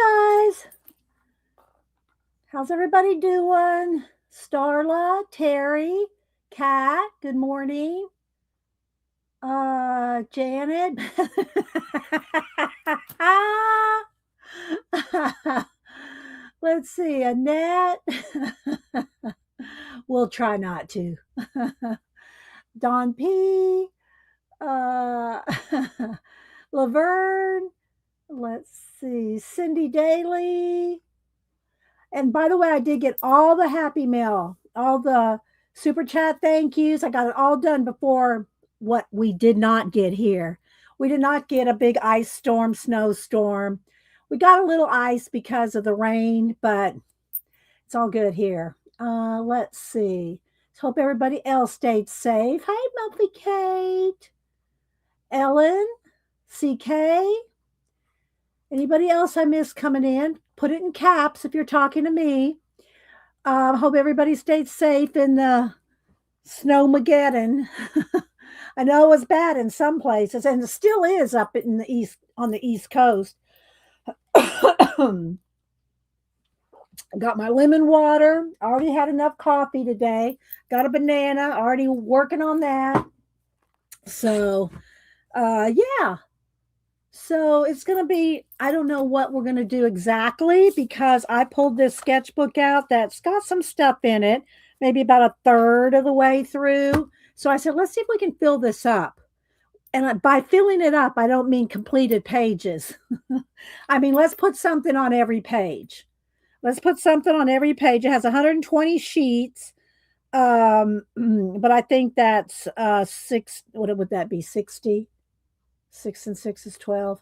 Hi, guys. How's everybody doing? Starla, Terry, Kat, good morning. Janet. Let's see, Annette. We'll try not to. Don P. Uh, Laverne. Let's see, Cindy Daly. And by the way, I did get all the happy mail, all the super chat thank yous. I got it all done before what we did not get here. We did not get a big ice storm, snowstorm. We got a little ice because of the rain, but it's all good here. Let's see. Hope everybody else stayed safe. Hi, Muffy Kate. Ellen, CK. Anybody else I missed coming in? Put it in caps if you're talking to me. Hope everybody stayed safe in the snowmageddon. I know it was bad in some places, and it still is up in the east on the East Coast. Got my lemon water. Already had enough coffee today. Got a banana. Already working on that. So, yeah. So it's going to be, I don't know what we're going to do exactly because I pulled this sketchbook out that's got some stuff in it, maybe about a third of the way through. So I said, let's see if we can fill this up. And by filling it up, I don't mean completed pages. I mean, let's put something on every page. Let's put something on every page. It has 120 sheets. But I think that's six. What would that be? 60? 6 and 6 is 12.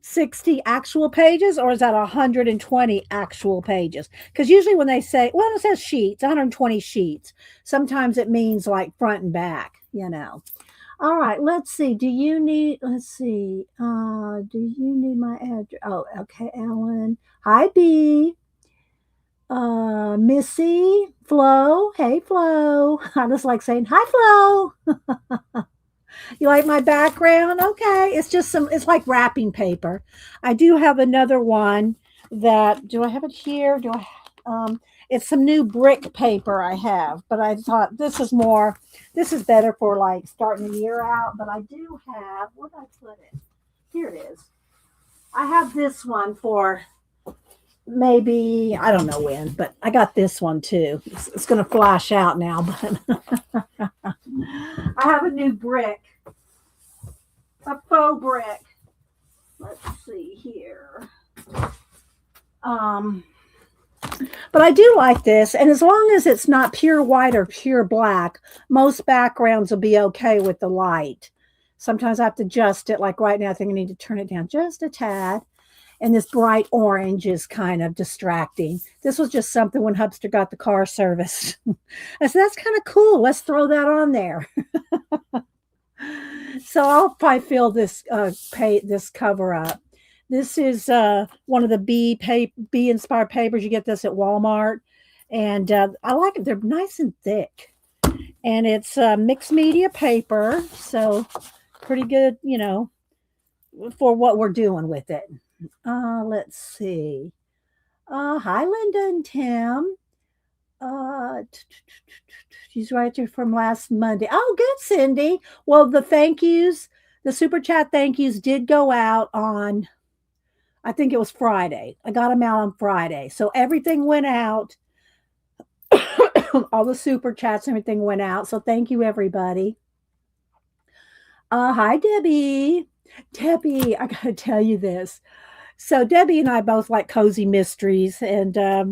60 actual pages, or is that 120 actual pages? Because usually when they say, well, it says sheets, 120 sheets. Sometimes it means like front and back, you know. All right, let's see. Let's see. Do you need my address? Oh, okay, Ellen. Hi, B. Missy, Flo. Hey, Flo. I just like saying, hi, Flo. You like my background? Okay. It's like wrapping paper. I do have another one do I have it here? It's some new brick paper I have, but I thought this is better for like starting the year out. But I do have, where did I put it? Here it is. I have this one for maybe, I don't know when, but I got this one too. It's going to flash out now, but I have a new brick. A faux brick. Let's see here. But I do like this, and as long as it's not pure white or pure black, most backgrounds will be okay with the light. Sometimes I have to adjust it, like right now, I think I need to turn it down just a tad. And this bright orange is kind of distracting. This was just something when Hubster got the car serviced. I said, that's kind of cool. Let's throw that on there. So I'll probably fill this this cover up. This is one of the bee inspired papers. You get this at Walmart, and I like it. They're nice and thick, and it's mixed media paper, so pretty good, for what we're doing with it. Let's see. Hi, Linda and Tim. She's right here from last Monday. Oh, good, Cindy. Well, the super chat thank yous did go out on, I think it was Friday. I got them out on Friday. So everything went out. All the super chats, everything went out. So thank you, everybody. Hi, Debbie. Debbie, I got to tell you this. So Debbie and I both like cozy mysteries, and I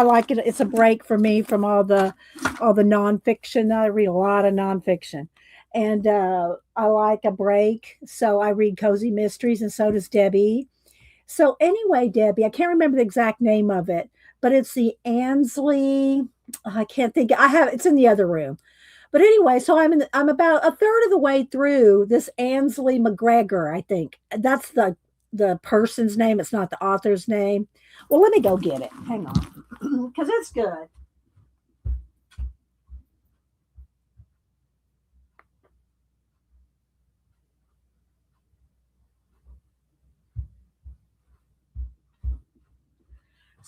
like it. It's a break for me from all the nonfiction. I read a lot of nonfiction, and I like a break. So I read cozy mysteries, and so does Debbie. So anyway, Debbie, I can't remember the exact name of it, but it's the Ansley. I can't think. I have it's in the other room. But anyway, so I'm about a third of the way through this Ansley McGregor. I think that's the person's name. It's not the author's name. Well, let me go get it. Hang on, because it's good.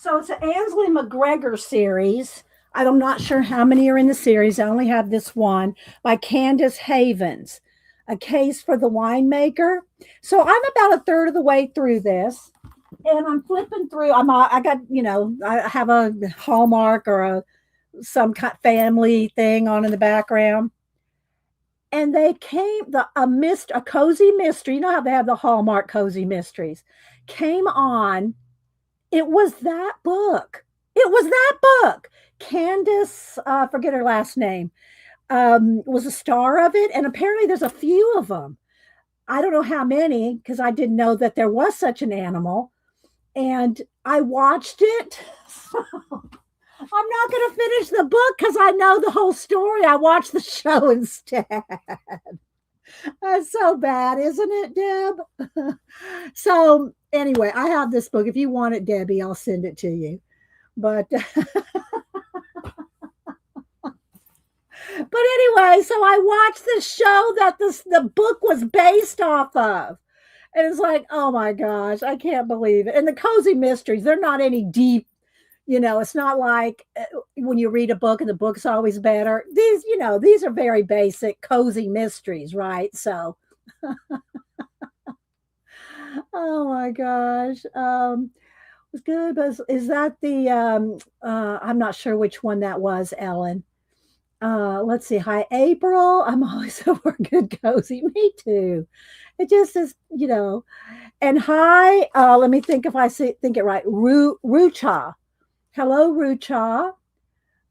So it's an Ansley McGregor series. I'm not sure how many are in the series. I only have this one by Candace Havens, A Case for the Winemaker. So I'm about a third of the way through this, and I'm flipping through. I got, I have a Hallmark or some kind family thing on in the background, and they came a cozy mystery. You know how they have the Hallmark cozy mysteries came on. It was that book. It was that book. Candace, forget her last name, was a star of it. And apparently there's a few of them. I don't know how many because I didn't know that there was such an animal. And I watched it. I'm not going to finish the book because I know the whole story. I watched the show instead. That's so bad, isn't it, Deb? So anyway, I have this book. If you want it, Debbie, I'll send it to you. But but anyway, so I watched the show that the book was based off of. And it's like, oh my gosh, I can't believe it. And the cozy mysteries, they're not any deep, it's not like when you read a book and the book's always better. These are very basic cozy mysteries, right? So oh my gosh. It's good, but is that the I'm not sure which one that was, Ellen. Let's see. Hi, April. I'm always over good cozy. Me too. It just is, And hi, let me think if I think it right. Rucha. Hello, Rucha.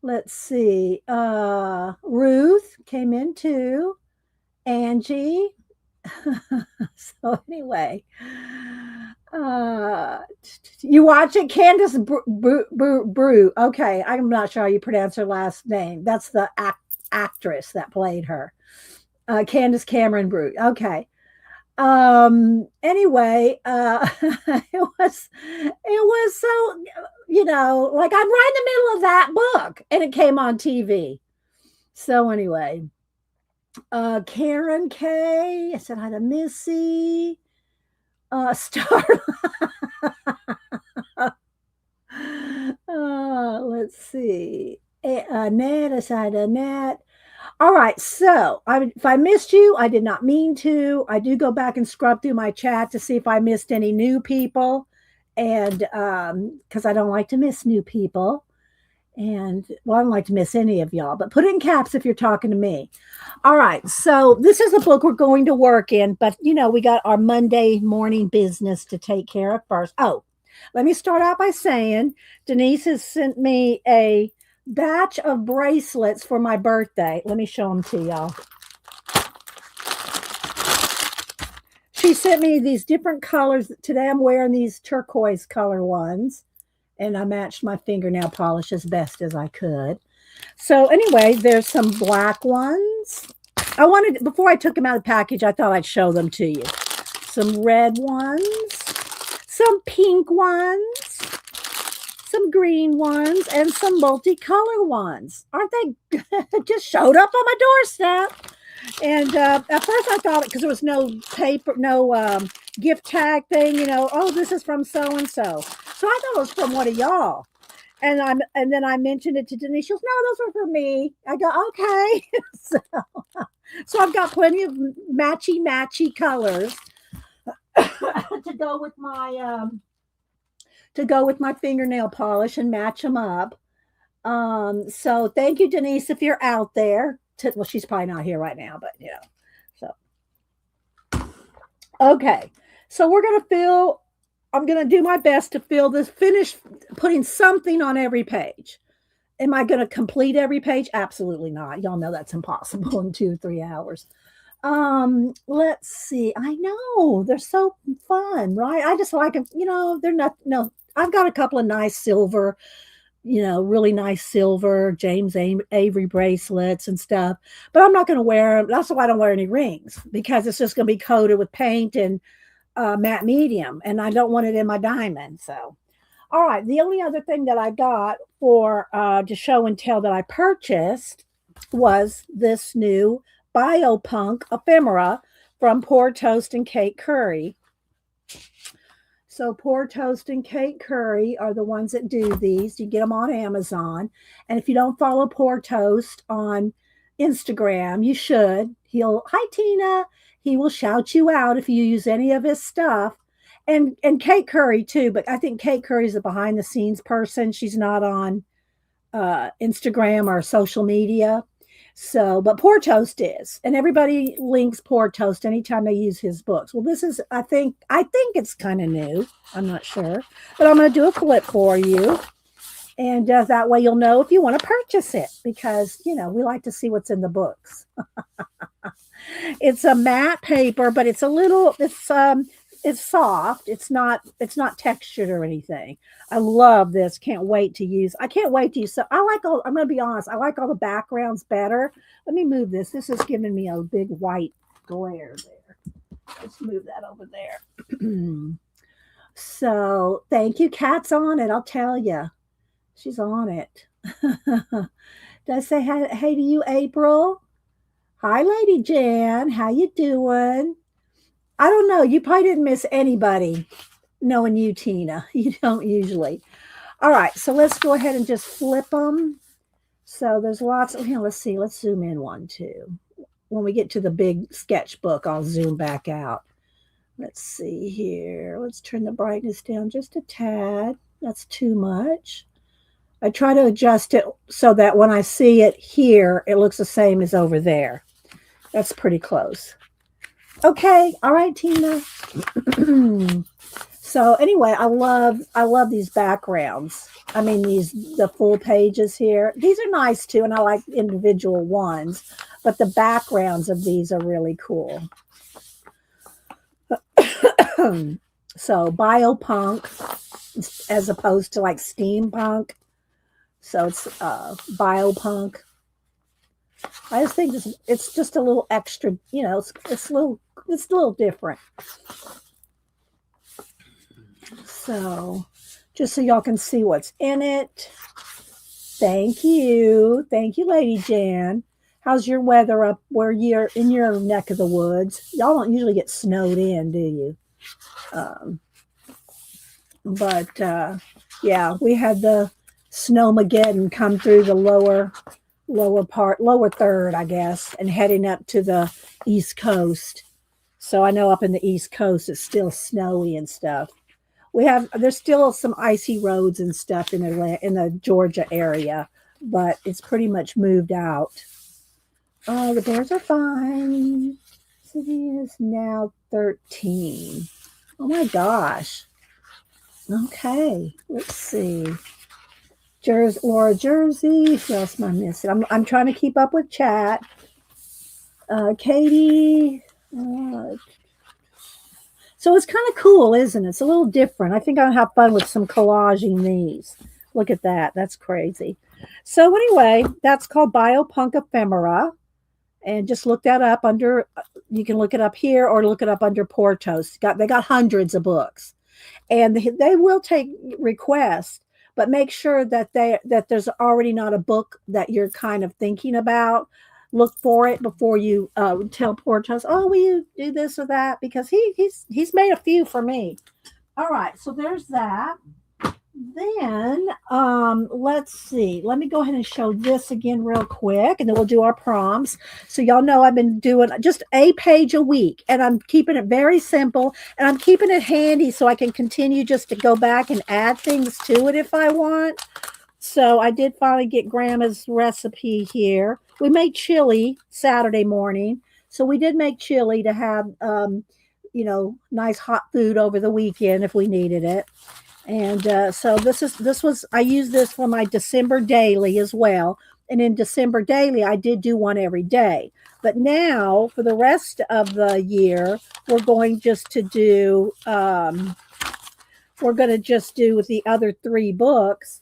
Let's see. Ruth came in too. Angie. So anyway, you watch it, Candace Brew. Okay, I'm not sure how you pronounce her last name. That's the actress that played her, Candace Cameron Brew. Okay. Anyway, it was so, like I'm right in the middle of that book, and it came on TV. So anyway, Karen K. I said hi to Missy. Star. Let's see. Annette. I said hi to Annette. All right. So if I missed you, I did not mean to. I do go back and scrub through my chat to see if I missed any new people. And because I don't like to miss new people. And well, I don't like to miss any of y'all, but put it in caps if you're talking to me. All right. So this is a book we're going to work in, but we got our Monday morning business to take care of first. Oh, let me start out by saying Denise has sent me a batch of bracelets for my birthday. Let me show them to y'all. She sent me these different colors. Today I'm wearing these turquoise color ones, and I matched my fingernail polish as best as I could. So anyway, there's some black ones. Before I took them out of the package, I thought I'd show them to you. Some red ones, some pink ones, some green ones, and some multicolor ones. Aren't they just showed up on my doorstep? And at first I thought, because there was no paper, no gift tag thing, oh, this is from so-and-so. So I thought it was from one of y'all. And then I mentioned it to Denise. She goes, no, those are for me. I go, okay. So I've got plenty of matchy colors to go with my fingernail polish and match them up. So thank you, Denise, if you're out there. Well, she's probably not here right now, but so okay. So I'm going to do my best to finish putting something on every page. Am I going to complete every page? Absolutely not. Y'all know that's impossible in 2 or 3 hours. Let's see. I know they're so fun, right? I just like them. They're not, no, I've got a couple of nice silver, really nice silver James Avery bracelets and stuff, but I'm not going to wear them. That's why I don't wear any rings, because it's just going to be coated with paint and matte medium, and I don't want it in my diamond. So, all right. The only other thing that I got for to show and tell that I purchased was this new Biopunk ephemera from Pour Toast and Kate Curry. So Poor Toast and Kate Curry are the ones that do these. You get them on Amazon. And if you don't follow Poor Toast on Instagram, you should. He'll, hi Tina. He will shout you out if you use any of his stuff. And Kate Curry too, but I think Kate Curry's a behind the scenes person. She's not on Instagram or social media. So, but Poor Toast is, and everybody links Poor Toast anytime they use his books. Well, this is, I think it's kind of new. I'm not sure, but I'm going to do a clip for you, and that way you'll know if you want to purchase it because we like to see what's in the books. It's a matte paper, but it's soft. It's not textured or anything. I love this. Can't wait to use. I can't wait to use. So I'm going to be honest. I like all the backgrounds better. Let me move this. This is giving me a big white glare there. Let's move that over there. So thank you. Kat's on it. I'll tell you. She's on it. Did I say hey to you, April? Hi, Lady Jan. How you doing? I don't know. You probably didn't miss anybody knowing you, Tina. You don't usually. All right. So let's go ahead and just flip them. So there's lots of, let's see. Let's zoom in one, too. When we get to the big sketchbook, I'll zoom back out. Let's see here. Let's turn the brightness down just a tad. That's too much. I try to adjust it so that when I see it here, it looks the same as over there. That's pretty close. Okay, all right, Tina. So anyway, I love these backgrounds. I mean the full pages here. These are nice too, and I like individual ones, but the backgrounds of these are really cool. So biopunk as opposed to like steampunk. So it's biopunk. I just think it's just a little extra, it's a little different. So just so y'all can see what's in it. Thank you. Thank you, Lady Jan. How's your weather up where you're in your neck of the woods? Y'all don't usually get snowed in, do you? But yeah, we had the snowmageddon come through the lower third, I guess, and heading up to the East Coast. So I know up in the East Coast it's still snowy and stuff. There's still some icy roads and stuff in the Georgia area, but it's pretty much moved out. Oh, the bears are fine. City is now 13. Oh my gosh. Okay, let's see. Laura Jersey. Who else am I missing? I'm trying to keep up with chat. Katie. So it's kind of cool, isn't it? It's a little different. I think I'll have fun with some collaging these. Look at that. That's crazy. So anyway, that's called Biopunk ephemera. And just look that up under, you can look it up here or look it up under Poor Toast. They got hundreds of books. And they will take requests, but make sure that there's already not a book that you're kind of thinking about. Look for it before you tell Poor Toast, oh, will you do this or that? Because he's made a few for me. All right, so there's that. Then let's see. Let me go ahead and show this again real quick, and then we'll do our prompts. So y'all know I've been doing just a page a week, and I'm keeping it very simple, and I'm keeping it handy so I can continue just to go back and add things to it if I want. So I did finally get Grandma's recipe here. We made chili Saturday morning, so we did make chili to have nice hot food over the weekend if we needed it. And so I use this for my December daily as well. And in December daily, I did do one every day. But now for the rest of the year, we're going just to do, with the other 3 books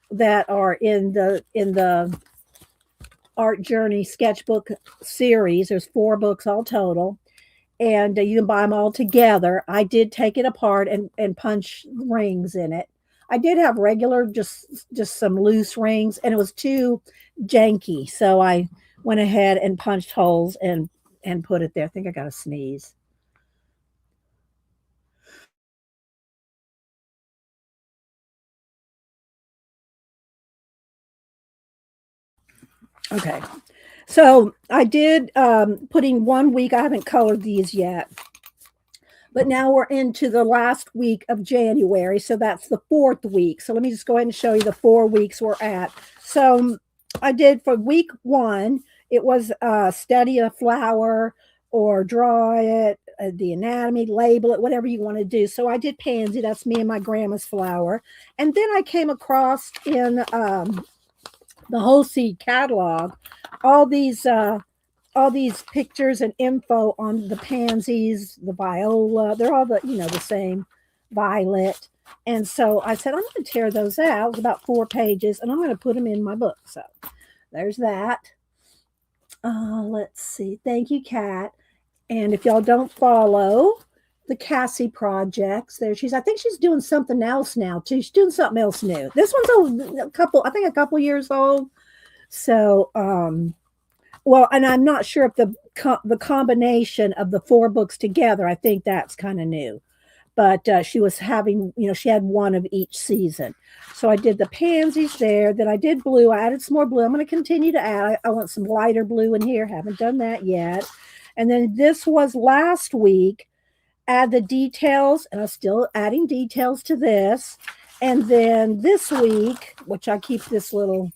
that are in the Art Journey Sketchbook series. There's 4 books all total. And you can buy them all together. I did take it apart and punch rings in it. I did have regular, just some loose rings, and it was too janky. So I went ahead and punched holes and put it there. I think I got a sneeze. Okay. So I did putting 1 week. I haven't colored these yet, but now we're into the last week of January. So that's the 4th week. So let me just go ahead and show you the 4 weeks we're at. So I did for week 1, it was study a flower or draw it, the anatomy, label it, whatever you want to do. So I did pansy. That's me and my grandma's flower. And then I came across in the whole seed catalog all these pictures and info on the pansies, the viola. They're all the same, violet. And so I said, I'm going to tear those out. It was about 4 pages, and I'm going to put them in my book. So there's that. Let's see. Thank you, Kat. And if y'all don't follow the Cassie projects, I think she's doing something else now too. She's doing something else new. This one's a couple years old. So, well, and I'm not sure if the combination of the 4 books together, I think that's kind of new. But she was having, she had one of each season. So I did the pansies there. Then I did blue. I added some more blue. I'm going to continue to add. I want some lighter blue in here. Haven't done that yet. And then this was last week. Add the details, and I'm still adding details to this. And then this week, which I keep this little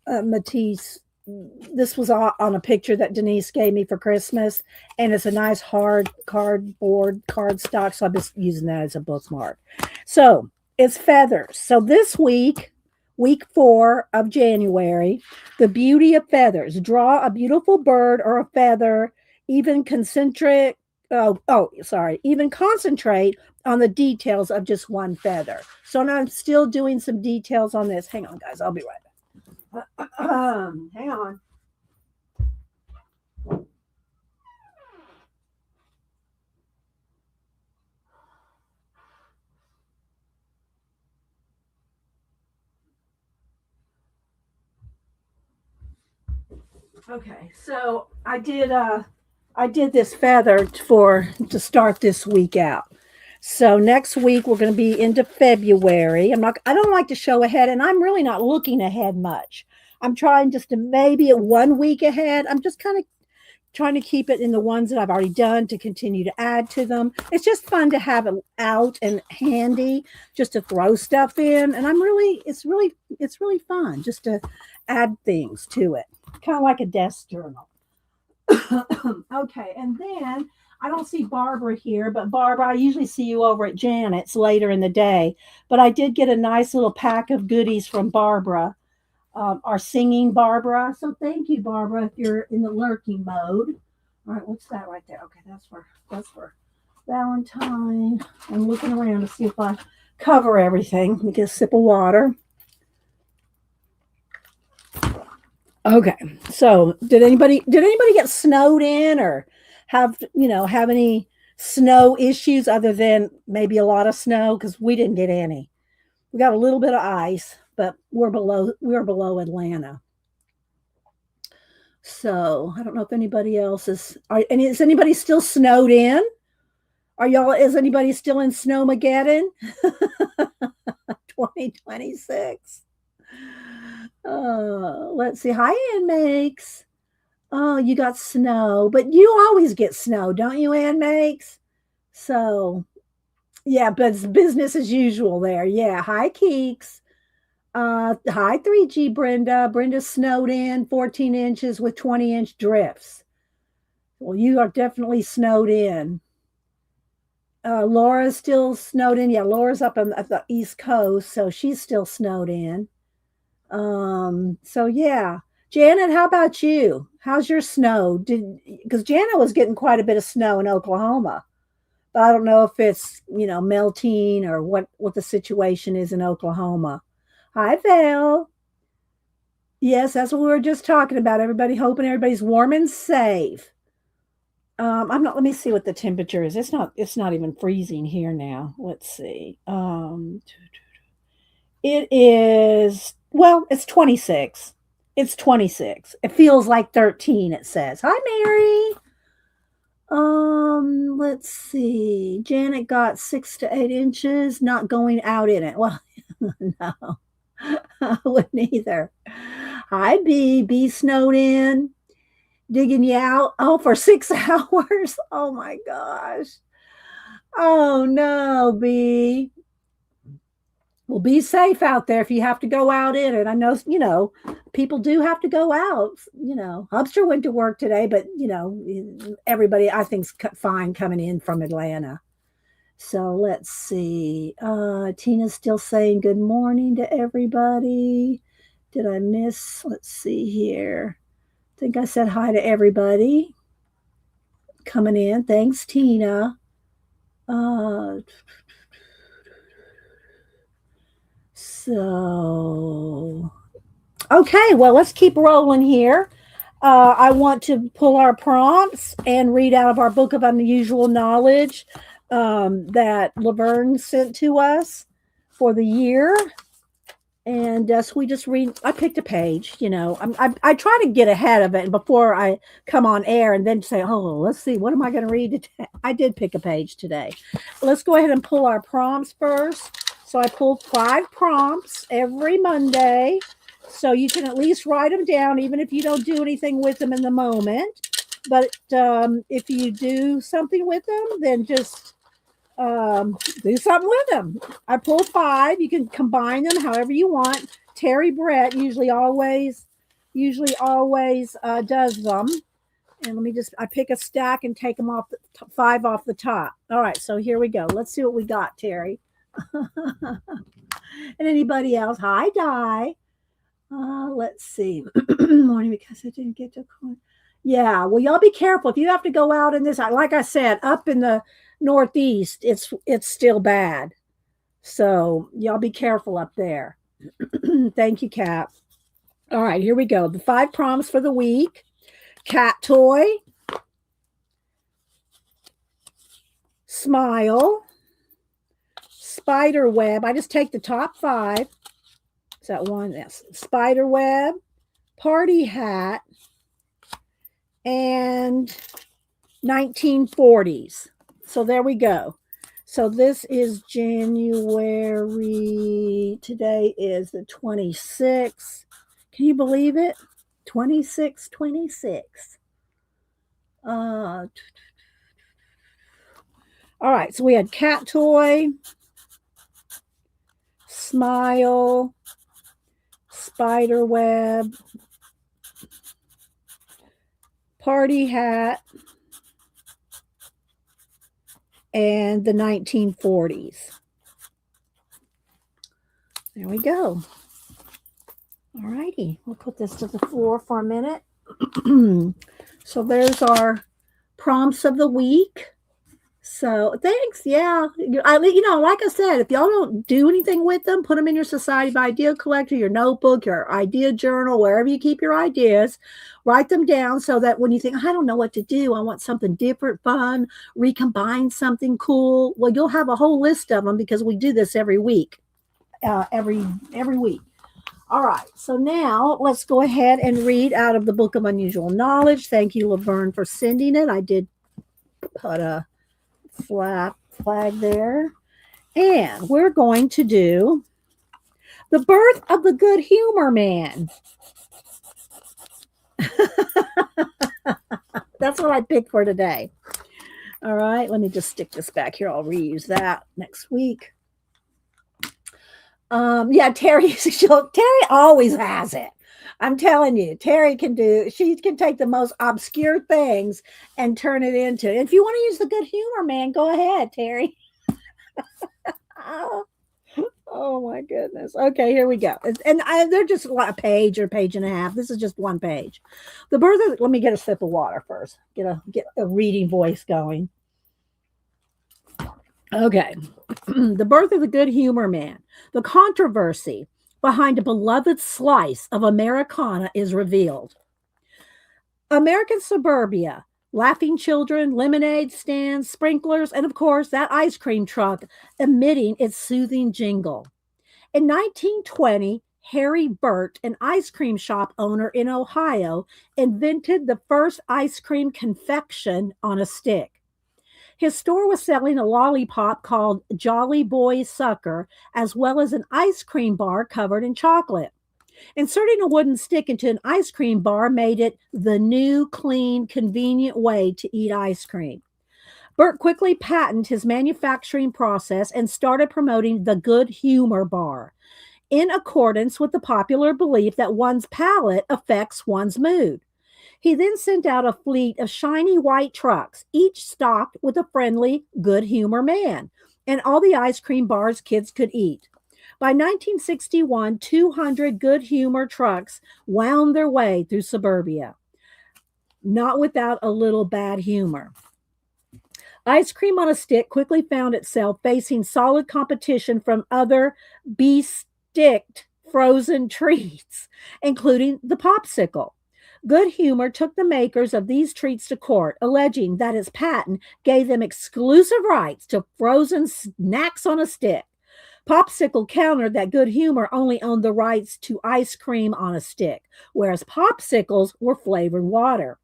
Matisse. This was on a picture that Denise gave me for Christmas, and it's a nice hard cardboard cardstock. So I'm just using that as a bookmark. So it's feathers. So this week, week 4 of January, the beauty of feathers. Draw a beautiful bird or a feather, even concentric. Even concentrate on the details of just one feather. So now I'm still doing some details on this. Hang on, guys. I'll be right back. Hang on. Okay, so I did this feather to start this week out. So next week we're going to be into February. I don't like to show ahead, and I'm really not looking ahead much. I'm trying just to maybe 1 week ahead. I'm just kind of trying to keep it in the ones that I've already done to continue to add to them. It's just fun to have it out and handy just to throw stuff in. And it's really fun just to add things to it. Kind of like a desk journal. Okay, and then I don't see Barbara here, but Barbara, I usually see you over at Janet's later in the day. But I did get a nice little pack of goodies from Barbara, our singing Barbara. So thank you, Barbara, if you're in the lurking mode. All right, what's that right there? Okay, that's for Valentine. I'm looking around to see if I cover everything. Let me get a sip of water. Okay, so did anybody get snowed in or have any snow issues other than maybe a lot of snow? Because we didn't get any. We got a little bit of ice, but we're below Atlanta. So I don't know if anybody else is anybody still snowed in? Is anybody still in Snowmageddon? 2026. Let's see. Hi, Ann Makes. Oh, you got snow, but you always get snow, don't you, Ann Makes? So, yeah, but it's business as usual there. Yeah. Hi, Keeks. Hi, 3G Brenda. Brenda snowed in 14 inches with 20-inch drifts. Well, you are definitely snowed in. Laura's still snowed in. Yeah, Laura's up at the East Coast, so she's still snowed in. So yeah. Janet, how about you? How's your snow? Because Janet was getting quite a bit of snow in Oklahoma, but I don't know if it's melting or what the situation is in Oklahoma. Hi, Val. Yes, that's what we were just talking about. Everybody hoping everybody's warm and safe. I'm not. Let me see what the temperature is. It's not even freezing here now. Let's see. It is, well, it's 26. It's 26. It feels like 13, it says. Hi, Mary. Let's see. Janet got 6 to 8 inches, not going out in it. Well, no. I wouldn't either. Hi, B. B snowed in, digging you out. Oh, for 6 hours. Oh my gosh. Oh no, B. Well, be safe out there if you have to go out in it. I know, people do have to go out. Hubster went to work today, but everybody I think's fine coming in from Atlanta. So let's see. Tina's still saying good morning to everybody. Did I miss? Let's see here. I think I said hi to everybody coming in. Thanks, Tina. So, okay, well, let's keep rolling here. I want to pull our prompts and read out of our book of unusual knowledge that Laverne sent to us for the year. And so we just read. I picked a page. I try to get ahead of it before I come on air, and then say, "Oh, let's see, what am I going to read today?" I did pick a page today. Let's go ahead and pull our prompts first. So I pulled 5 prompts every Monday, so you can at least write them down, even if you don't do anything with them in the moment. But if you do something with them, then just do something with them. I pulled 5. You can combine them however you want. Terry Brett usually always does them. And I pick a stack and take them off 5 off the top. All right, so here we go. Let's see what we got, Terry. And anybody else? Hi, Di. Let's see. Morning, because I didn't get to call. Yeah, well, y'all be careful if you have to go out in this. Like I said, up in the Northeast, it's still bad. So y'all be careful up there. Thank you, Kat. All right, here we go. The 5 prompts for the week: cat toy, smile, spider web. I just take the top 5. Is that one? Yes. Spider web, party hat, and 1940s. So there we go. So this is January. Today is the 26th. Can you believe it? 26. All right. So we had cat toy, smile, spider web, party hat, and the 1940s. There we go. All righty. We'll put this to the floor for a minute. So there's our prompts of the week. So thanks. Yeah. Like I said, if y'all don't do anything with them, put them in your Society of Idea Collector, your notebook, your idea journal, wherever you keep your ideas. Write them down so that when you think, I don't know what to do, I want something different, fun, recombine something cool. Well, you'll have a whole list of them because we do this every week. Every week. All right. So now let's go ahead and read out of the Book of Unusual Knowledge. Thank you, Laverne, for sending it. I did put a flag there. And we're going to do The Birth of the Good Humor Man. That's what I picked for today. All right, let me just stick this back here. I'll reuse that next week. Yeah, Terry always has it. I'm telling you, she can take the most obscure things and turn it into. If you want to use the good humor, man, go ahead, Terry. Oh my goodness. Okay, here we go. And they're just a page or page and a half. This is just one page. Let me get a sip of water first. Get a reading voice going. Okay. The Birth of the Good Humor Man. The controversy behind a beloved slice of Americana is revealed. American suburbia, laughing children, lemonade stands, sprinklers, and of course, that ice cream truck emitting its soothing jingle. In 1920, Harry Burt, an ice cream shop owner in Ohio, invented the first ice cream confection on a stick. His store was selling a lollipop called Jolly Boy Sucker, as well as an ice cream bar covered in chocolate. Inserting a wooden stick into an ice cream bar made it the new, clean, convenient way to eat ice cream. Bert quickly patented his manufacturing process and started promoting the Good Humor Bar, in accordance with the popular belief that one's palate affects one's mood. He then sent out a fleet of shiny white trucks, each stocked with a friendly, good humor man, and all the ice cream bars kids could eat. By 1961, 200 good humor trucks wound their way through suburbia, not without a little bad humor. Ice cream on a stick quickly found itself facing solid competition from other besticked frozen treats, including the popsicle. Good Humor took the makers of these treats to court, alleging that its patent gave them exclusive rights to frozen snacks on a stick. Popsicle countered that Good Humor only owned the rights to ice cream on a stick, whereas popsicles were flavored water.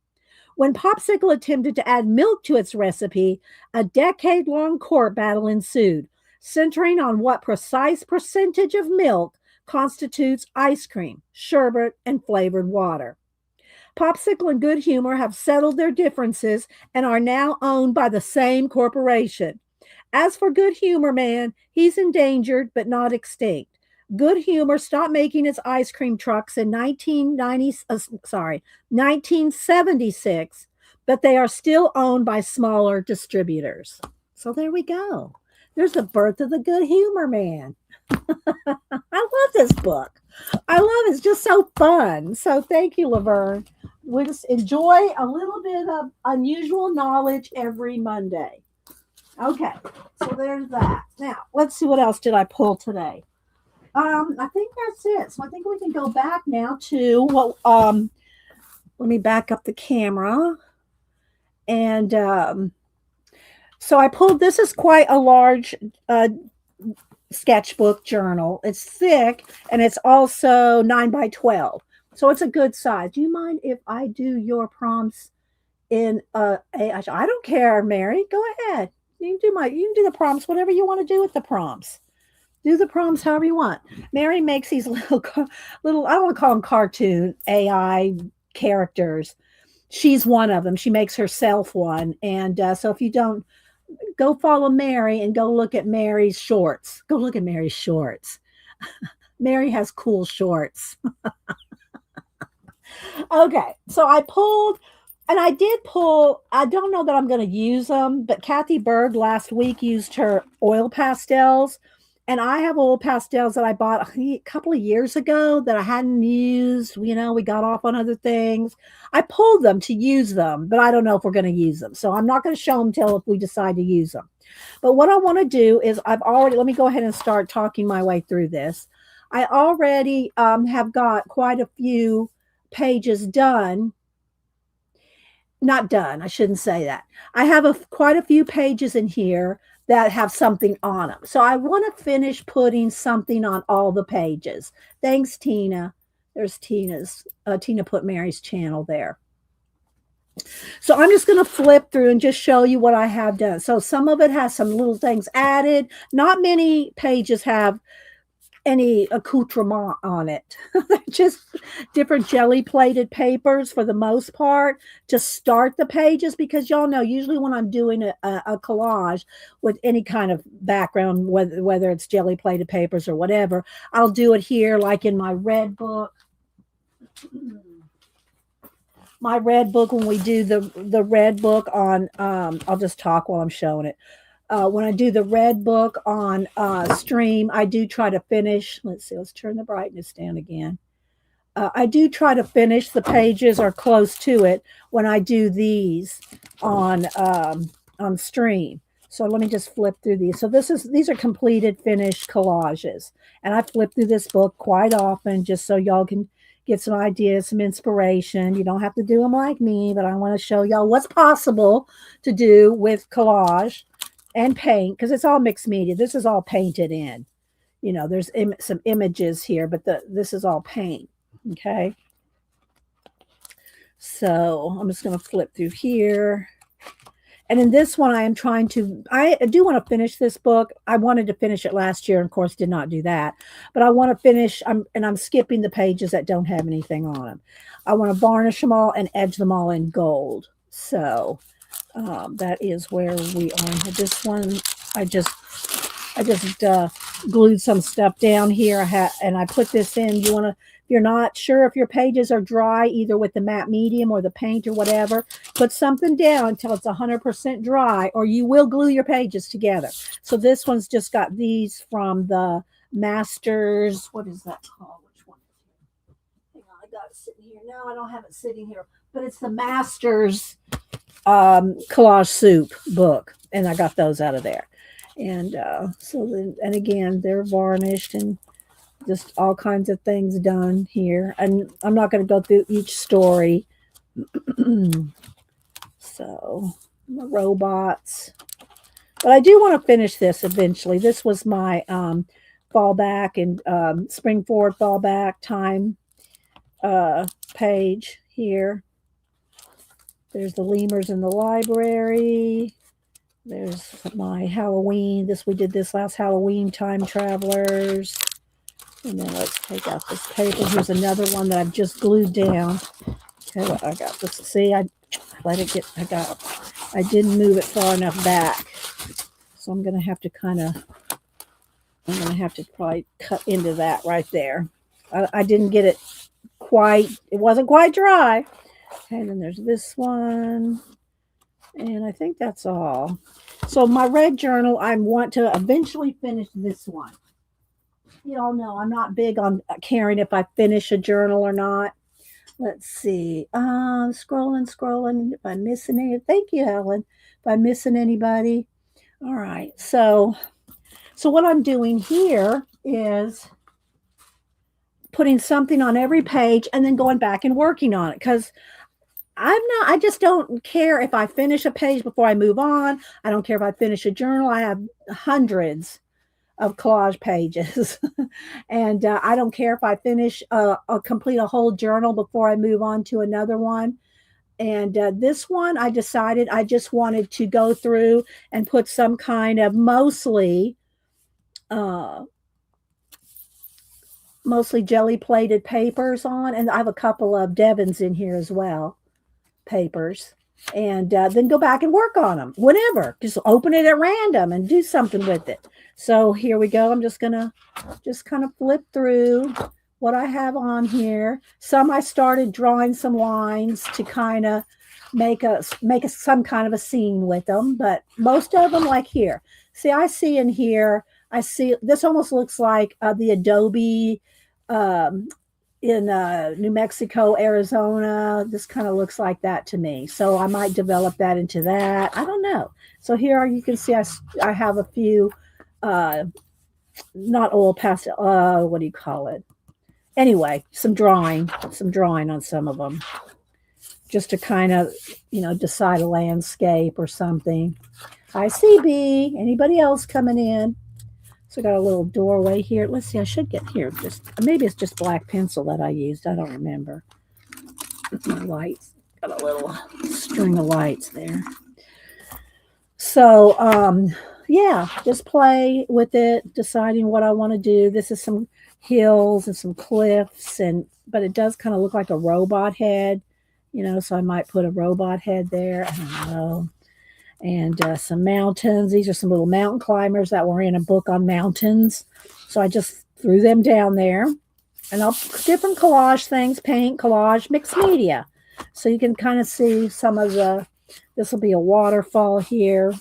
When Popsicle attempted to add milk to its recipe, a decade long court battle ensued, centering on what precise percentage of milk constitutes ice cream, sherbet, and flavored water. Popsicle and Good Humor have settled their differences and are now owned by the same corporation. As for Good Humor Man, he's endangered but not extinct. Good Humor stopped making its ice cream trucks in 1976, but they are still owned by smaller distributors. So there we go. There's the birth of the Good Humor Man. I love this book. I love it. It's just so fun. So thank you, Laverne. We just enjoy a little bit of unusual knowledge every Monday. Okay, so there's that. Now, let's see what else did I pull today. I think that's it. So I think we can go back now to what let me back up the camera. And so I pulled, this is quite a large sketchbook journal. It's thick and it's also 9 by 12. So it's a good size. Do you mind if I do your prompts in I don't care, Mary. Go ahead. You can do the prompts, whatever you want to do with the prompts. Do the prompts however you want. Mary makes these little I don't want to call them cartoon AI characters. She's one of them. She makes herself one. And so if you don't, go follow Mary and go look at Mary's shorts. Go look at Mary's shorts. Mary has cool shorts. Okay, so I pulled, and I did pull, I don't know that I'm going to use them, but Kathy Berg last week used her oil pastels. And I have oil pastels that I bought a couple of years ago that I hadn't used. You know, we got off on other things. I pulled them to use them, but I don't know if we're going to use them. So I'm not going to show them till if we decide to use them. But what I want to do is let me go ahead and start talking my way through this. I already have got quite a few pages done. Not done, I shouldn't say that. I have quite a few pages in here that have something on them. So I want to finish putting something on all the pages. Thanks, Tina. There's Tina put Mary's channel there. So I'm just going to flip through and just show you what I have done. So some of it has some little things added. Not many pages have any accoutrement on it. Just different jelly plated papers for the most part to start the pages, because y'all know usually when I'm doing a collage with any kind of background, whether it's jelly plated papers or whatever, I'll do it here like in my red book. My red book, when we do the red book on I'll just talk while I'm showing it. When I do the red book on stream, I do try to finish. Let's see, let's turn the brightness down again. I do try to finish the pages or close to it when I do these on stream. So let me just flip through these. So these are completed, finished collages. And I flip through this book quite often just so y'all can get some ideas, some inspiration. You don't have to do them like me, but I want to show y'all what's possible to do with collage and paint, because it's all mixed media. This is all painted in. You know, there's some images here, but this is all paint. Okay. So I'm just going to flip through here. And in this one, I am trying to, I do want to finish this book. I wanted to finish it last year, and of course, did not do that. But I want to finish, and I'm skipping the pages that don't have anything on them. I want to varnish them all and edge them all in gold. So that is where we are. This one, I just, I just glued some stuff down here. And I put this in. You want to, if you're not sure if your pages are dry, either with the matte medium or the paint or whatever, put something down until it's 100% dry, or you will glue your pages together. So this one's just got these from the Masters. What is that called? Which one? Hang on, I got it sitting here. No, I don't have it sitting here, but it's the Masters Collage Soup book, and I got those out of there. And so then, and again, they're varnished and just all kinds of things done here. And I'm not going to go through each story. So the robots, but I do want to finish this eventually. This was my fallback and spring forward fallback time page here. There's the lemurs in the library. There's my Halloween. We did this last Halloween, Time Travelers. And then let's take out this paper. Here's another one that I've just glued down. Okay, well, I got this. See, I let it get, I didn't move it far enough back. So I'm going to have to probably cut into that right there. I didn't get it wasn't quite dry. Okay, and then there's this one. And I think that's all. So my red journal, I want to eventually finish this one. You all know I'm not big on caring if I finish a journal or not. Let's see. Scrolling. If I'm missing any, thank you, Helen. If I'm missing anybody. All right. So what I'm doing here is putting something on every page and then going back and working on it, because I just don't care if I finish a page before I move on. I don't care if I finish a journal. I have hundreds of collage pages. And I don't care if I finish complete a whole journal before I move on to another one. And this one, I decided I just wanted to go through and put some kind of mostly jelly plated papers on. And I have a couple of Devons in here as well, papers. And then go back and work on them whenever. Just open it at random and do something with it. So here we go. I'm just gonna kind of flip through what I have on here. Some I started drawing some lines to kind of make some kind of a scene with them, but most of them, like here. See, I see in here, I see this almost looks like the Adobe in New Mexico, Arizona. This kind of looks like that to me. So I might develop that into that. I don't know. So here you can see I have a few, not oil pastel, what do you call it? Anyway, some drawing on some of them, just to kind of, decide a landscape or something. Hi, CB. Anybody else coming in? So I got a little doorway here. Let's see, I should get here. Maybe it's just black pencil that I used. I don't remember. My lights. Got a little string of lights there. So, yeah, just play with it, deciding what I want to do. This is some hills and some cliffs, but it does kind of look like a robot head, so I might put a robot head there. I don't know. And some mountains. These are some little mountain climbers that were in a book on mountains. So I just threw them down there. And I'll put different collage things, paint, collage, mixed media. So you can kind of see some of this will be a waterfall here.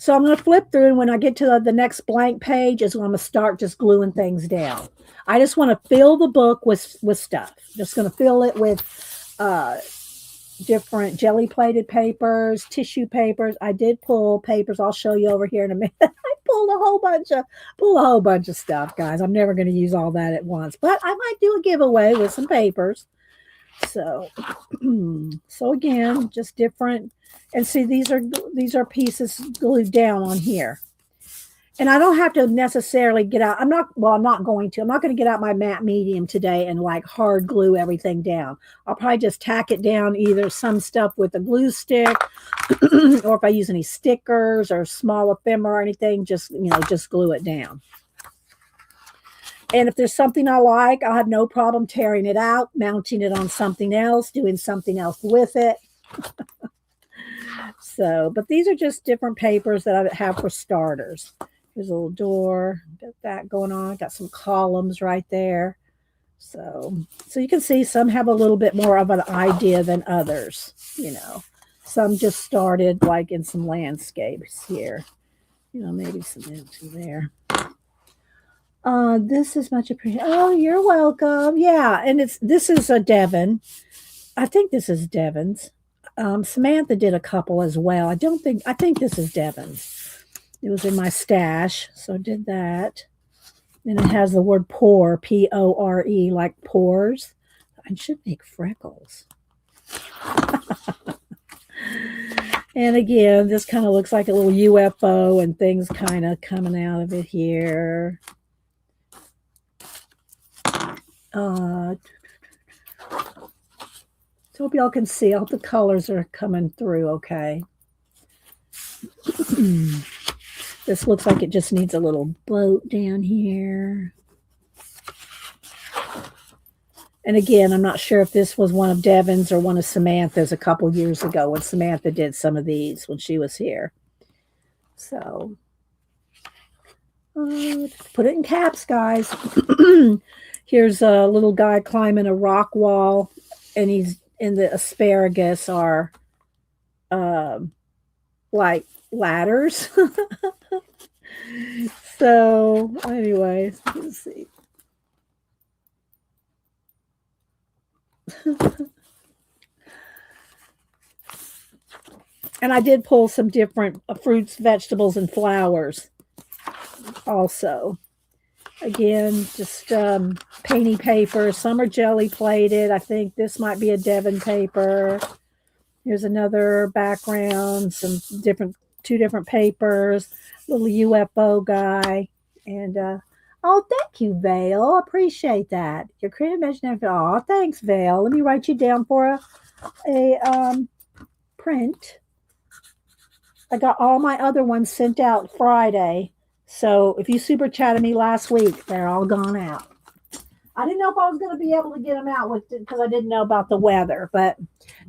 So I'm going to flip through, and when I get to the next blank page is when I'm going to start just gluing things down. I just want to fill the book with stuff. Just going to fill it with different jelly plated papers, tissue papers. I did pull papers. I'll show you over here in a minute. I pulled a whole bunch of stuff, guys. I'm never going to use all that at once, but I might do a giveaway with some papers. So again, just different. And see, these are pieces glued down on here. And I don't have to necessarily get out. I'm not going to. I'm not going to get out my matte medium today and like hard glue everything down. I'll probably just tack it down, either some stuff with a glue stick or if I use any stickers or small ephemera or anything, just, just glue it down. And if there's something I like, I'll have no problem tearing it out, mounting it on something else, doing something else with it. So, but these are just different papers that I have for starters. There's a little door, got that going on. Got some columns right there. So you can see some have a little bit more of an idea than others, Some just started like in some landscapes here. Maybe some into there. This is much appreciated. Oh, you're welcome. Yeah, and this is a Devon. I think this is Devon's. Samantha did a couple as well. I think this is Devon's. It was in my stash, so I did that. And it has the word pore, P-O-R-E, like pores. I should make freckles. And again, this kind of looks like a little UFO and things kind of coming out of it here. So hope y'all can see. I hope the colors are coming through okay. This looks like it just needs a little boat down here. And again, I'm not sure if this was one of Devon's or one of Samantha's a couple years ago when Samantha did some of these when she was here. So, put it in caps, guys. Here's a little guy climbing a rock wall, and he's in the asparagus are like ladders. So, anyways, let's see. And I did pull some different fruits, vegetables, and flowers also. Again, just painty paper. Some are jelly plated. I think this might be a Devon paper. Here's another background, two different papers, little UFO guy. And oh, thank you, Vale. Appreciate that. Your creative imagination. Oh, thanks, Vale. Let me write you down for a print. I got all my other ones sent out Friday. So if you super chatted me last week, they're all gone out. I didn't know if I was going to be able to get them out because I didn't know about the weather. But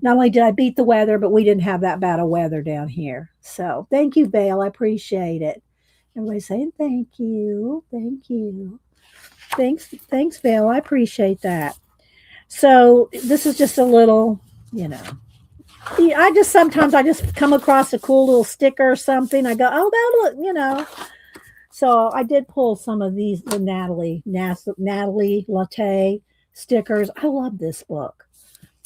not only did I beat the weather, but we didn't have that bad of weather down here. So thank you, Vale. I appreciate it. Everybody's saying thank you. Thank you. Thanks, Vale. I appreciate that. So this is just a little, sometimes I just come across a cool little sticker or something. I go, oh, that'll look, So I did pull some of these, the Natalie Latte stickers. I love this book.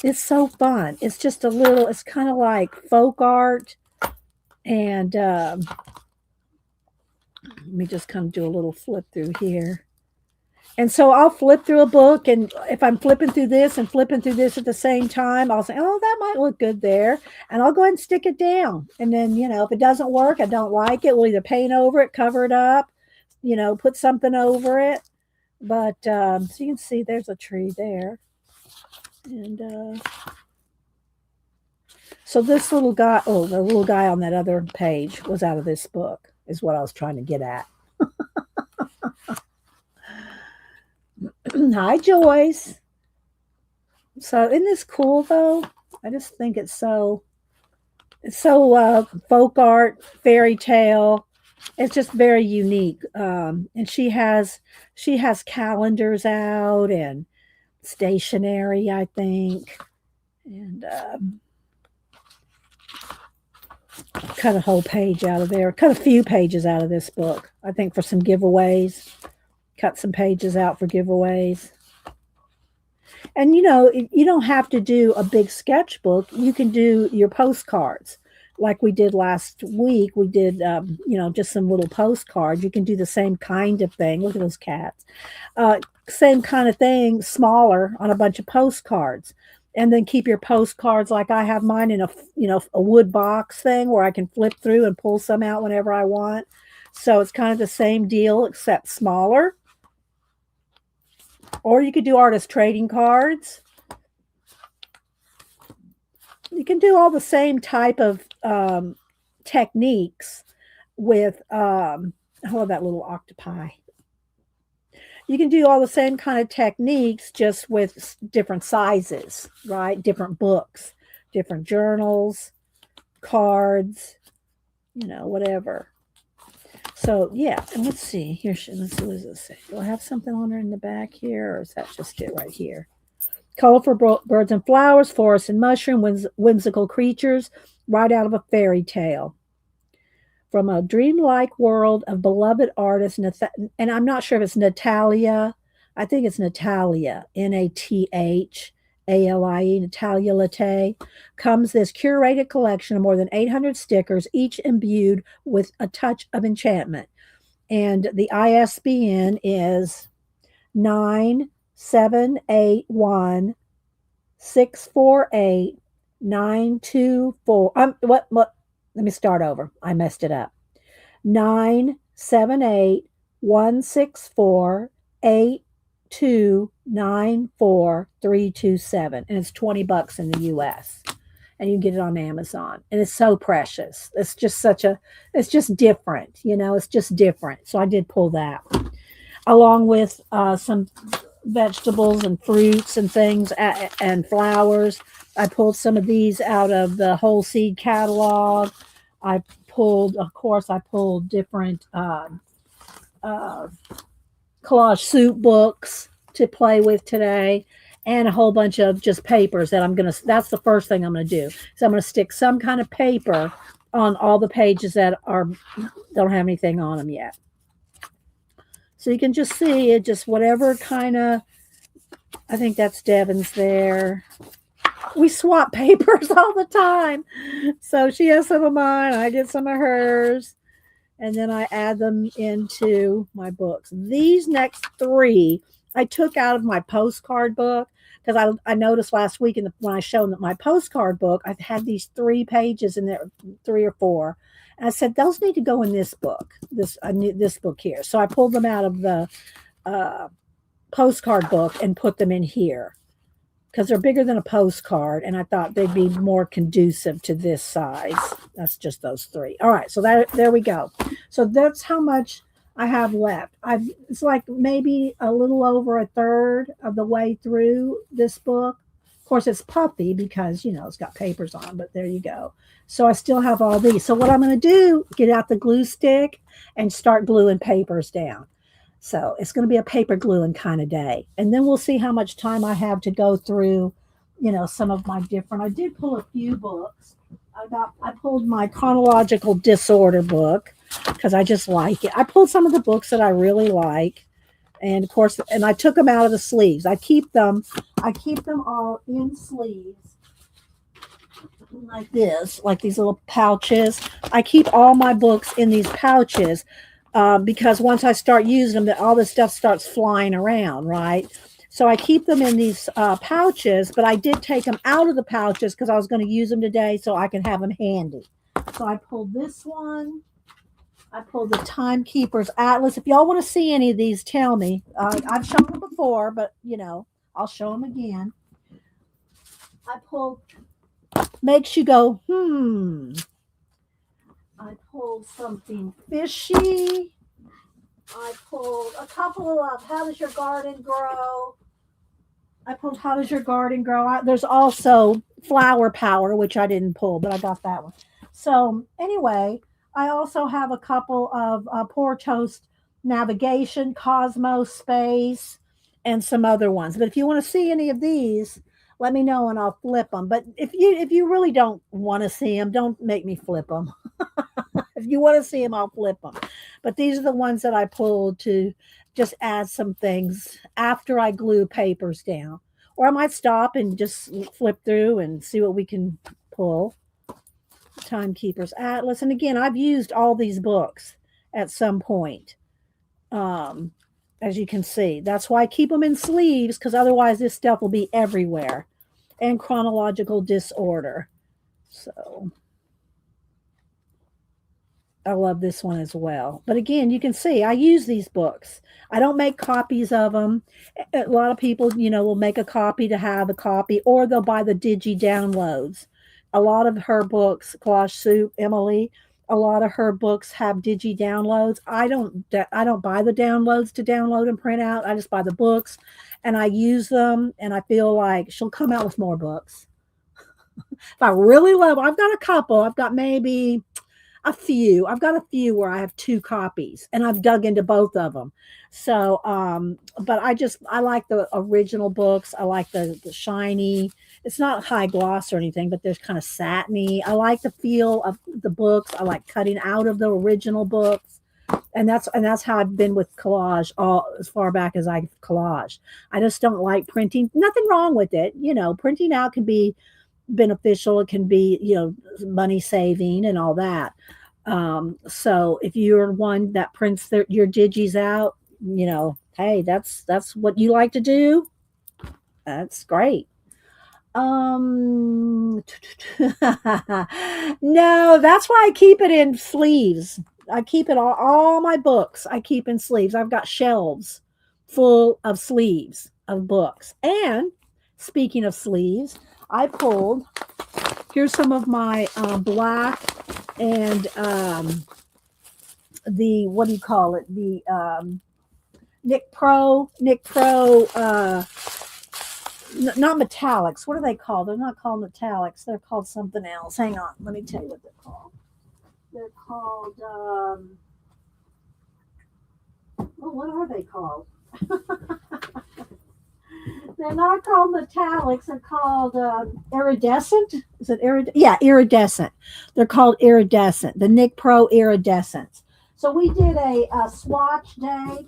It's so fun. It's just it's kind of like folk art. And let me just kind of do a little flip through here. And so I'll flip through a book, and if I'm flipping through this and flipping through this at the same time, I'll say, oh, that might look good there. And I'll go ahead and stick it down. And then, if it doesn't work, I don't like it, we'll either paint over it, cover it up, put something over it. But so you can see there's a tree there. And so this little guy, the little guy on that other page was out of this book, is what I was trying to get at. Hi, Joyce. So isn't this cool though? I just think it's so folk art, fairy tale. It's just very unique. And she has calendars out and stationery, I think. And cut a whole page out of there. Cut a few pages out of this book, I think, for some giveaways. Cut some pages out for giveaways. And, you don't have to do a big sketchbook. You can do your postcards like we did last week. We did, just some little postcards. You can do the same kind of thing. Look at those cats. Same kind of thing, smaller on a bunch of postcards. And then keep your postcards like I have mine in a wood box thing where I can flip through and pull some out whenever I want. So it's kind of the same deal except smaller. Or you could do artist trading cards. You can do all the same type of techniques with, I love that little octopi. You can do all the same kind of techniques just with different sizes, right? Different books, different journals, cards, whatever. So yeah, and let's see. Let's see, what does it say? Do I have something on her in the back here, or is that just it right here? Colorful birds and flowers, forests and mushrooms, whimsical creatures, right out of a fairy tale. From a dreamlike world of beloved artist, and I'm not sure if it's Natalia. I think it's Natalia, Nathalie, Natalia Latte, comes this curated collection of more than 800 stickers, each imbued with a touch of enchantment. And the ISBN is 9781 648 924. What? Let me start over. I messed it up. 978 164 8294 327. And it's $20 in the US. And you can get it on Amazon. And it's so precious. It's just it's just different. It's just different. So I did pull that. Along with some vegetables and fruits and things and flowers. I pulled some of these out of the Whole Seed catalog. I pulled different collage soup books to play with today, and a whole bunch of just papers that that's the first thing I'm gonna do. So I'm gonna stick some kind of paper on all the pages that don't have anything on them yet. So you can just see it, just whatever kind of, I think that's Devin's there. We swap papers all the time. So she has some of mine, I get some of hers, and then I add them into my books. These next three I took out of my postcard book because I noticed last week when I showed them my postcard book, I've had these 3 pages in there, 3 or 4. And I said, those need to go in this book, this book here. So I pulled them out of the postcard book and put them in here because they're bigger than a postcard, and I thought they'd be more conducive to this size. That's just those 3. All right, so there we go. So that's how much I have left. It's like maybe a little over a third of the way through this book. Of course, it's puffy because, it's got papers on, but there you go. So I still have all these. So what I'm going to do, get out the glue stick and start gluing papers down. So it's going to be a paper gluing kind of day. And then we'll see how much time I have to go through, some of my different. I did pull a few books. I pulled my chronological disorder book because I just like it. I pulled some of the books that I really like. And of course, and I took them out of the sleeves. I keep them all in sleeves like this, like these little pouches. I keep all my books in these pouches. Because once I start using them, all this stuff starts flying around, right? So I keep them in these pouches, but I did take them out of the pouches because I was going to use them today so I can have them handy. So I pulled this one. I pulled the Timekeeper's Atlas. If y'all want to see any of these, tell me. I've shown them before, but, I'll show them again. I pulled, makes you go, I pulled something fishy. I pulled a couple of How Does Your Garden Grow? I pulled How Does Your Garden Grow? There's also Flower Power, which I didn't pull, but I got that one. So anyway, I also have a couple of Poor Toast Navigation, Cosmos Space, and some other ones. But if you want to see any of these, let me know and I'll flip them. But if you really don't want to see them, don't make me flip them. If you want to see them, I'll flip them. But these are the ones that I pulled to just add some things after I glue papers down. Or I might stop and just flip through and see what we can pull. Timekeeper's Atlas. And again, I've used all these books at some point. As you can see. That's why I keep them in sleeves, because otherwise this stuff will be everywhere. And Chronological Disorder. So I love this one as well. But again, you can see I use these books. I don't make copies of them. A lot of people, will make a copy to have a copy, or they'll buy the digi downloads. A lot of her books, Collage Soup, Emily, a lot of her books have digi downloads. I don't buy the downloads to download and print out. I just buy the books and I use them, and I feel like she'll come out with more books. If I really love, I've got a couple. I've got maybe a few. I've got a few where I have two copies and I've dug into both of them. So, but I like the original books. I like the shiny. It's not high gloss or anything, but there's kind of satiny. I like the feel of the books. I like cutting out of the original books. And that's how I've been with collage all as far back as I collage. I just don't like printing. Nothing wrong with it. Printing out can be beneficial. It can be, money saving and all that. So if you're one that prints your digis out, hey, that's what you like to do. That's great. No, that's why I keep it in sleeves. I keep it all my books. I keep in sleeves. I've got shelves full of sleeves of books. And speaking of sleeves, I pulled, here's some of my black and the, what do you call it? The Nick Pro, not metallics. What are they called? They're not called metallics. They're called something else. Hang on. Let me tell you what they're called. They're called, what are they called? They're not called metallics. They're called iridescent. Is it iridescent? Yeah, iridescent. They're called iridescent. The Nick Pro iridescents. So we did a swatch day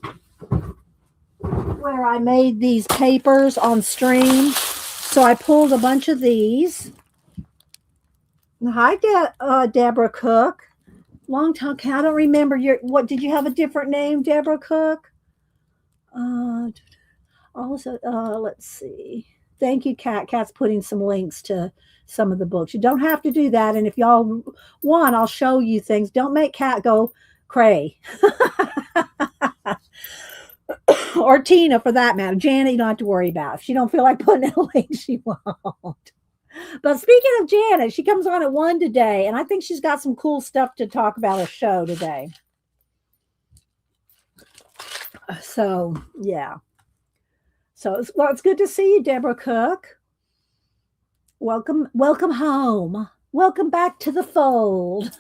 where I made these papers on stream. So I pulled a bunch of these. Hi, Deborah Cook. Long time. I don't remember what. Did you have a different name, Deborah Cook? Also, let's see. Thank you, Kat. Kat's putting some links to some of the books. You don't have to do that. And if y'all want, I'll show you things. Don't make Kat go cray. Or Tina, for that matter. Janet, you don't have to worry about. If she don't feel like putting in a link, she won't. But speaking of Janet, she comes on at 1 today, and I think she's got some cool stuff to talk about her show today. So, yeah. So, it's good to see you, Deborah Cook. Welcome home. Welcome back to the fold.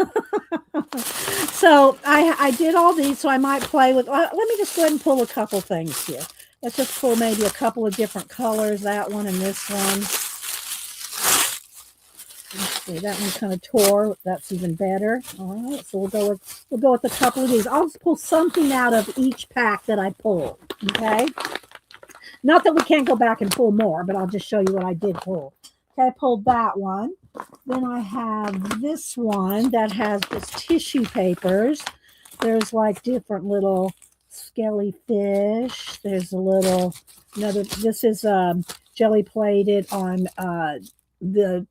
So, I did all these, so I might play with, let me just go ahead and pull a couple things here. Let's just pull maybe a couple of different colors, that one and this one. Let's see, that one's kind of tore. That's even better. All right, so we'll go with a couple of these. I'll just pull something out of each pack that I pull. Okay. Not that we can't go back and pull more, but I'll just show you what I did pull. Okay, I pulled that one. Then I have this one that has just tissue papers. There's like different little skelly fish. There's this is jelly plated on the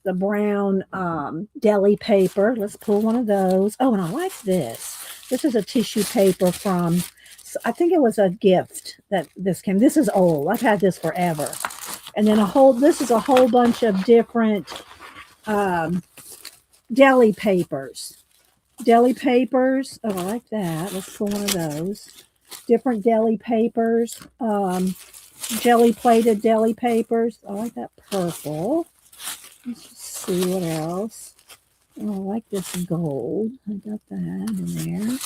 brown deli paper. Let's pull one of those. Oh, and I like this. This is a tissue paper from, I think it was a gift that this came. This is old. I've had this forever. And then this is a whole bunch of different deli papers. Deli papers. Oh, I like that. Let's pull one of those. Different deli papers. Jelly plated deli papers. I like that purple. Let's just see what else. Oh, I like this gold. I got that in there.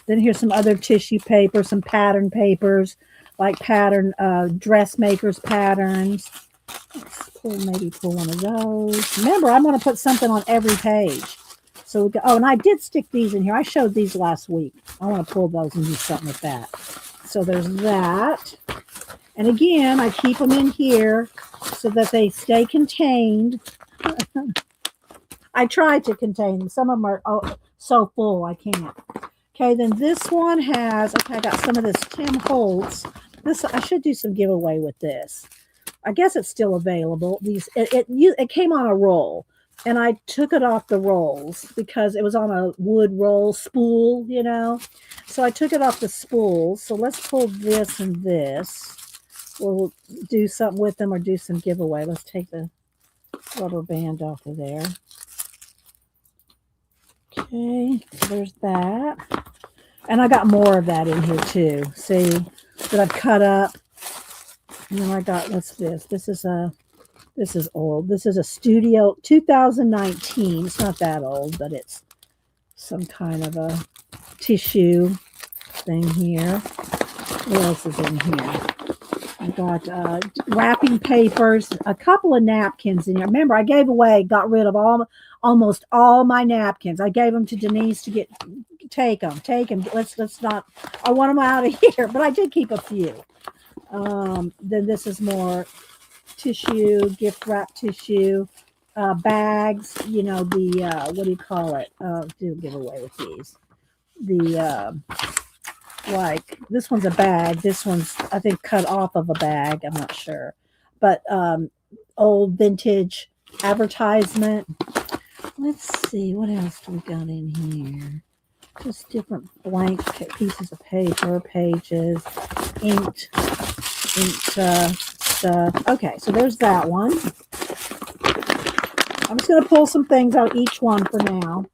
Then here's some other tissue paper, some pattern papers, like pattern dressmakers patterns. Let's pull one of those. Remember, I'm going to put something on every page. So and I did stick these in here. I showed these last week. I want to pull those and do something with that. So there's that. And again, I keep them in here so that they stay contained. I try to contain them. Some of them are so full I can't. Okay, then this one has, I got some of this Tim Holtz. I should do some giveaway with this. I guess it's still available. It came on a roll. and I took it off the rolls because it was on a wood roll spool, you know. So I took it off the spool. So let's pull this and this. We'll do something with them or do some giveaway. Let's take the rubber band off of there. Okay, so there's that. And I got more of that in here too. See, that I've cut up. And then I got, what's this? This is old. This is a Studio 2019. It's not that old, but it's some kind of a tissue thing here. What else is in here? I got wrapping papers, a couple of napkins in here. Remember, I got rid of almost all my napkins. I gave them to Denise to take them. Let's not, I want them out of here, but I did keep a few. Then this is more tissue, gift wrap tissue, bags, you know, the, what do you call it? Do give away with these. Like this one's a bag. This one's, I think, cut off of a bag. I'm not sure. But old vintage advertisement. Let's see, what else do we got in here? Just different blank pieces of paper, pages, inked stuff. Okay, so there's that one. I'm just going to pull some things out each one for now.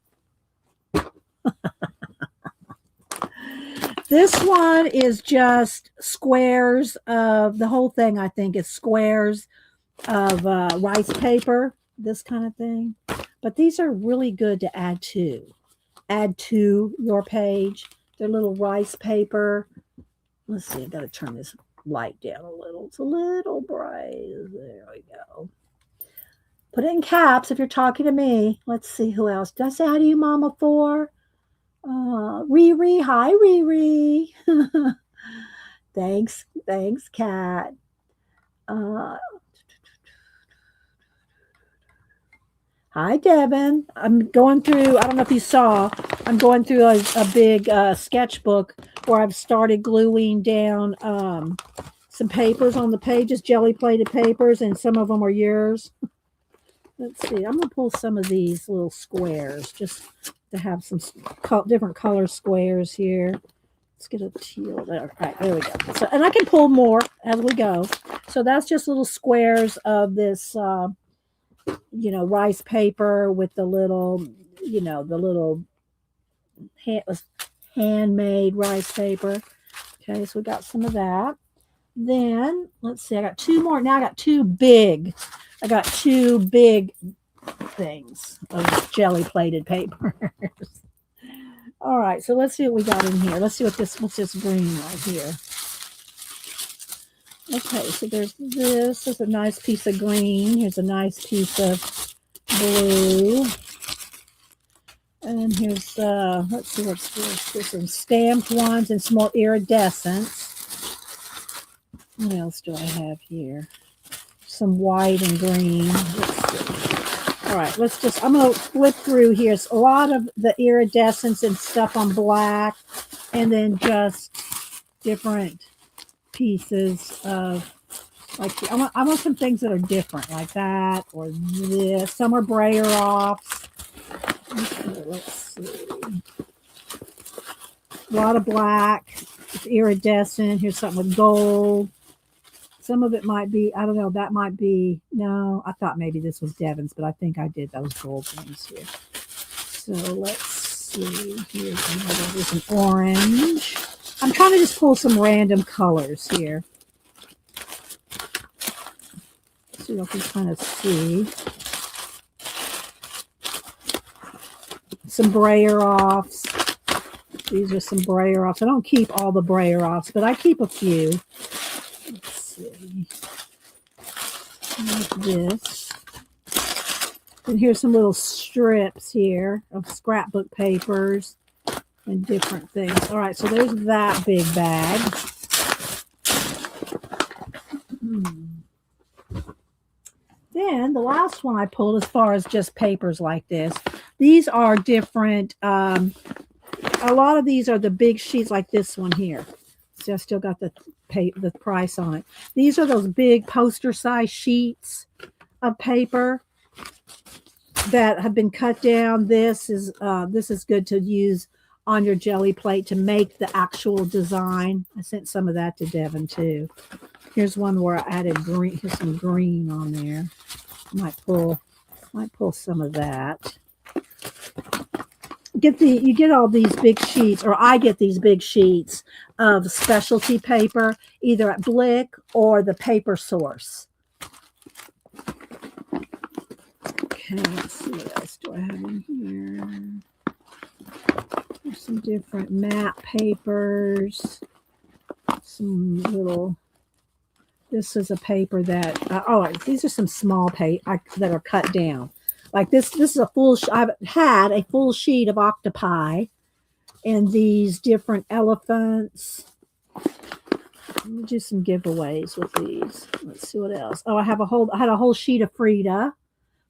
This one is just squares of the whole thing. I think is squares of rice paper, this kind of thing. But these are really good to add to your page. They're little rice paper. Let's see, I've got to turn this light down a little. It's a little bright. There we go. Put it in caps if you're talking to me. Let's see who else. Did I say hi to you, Mama 4? Riri. Hi, Riri. Thanks, Kat. Hi, Devin. I'm going through, I don't know if you saw, I'm going through a big sketchbook where I've started gluing down some papers on the pages, jelly-plated papers, and some of them are yours. Let's see. I'm going to pull some of these little squares just to have some different color squares here. Let's get a teal there. All right, there we go. So, and I can pull more as we go. So that's just little squares of this, you know, rice paper with the little, you know, the little handmade rice paper. Okay, so we got some of that. Then let's see, I got two more. Now I got two big things of jelly plated papers. All right, so let's see what we got in here. Let's see what's this green right here. Okay, so there's this. There's a nice piece of green. Here's a nice piece of blue. And here's, let's see what's this. There's some stamped ones and some more iridescents. What else do I have here? Some white and green. Let's see. All right, I'm going to flip through here. It's a lot of the iridescence and stuff on black, and then just different pieces of, like, I want some things that are different, like that, or this. Some are brayer offs. Okay, let's see. A lot of black. It's iridescent. Here's something with gold. Some of it might be, I don't know, that might be, no, I thought maybe this was Devin's, but I think I did those gold things here. So let's see. Here's an orange. I'm trying to just pull some random colors here. So you can kind of see. Some brayer offs. These are some brayer offs. I don't keep all the brayer offs, but I keep a few. Let's see. Like this. And here's some little strips here of scrapbook papers and different things. All right, so there's that big bag. Then the last one I pulled, as far as just papers like this, these are different. A lot of these are the big sheets like this one here. See, I still got the price on it. These are those big poster size sheets of paper. that have been cut down. This is good to use on your jelly plate to make the actual design. I sent some of that to Devin too. Here's one where I added green. Here's some green on there. Might pull some of that. You get all these big sheets, or I get these big sheets of specialty paper, either at Blick or the Paper Source. Okay, let's see what else do I have in here. There's some different matte papers. Some little. This is a paper that. These are some small paper that are cut down. Like this is a full. I've had a full sheet of octopi, and these different elephants. Let me do some giveaways with these. Let's see what else. Oh, I had a whole sheet of Frida.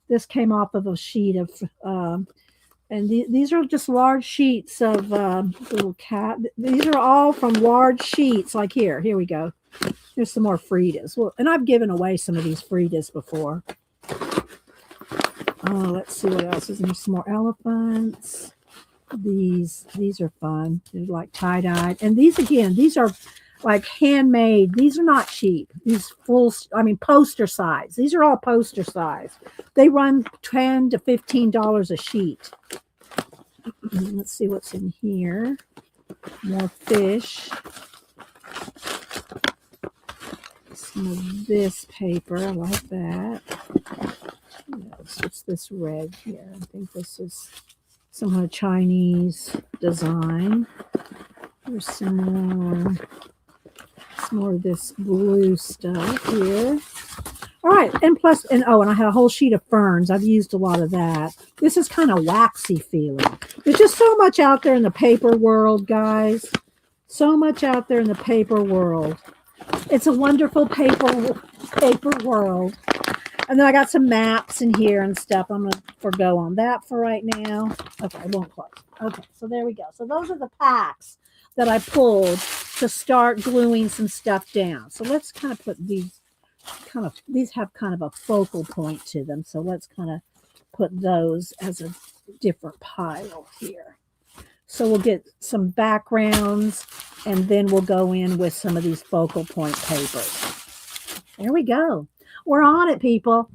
This came off of a sheet of, and these are just large sheets of little cat. These are all from large sheets. Like here we go. There's some more Fridas. Well, and I've given away some of these Fridas before. Oh, let's see what else is there. Some more elephants. These are fun. They're like tie-dyed. And these are like handmade. These are not cheap. These poster size. These are all poster size. They run $10 to $15 a sheet. Let's see what's in here. More fish. Some of this paper. I like that. It's this red here. I think this is some kind of Chinese design. There's some more of this blue stuff here. All right, and I had a whole sheet of ferns. I've used a lot of that. This is kind of waxy feeling. There's just so much out there in the paper world, guys. So much out there in the paper world. It's a wonderful paper world. And then I got some maps in here and stuff. I'm going to forgo on that for right now. Okay, I won't close. Okay, so there we go. So those are the packs that I pulled to start gluing some stuff down. So let's kind of put these have kind of a focal point to them. So let's kind of put those as a different pile here. So we'll get some backgrounds and then we'll go in with some of these focal point papers. There we go. We're on it, people.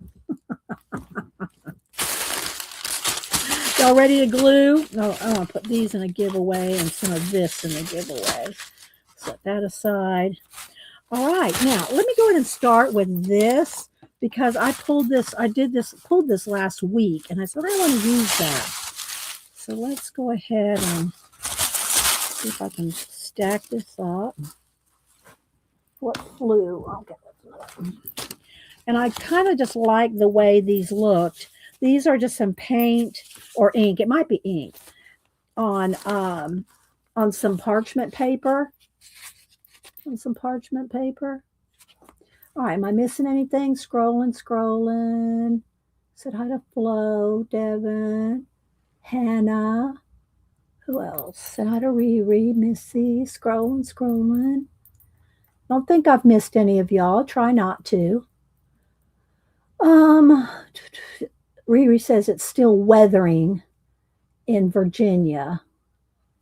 Y'all ready to glue? No, I want to put these in a giveaway and some of this in a giveaway. Set that aside. All right, now let me go ahead and start with this because I pulled this last week and I said I want to use that. So let's go ahead and see if I can stack this up. What flew? Okay. And I kind of just like the way these looked. These are just some paint or ink. It might be ink on some parchment paper. On some parchment paper. All right, am I missing anything? Scrolling. Said hi to Flo, Devin, Hannah. Who else? Said hi to Riri, Missy. Scrolling. Don't think I've missed any of y'all. Try not to. Riri says it's still weathering in Virginia.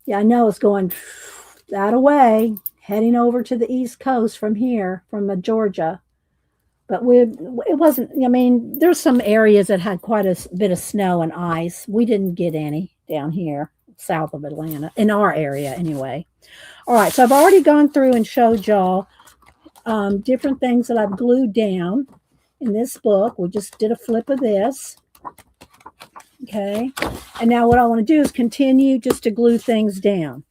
Yeah, I know it's going that away, heading over to the East Coast from here, from Georgia. But it wasn't, I mean, there's some areas that had quite a bit of snow and ice. We didn't get any down here south of Atlanta, in our area anyway. All right, so I've already gone through and showed y'all different things that I've glued down in this book. We just did a flip of this. Okay. And now what I want to do is continue just to glue things down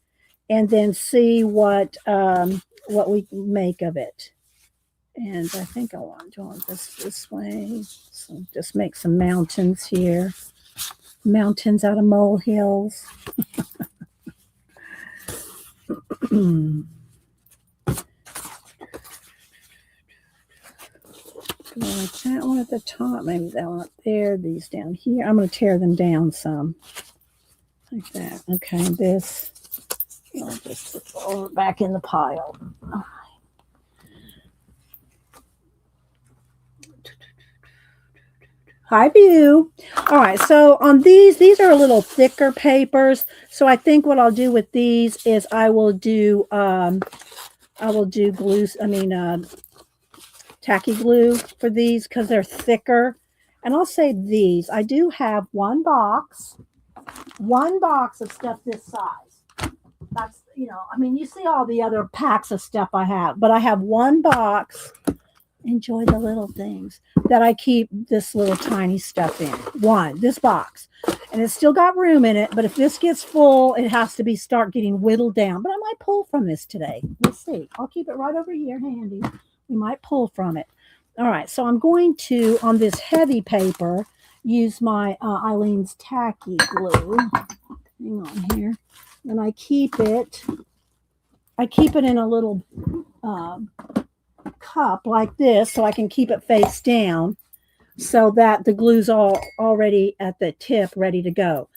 and then see what we make of it. And I think I want to do this way. So just make some mountains here. Mountains out of molehills. Like that one at the top, maybe that one up there, these down here. I'm going to tear them down some. Like that. Okay, this, I'll just put all back in the pile. All right. High view. All right, so on these are a little thicker papers. So I think what I'll do with these is I will do glue. I mean tacky glue for these because they're thicker. And I'll say these. I do have one box of stuff this size. That's, I mean, you see all the other packs of stuff I have, but I have one box. Enjoy the little things that I keep this little tiny stuff in. This box. And it's still got room in it, but if this gets full, it has to start getting whittled down. But I might pull from this today. We'll see. I'll keep it right over here handy. We might pull from it. All right, so I'm going to, on this heavy paper, use my Eileen's tacky glue. Hang on here. And I keep it in a little cup like this so I can keep it face down so that the glue's already at the tip ready to go.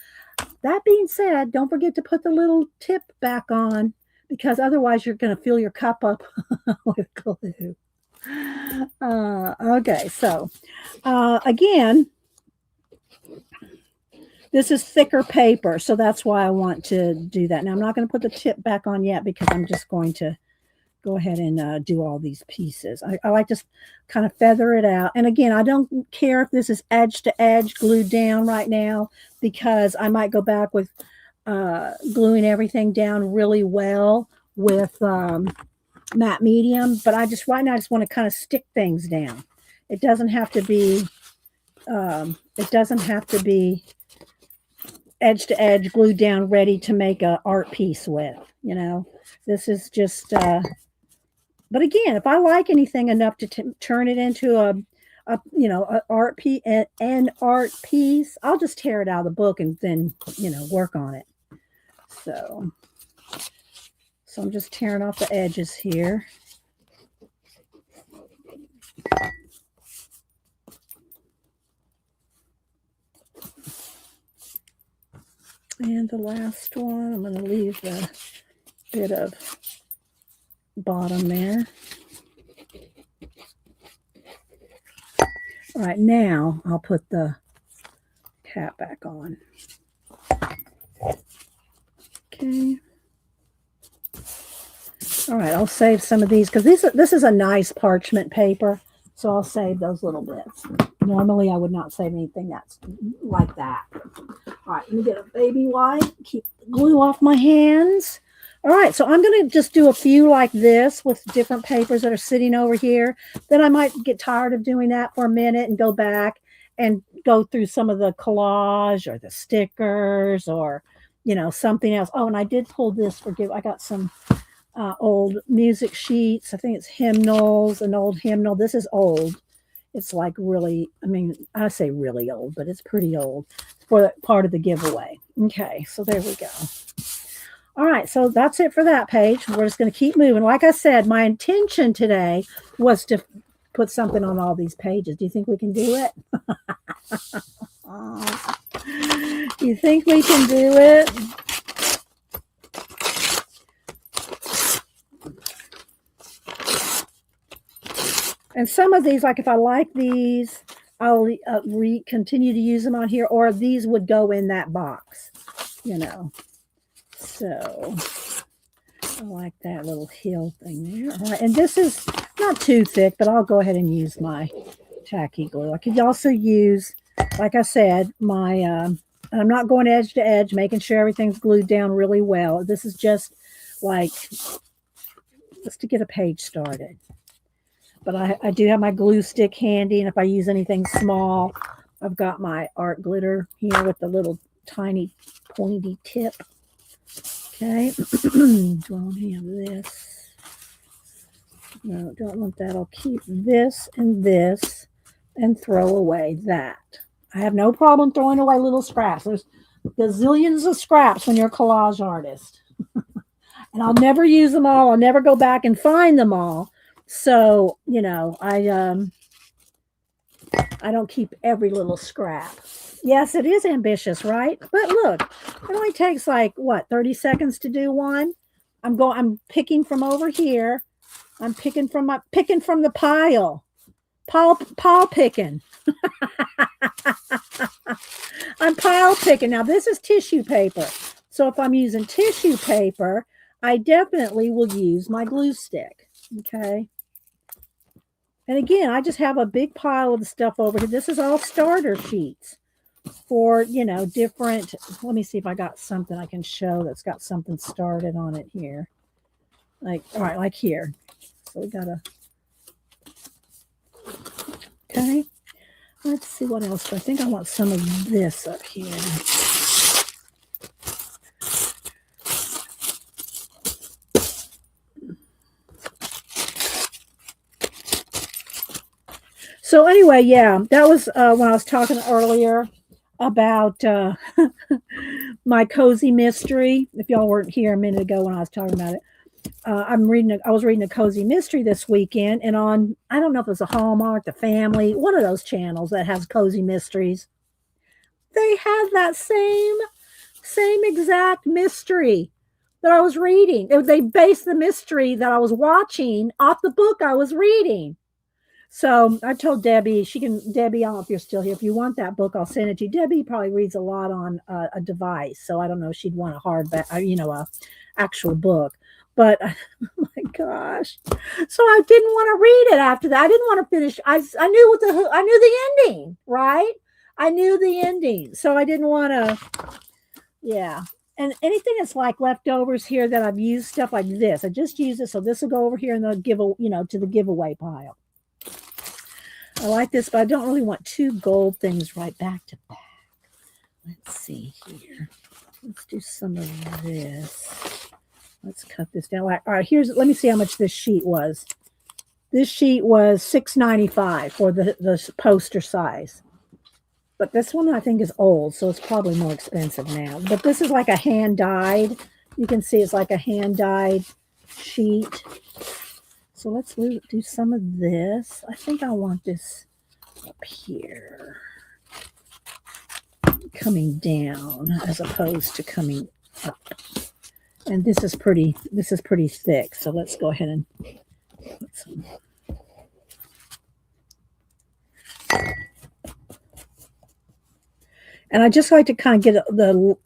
That being said, don't forget to put the little tip back on because otherwise you're going to fill your cup up with glue. Okay, so again, this is thicker paper, so that's why I want to do that. Now, I'm not going to put the tip back on yet because I'm just going to go ahead and do all these pieces. I like to kind of feather it out. And again, I don't care if this is edge to edge glued down right now because I might go back with gluing everything down really well with matte medium. But right now I just want to kind of stick things down. It doesn't have to be edge to edge glued down ready to make an art piece with. This is just but again, if I like anything enough to turn it into an art piece, I'll just tear it out of the book and then work on it. So I'm just tearing off the edges here. And the last one, I'm going to leave the bit of bottom there. All right, now I'll put the cap back on. Okay. All right, I'll save some of these because this is a nice parchment paper, so I'll save those little bits. Normally, I would not save anything that's like that. All right, let me get a baby wipe, keep the glue off my hands. All right, so I'm going to just do a few like this with different papers that are sitting over here. Then I might get tired of doing that for a minute and go back and go through some of the collage or the stickers or, something else. Oh, and I did pull this, I got some old music sheets. I think it's hymnals, an old hymnal. This is old. It's like really, I say really old, but it's pretty old for part of the giveaway. Okay, so there we go. All right, so that's it for that page. We're just going to keep moving. Like I said, my intention today was to put something on all these pages. Do you think we can do it? You think we can do it? And some of these, like if I like these, I'll continue to use them on here, or these would go in that box, So I like that little hill thing there. All right, and this is not too thick, but I'll go ahead and use my tacky glue. I could also use, like I said, my, I'm not going edge to edge, making sure everything's glued down really well. This is just like, just to get a page started. But I do have my glue stick handy, and if I use anything small, I've got my art glitter here with the little tiny pointy tip. Okay, don't have this. No, don't want that. I'll keep this and throw away that. I have no problem throwing away little scraps. There's gazillions of scraps when you're a collage artist. And I'll never use them all. I'll never go back and find them all. So, I don't keep every little scrap. Yes, it is ambitious, right? But look, it only takes 30 seconds to do one. I'm picking from over here. I'm picking from the pile. Paul picking. I'm pile picking. Now, this is tissue paper. So if I'm using tissue paper, I definitely will use my glue stick. Okay. And again, I just have a big pile of the stuff over here. This is all starter sheets for, different. Let me see if I got something I can show that's got something started on it here. All right, like here. So we got okay. Let's see what else. I think I want some of this up here. So anyway, yeah, that was when I was talking earlier about my cozy mystery. If y'all weren't here a minute ago when I was talking about it, I was reading a cozy mystery this weekend, and on, I don't know if it was a Hallmark, the Family, one of those channels that has cozy mysteries. They had that same exact mystery that I was reading. They based the mystery that I was watching off the book I was reading. So I told Debbie, Debbie, I don't know if you're still here. If you want that book, I'll send it to you. Debbie probably reads a lot on a device. So I don't know if she'd want a hardback, a actual book. But oh my gosh. So I didn't want to read it after that. I didn't want to finish. I knew the ending, right? I knew the ending. So I didn't want to, yeah. And anything that's like leftovers here that I've used, stuff like this, I just use it. So this will go over here in the to the giveaway pile. I like this, but I don't really want two gold things right back to back. Let's see here. Let's do some of this. Let's cut this down. All right, let me see how much this sheet was. This sheet was $6.95 for the poster size. But this one I think is old, so it's probably more expensive now. But this is like a hand-dyed. You can see it's like a hand-dyed sheet. So let's do some of this. I think I want this up here, coming down as opposed to coming up. And this is pretty thick. So let's go ahead and put some. And I just like to kind of get the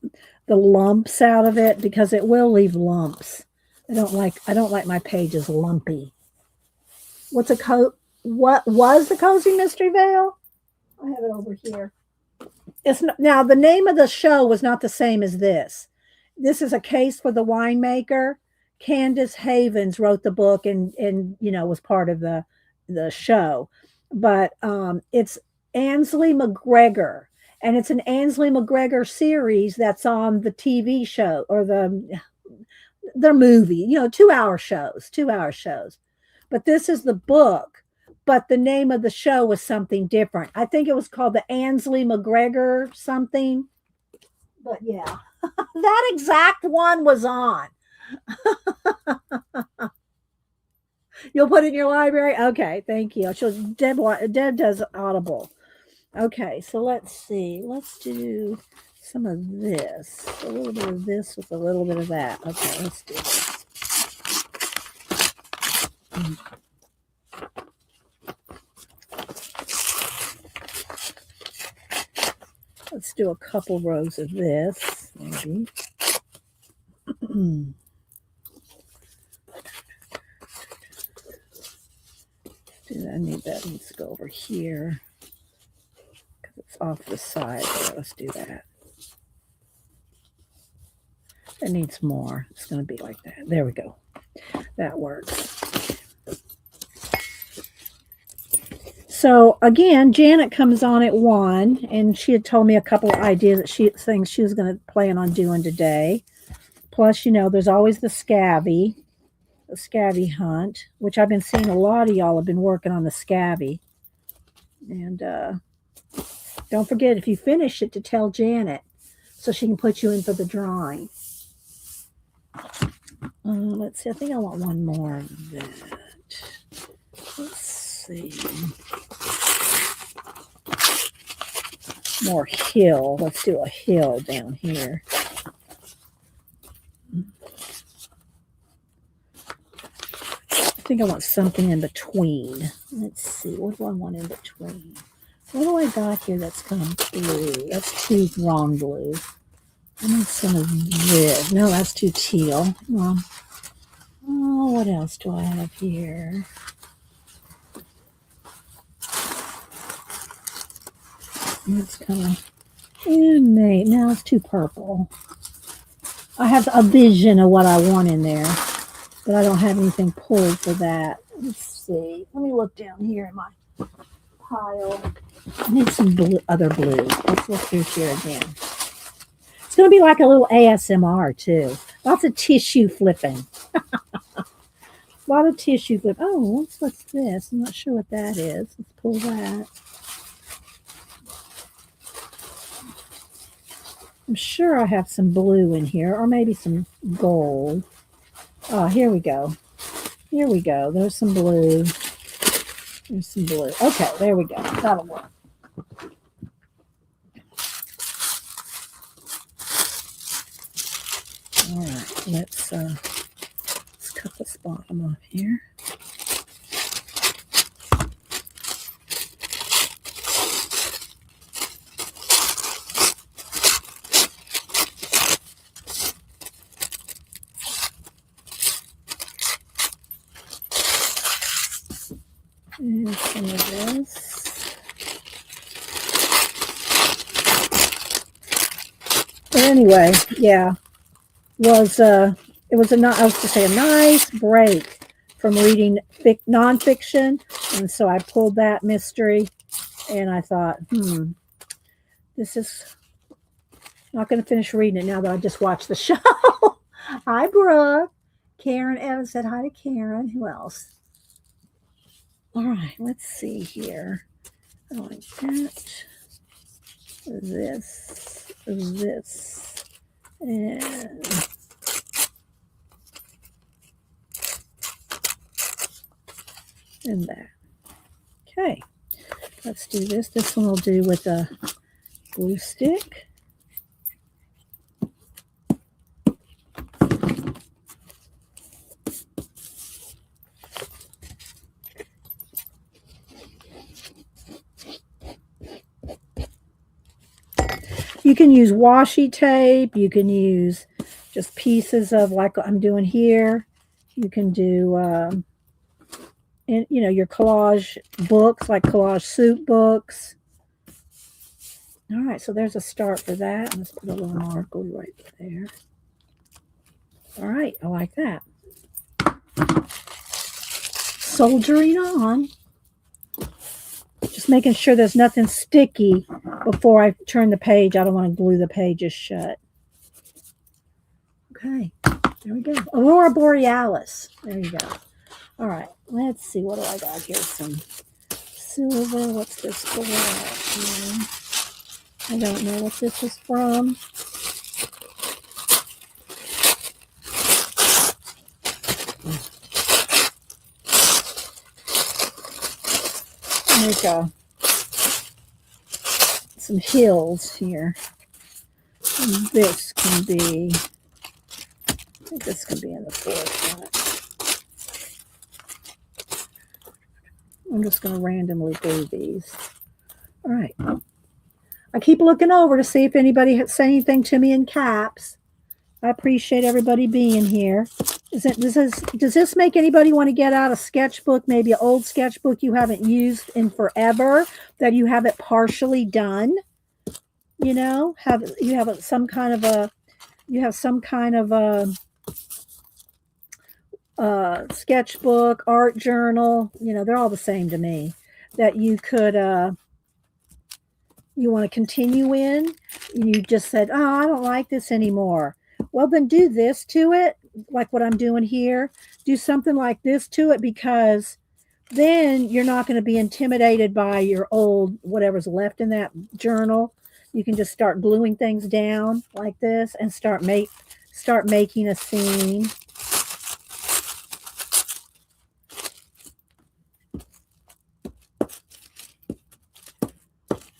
lumps out of it because it will leave lumps. I don't like my pages lumpy. What was the Cozy Mystery Veil? I have it over here. Now the name of the show was not the same as this. This is A Case for the Winemaker. Candace Havens wrote the book and was part of the show. But it's Ansley McGregor. And it's an Ansley McGregor series that's on the TV show or their movie, 2-hour shows. But this is the book, but the name of the show was something different. I think it was called the Ansley McGregor something. But yeah, that exact one was on. You'll put it in your library? Okay, thank you. Deb does Audible. Okay, so let's see. Let's do some of this. A little bit of this with a little bit of that. Okay, let's do this. Let's do a couple rows of this, maybe. I need that needs to go over here because it's off the side. So let's do that. It needs more. It's going to be like that. There we go. That works. So again, Janet comes on at 1, and she had told me a couple of ideas that things she was going to plan on doing today. Plus, there's always the scabby hunt, which I've been seeing a lot of y'all have been working on the scabby. And don't forget, if you finish it, to tell Janet so she can put you in for the drawing. Let's see. I think I want one more of that. Let's see. More hill. Let's do a hill down here. I think I want something in between. Let's see. What do I want in between? What do I got here that's kind of blue? That's too wrong blue. I need some of this. No, that's too teal. Well, oh, what else do I have here? It's kind of, now it's too purple. I have a vision of what I want in there, but I don't have anything pulled for that. Let's see. Let me look down here in my pile. I need some other blue. Let's look through here again. It's going to be like a little ASMR too. Lots of tissue flipping. A lot of tissue flip. Oh, what's this? I'm not sure what that is. Let's pull that. I'm sure I have some blue in here, or maybe some gold. Oh, here we go. Here we go. There's some blue. There's some blue. Okay, there we go. That'll work. All right, let's cut this bottom off here. And some of this. But anyway, yeah, it was a nice break from reading nonfiction, and so I pulled that mystery, and I thought, this is not going to finish reading it now that I just watched the show. Hi, Brooke. Karen Evans said hi to Karen. Who else? All right, let's see here. I like that. This, and that. Okay, let's do this. This one will do with a glue stick. You can use washi tape. You can use just pieces of, like I'm doing here. You can do, your collage books, like collage soup books. All right, so there's a start for that. Let's put a little more glue right there. All right, I like that. Soldering on. Just making sure there's nothing sticky before I turn the page. I don't want to glue the pages shut. Okay, there we go. Aurora Borealis. There you go. All right, let's see. What do I got here? Some silver. What's this for? I don't know what this is from. There we go. Some hills here. And this can be, I think this can be in the forefront. I'm just going to randomly glue these. All right. I keep looking over to see if anybody has said anything to me in caps. I appreciate everybody being here. Does this make anybody want to get out a sketchbook, maybe an old sketchbook you haven't used in forever, that you have it partially done? You know, you have some kind of a sketchbook, art journal. You know, they're all the same to me. That you could you want to continue in. You just said, oh, I don't like this anymore. Well, then do this to it, like what I'm doing here. Do something like this to it, because then you're not going to be intimidated by your old whatever's left in that journal. You can just start gluing things down like this and start making a scene.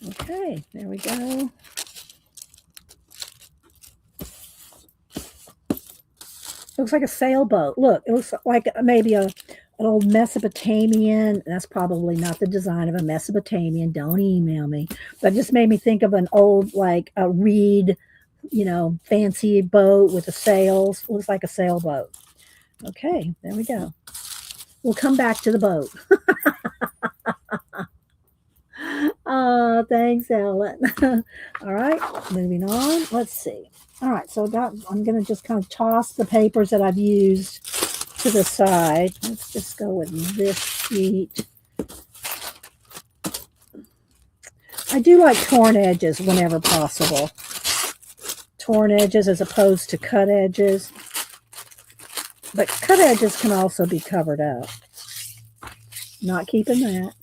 Okay, there we go. Looks like a sailboat. Look, it looks like maybe a an old Mesopotamian. That's probably not the design of a Mesopotamian. Don't email me. But it just made me think of an old, like a reed, fancy boat with the sails. Looks like a sailboat. Okay, there we go. We'll come back to the boat. Thanks, Ellen. All right, moving on. Let's see. All right, so I'm going to just kind of toss the papers that I've used to the side. Let's just go with this sheet. I do like torn edges whenever possible. Torn edges as opposed to cut edges. But cut edges can also be covered up. Not keeping that.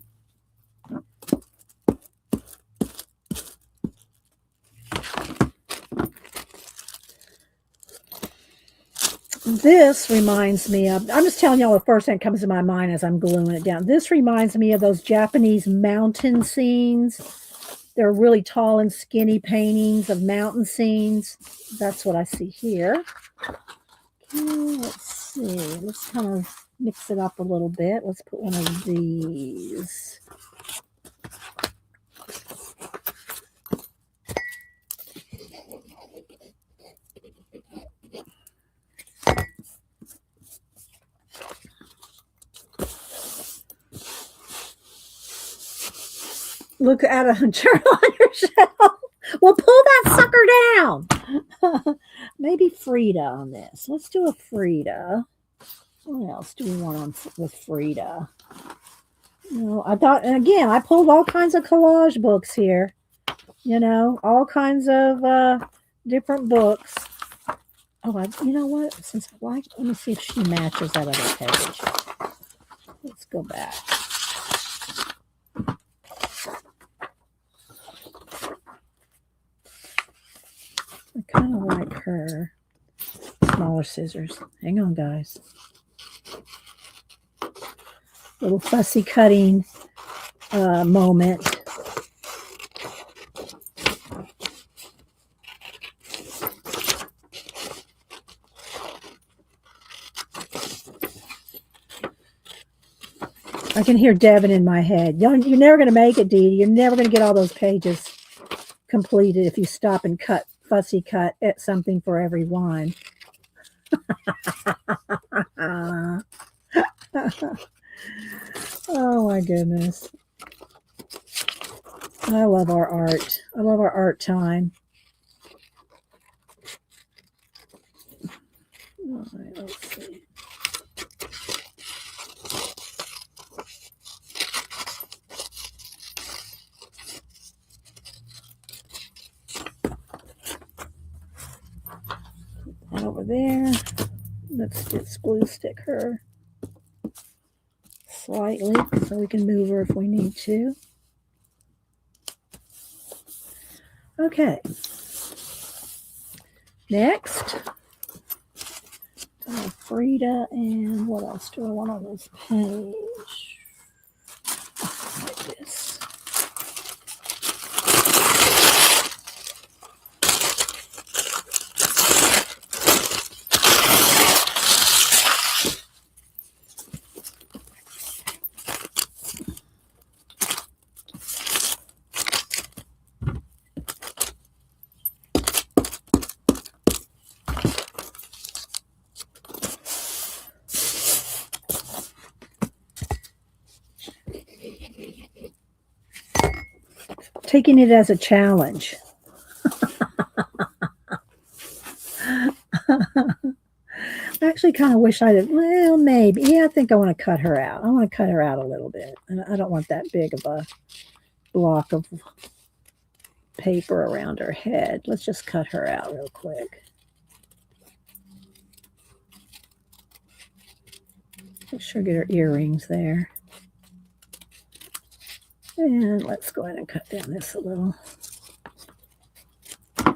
This reminds me of, I'm just telling y'all the first thing that comes to my mind as I'm gluing it down. This reminds me of those Japanese mountain scenes. They're really tall and skinny paintings of mountain scenes. That's what I see here. Okay, let's see. Let's kind of mix it up a little bit. Let's put one of these. Look at a journal on your shelf. Well, pull that sucker down. Maybe Frida on this. Let's do a Frida. What else do we want on with Frida? I thought, and again, I pulled all kinds of collage books here. All kinds of different books. Oh, you know what? Let me see if she matches that other page. Let's go back. I kind of like her smaller scissors. Hang on, guys. Little fussy cutting moment. I can hear Devin in my head. You're never going to make it, Dee. You're never going to get all those pages completed if you stop and fussy cut at something for every one. Oh my goodness. I love our art. I love our art time. All right, let's see. That over there. Let's just glue stick her slightly so we can move her if we need to. Okay. Next, Frida, and what else do I want on this page? Like this. Taking it as a challenge. I actually kind of wish I did. Well, maybe. Yeah, I think I want to cut her out. I want to cut her out a little bit. I don't want that big of a block of paper around her head. Let's just cut her out real quick. Make sure I get her earrings there. And let's go ahead and cut down this a little.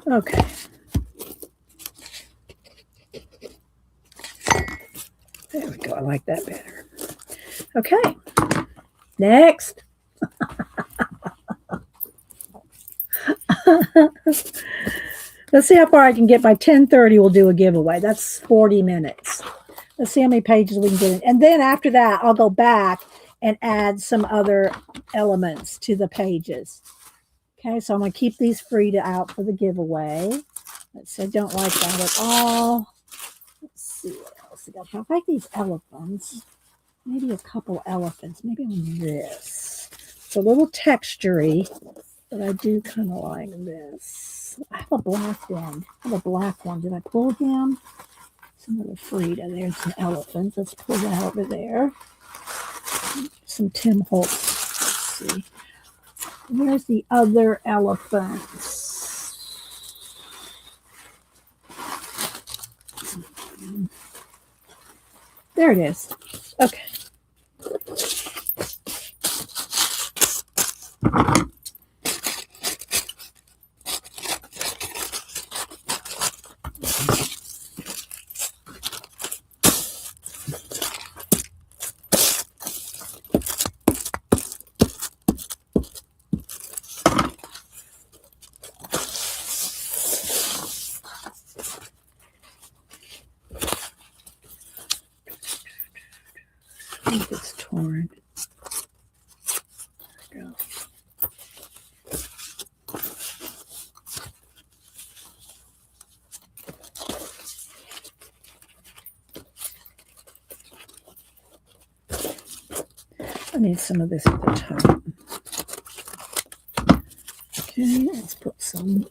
Okay. There we go. I like that better. Okay. Next. Let's see how far I can get. By 10:30, we'll do a giveaway. That's 40 minutes. Let's see how many pages we can get in. And then after that, I'll go back and add some other elements to the pages. Okay, so I'm going to keep these free to out for the giveaway. Let's see, I don't like that at all. Let's see what else I got. I like these elephants. Maybe a couple elephants. Maybe on this. It's a little textury, but I do kind of like this. I have a black one. I have a black one. Did I pull him? Some little Frida. There's some elephants. Let's pull that over there. Some Tim Holtz. Let's see. Where's the other elephants? There it is. Okay. I think it's torn. There we go. I need some of this at the top. Okay, let's put some.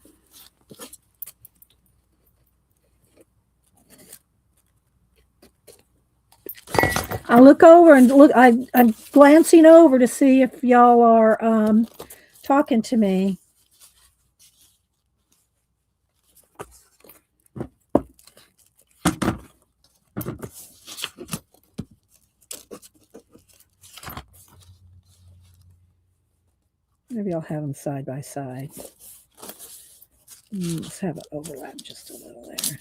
I look over and look. I'm glancing over to see if y'all are talking to me. Maybe I'll have them side by side. Let's have it overlap just a little there.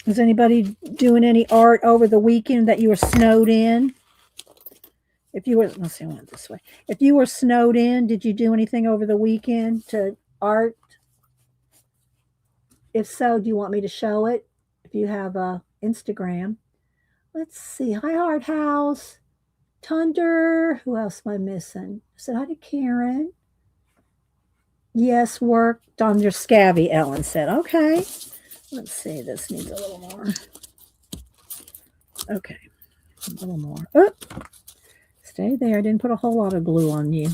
Was anybody doing any art over the weekend that you were snowed in? If you were, let's see, I went this way. If you were snowed in, did you do anything over the weekend to art? If so, do you want me to show it? If you have a Instagram. Let's see. Hi, Art House. Tunder. Who else am I missing? I said hi to Karen. Yes, work. Dr. Scabby, Ellen said. Okay. Let's see. This needs a little more. Okay. A little more. Oh, stay there. I didn't put a whole lot of glue on you.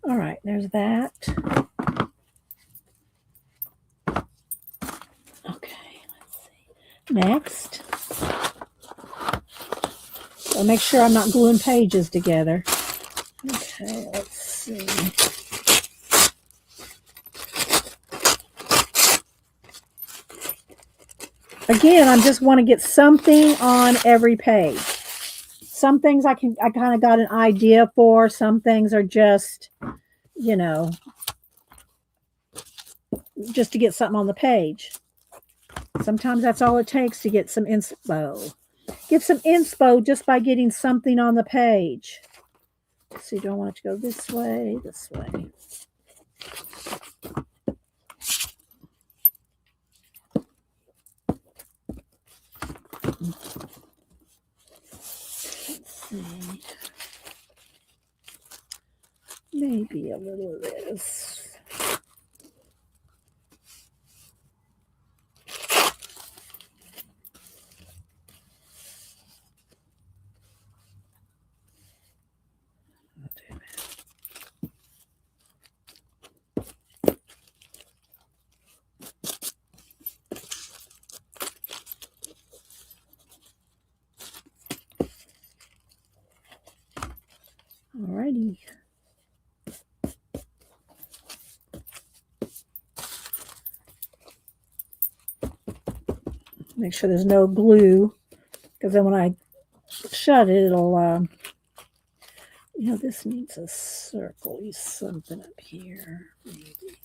All right, there's that. Okay, let's see. Next. So make sure I'm not gluing pages together. Okay, let's see. Again, I just want to get something on every page. Some things I kind of got an idea for. Some things are just, you know, just to get something on the page. Sometimes that's all it takes to get some inspo. Get some inspo just by getting something on the page. So you don't want it to go this way, this way. Maybe a little of this. Alrighty. Make sure there's no glue, because then when I shut it, it'll, you know, this needs a circle, something up here, maybe.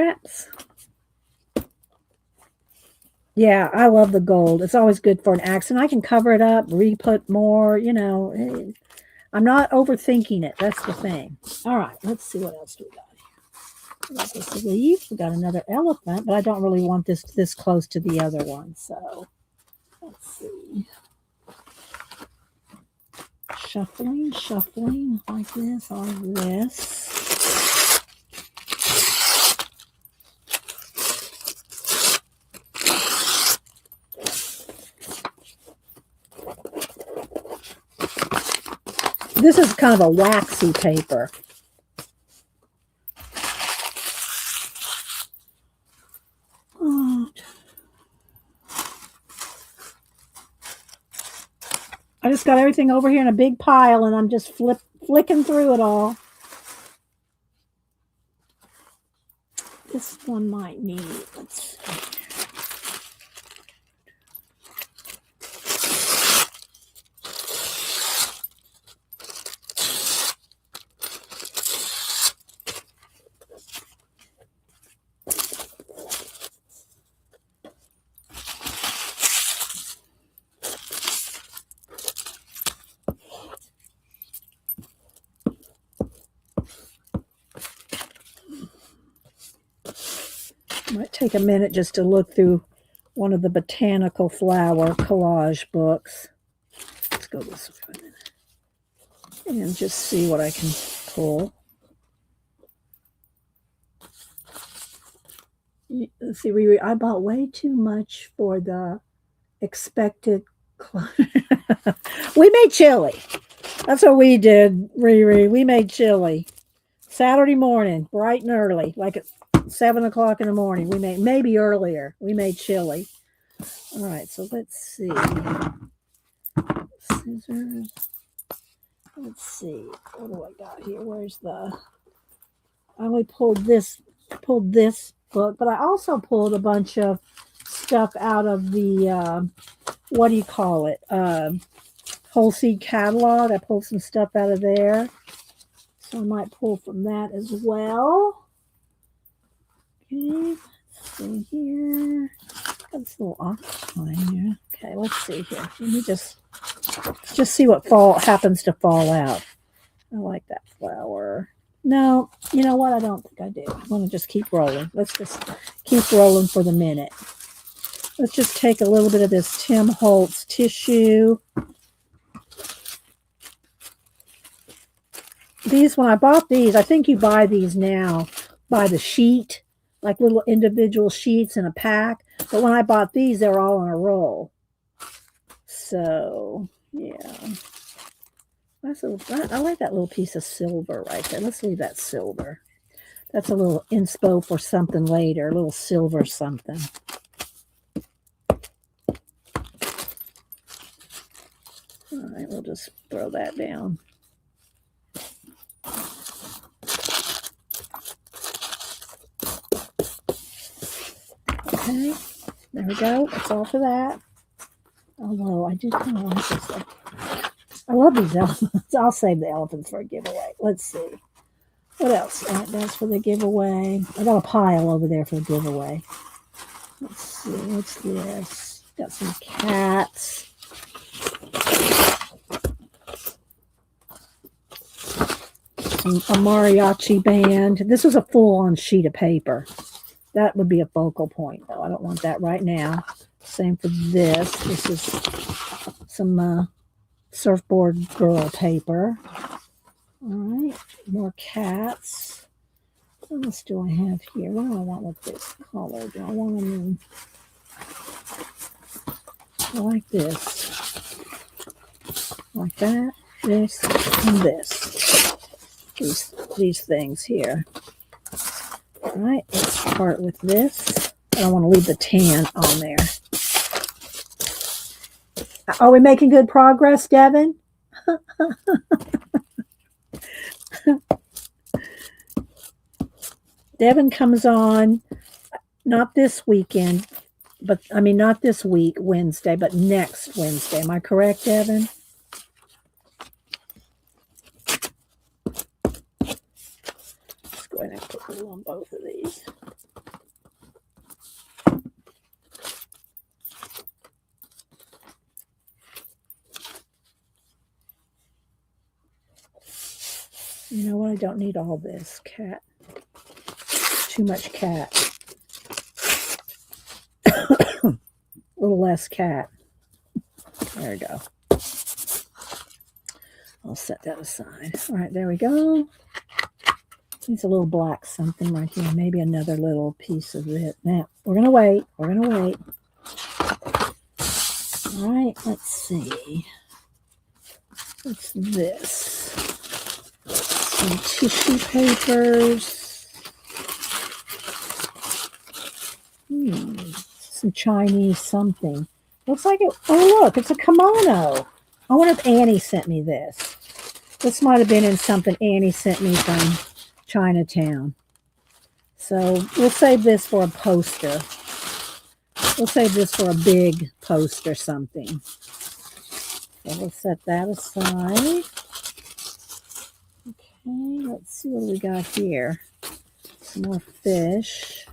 scraps. Yeah, I love the gold. It's always good for an accent. I can cover it up, re-put more, you know. I'm not overthinking it. That's the thing. All right, let's see what else do we got. We got this leaf. We got another elephant, but I don't really want this close to the other one. So let's see. Shuffling like this. This is kind of a waxy paper. I just got everything over here in a big pile, and I'm just flicking through it all. This one might need, let's see. Might take a minute just to look through one of the botanical flower collage books. Let's go this way for a minute and just see what I can pull. Let's see, Riri, I bought way too much for the expected. We made chili. That's what we did, Riri. We made chili Saturday morning, bright and early, like at 7 o'clock in the morning. We made, maybe earlier, we made chili. All right, so let's see. Scissors. Let's see. What do I got here? Where's the... I only pulled this book, but I also pulled a bunch of stuff out of the, what do you call it? Whole Seed Catalog. I pulled some stuff out of there. So I might pull from that as well. Okay, let's see here. Got this little octopus here. Okay, let's see here. Let me just see what happens to fall out. I like that flower. No, you know what? I don't think I do. I want to just keep rolling. Let's just keep rolling for the minute. Let's just take a little bit of this Tim Holtz tissue. These, when I bought these, I think you buy these now by the sheet, like little individual sheets in a pack. But when I bought these, they were all on a roll. So, yeah. I like that little piece of silver right there. Let's leave that silver. That's a little inspo for something later, a little silver something. All right, we'll just throw that down. Okay, there we go. That's all for that. Although I do kind of like this stuff. I love these elephants. I'll save the elephants for a giveaway. Let's see. What else? That's for the giveaway. I got a pile over there for the giveaway. Let's see. What's this? Got some cats. A mariachi band. This is a full-on sheet of paper. That would be a focal point, though. I don't want that right now. Same for this. This is some surfboard girl paper. All right, more cats. What else do I have here? What do I want with this color? Do I want them in? I like this. Like that, this, and this. These things here. All right, let's start with this. I don't want to leave the tan on there. Are we making good progress, Devin? Devin comes on, not this weekend, but I mean, not this week, Wednesday, but next Wednesday. Am I correct, Devin? Let's go ahead and put glue on both of these. You know what? I don't need all this cat. Too much cat. A little less cat. There we go. I'll set that aside. All right, there we go. Needs a little black something right here. Maybe another little piece of it. Now, we're going to wait. We're going to wait. All right, let's see. What's this? Some tissue papers. Some Chinese something. Looks like it. Oh, look, it's a kimono. I wonder if Annie sent me this. This might have been in something Annie sent me from Chinatown. So we'll save this for a poster. We'll save this for a big post or something. So we'll set that aside. Okay, let's see what we got here. Some more fish.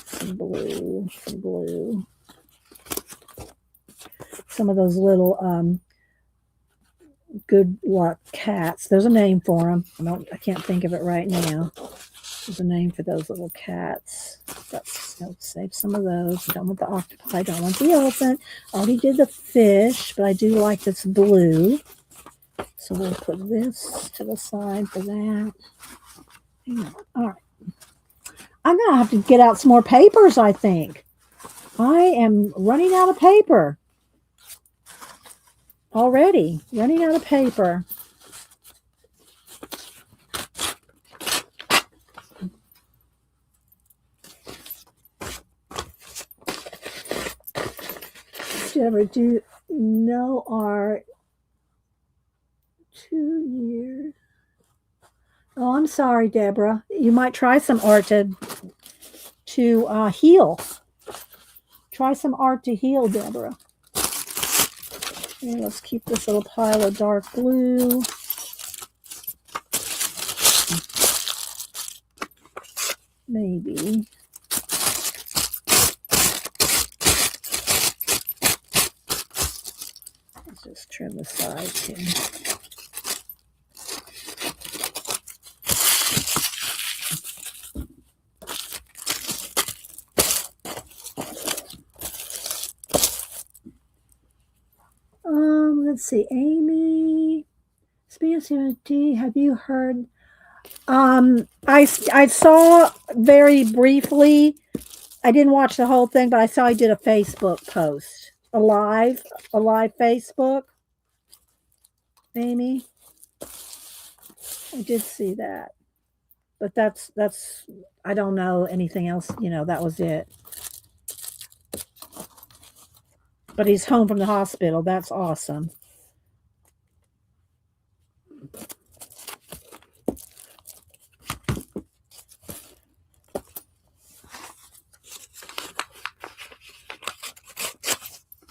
Some blue. Some blue. Some of those little good luck cats. There's a name for them. I can't think of it right now. There's a name for those little cats. Let's save some of those. I don't want the octopi. I don't want the elephant. I already did the fish, but I do like this blue. So we'll put this to the side for that. All right. I'm going to have to get out some more papers, I think. I am running out of paper. Already running out of paper. Ever do no art 2 years? Oh, I'm sorry, Deborah. You might try some art to heal. Try some art to heal, Deborah. And let's keep this little pile of dark blue. Maybe. Let's just trim the sides here. Let's see, Amy. Speaking, have you heard? I saw very briefly. I didn't watch the whole thing, but I saw he did a Facebook post, a live Facebook. Amy, I did see that, but that's I don't know anything else. You know, that was it. But he's home from the hospital. That's awesome.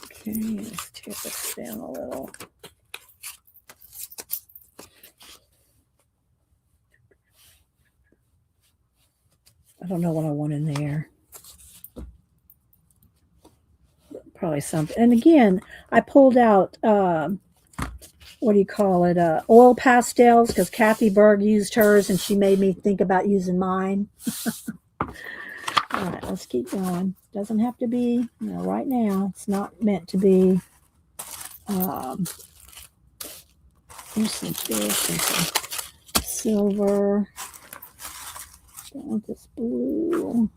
Okay, let's tear this down a little. I don't know what I want in there. Probably something. And again, I pulled out, what do you call it, oil pastels, because Kathy Berg used hers, and she made me think about using mine. All right, let's keep going. Doesn't have to be, you know, right now. It's not meant to be. Here's some fish and some silver. Don't want this blue.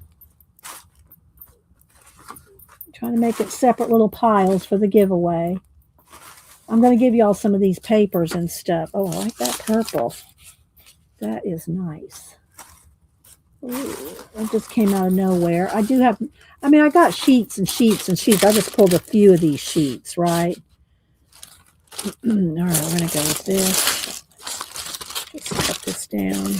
Trying to make it separate little piles for the giveaway. I'm going to give you all some of these papers and stuff. Oh, I like that purple. That is nice. Ooh, it just came out of nowhere. I do have, I mean, I got sheets and sheets and sheets. I just pulled a few of these sheets, right? All right, we're going to go with this. Let's cut this down.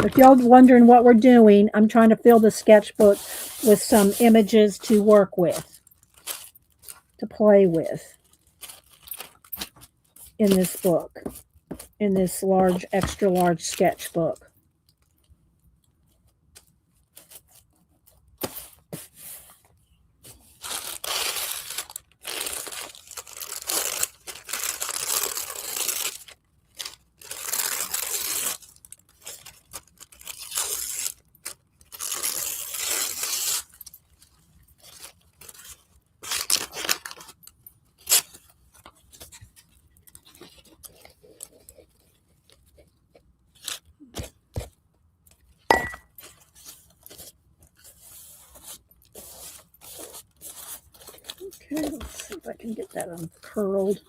If y'all wondering what we're doing, I'm trying to fill the sketchbook with some images to work with, to play with in this book, in this large, extra large sketchbook. Okay, let's see if I can get that uncurled.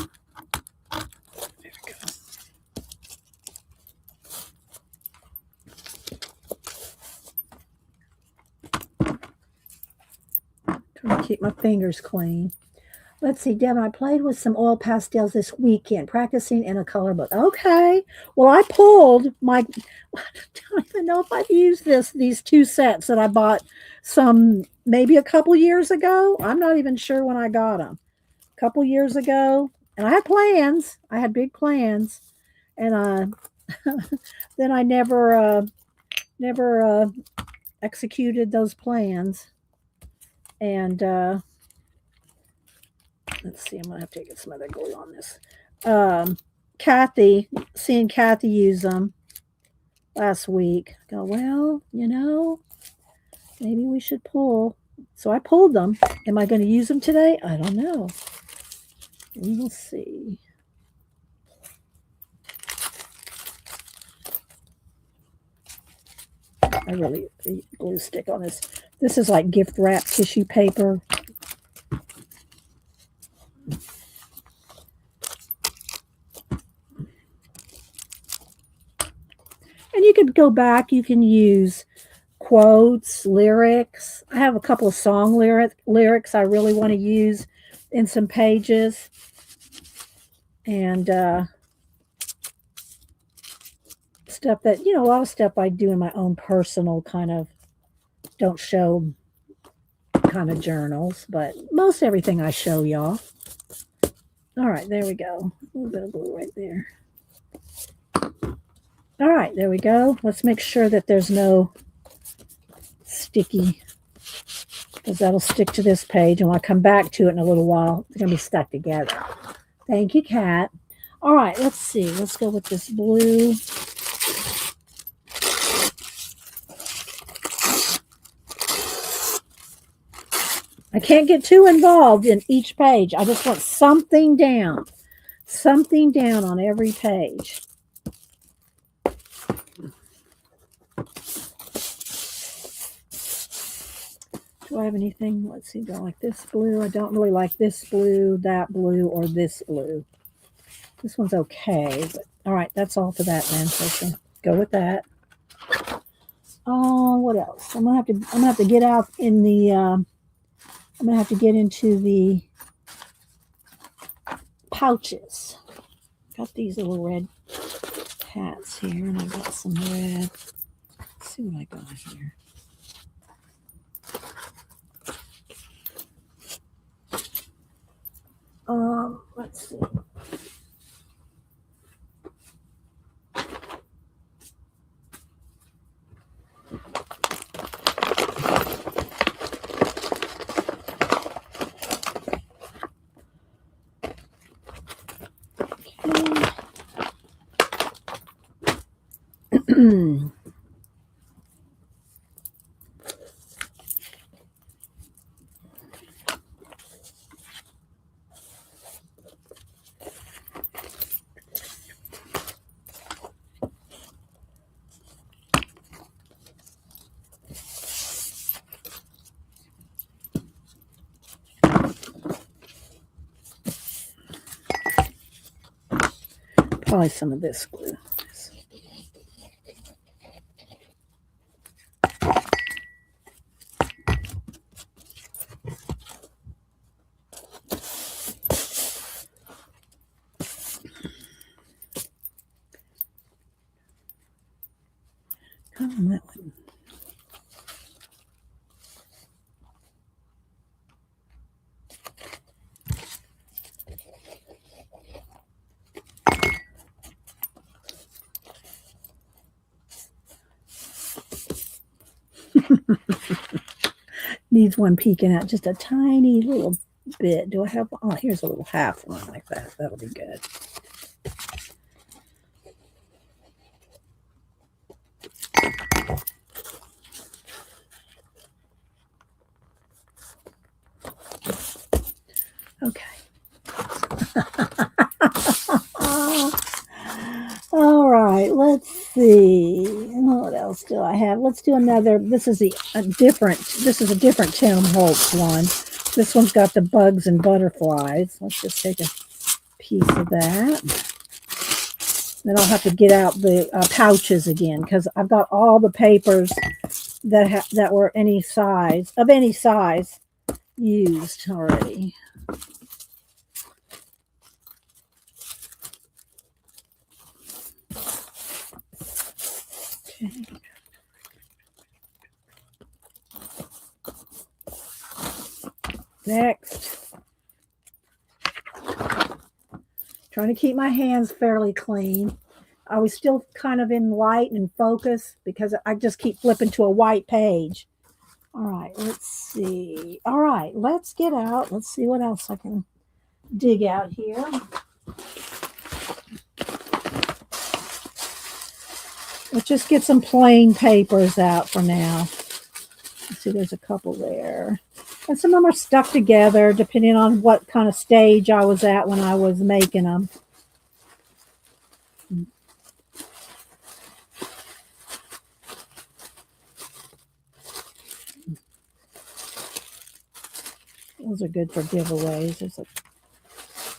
There we go. Trying to keep my fingers clean. Let's see, Devin, I played with some oil pastels this weekend, practicing in a color book. Okay. Well, I pulled my, I don't even know if I've used these two sets that I bought maybe a couple years ago. I'm not even sure when I got them. A couple years ago. And I had plans. I had big plans. And then I never executed those plans. And let's see, I'm going to have to get some other glue on this. Seeing Kathy use them last week. I go, well, maybe we should pull. So I pulled them. Am I going to use them today? I don't know. We will see. I really glue stick on this. This is like gift wrap tissue paper. And you could go back. You can use quotes, lyrics. I have a couple of song lyrics I really want to use in some pages. And stuff that, a lot of stuff I do in my own personal kind of don't show kind of journals, but most everything I show y'all. All right, there we go. A little bit of glue right there. All right, there we go. Let's make sure that there's no sticky, because that'll stick to this page. And when I come back to it in a little while, it's going to be stuck together. Thank you, Kat. All right, let's see. Let's go with this blue. I can't get too involved in each page. I just want something down on every page. Do I have anything? Let's see, do I like this blue? I don't really like this blue, that blue, or this blue. This one's okay, but all right, that's all for that then. So I can go with that. Oh, what else? I'm gonna have to get out in the I'm gonna have to get into the pouches. Got these little red hats here, and I got some red. Let's see what I got here. Let's see. Okay. Probably some of this glue. on that one. Needs one peeking out just a tiny little bit. Do I have? Oh, here's a little half one like that. That'll be good. Okay. All right, let's see. What else do I have? Let's do another. This is a different Tim Holtz one. This one's got the bugs and butterflies. Let's just take a piece of that. Then I'll have to get out the pouches again because I've got all the papers that were any size used already. Okay. Next. Trying to keep my hands fairly clean. I was still kind of in light and focus because I just keep flipping to a white page. All right, let's see. All right, let's get out. Let's see what else I can dig out here. Let's just get some plain papers out for now. Let's see, there's a couple there. And some of them are stuck together depending on what kind of stage I was at when I was making them. Those are good for giveaways. There's a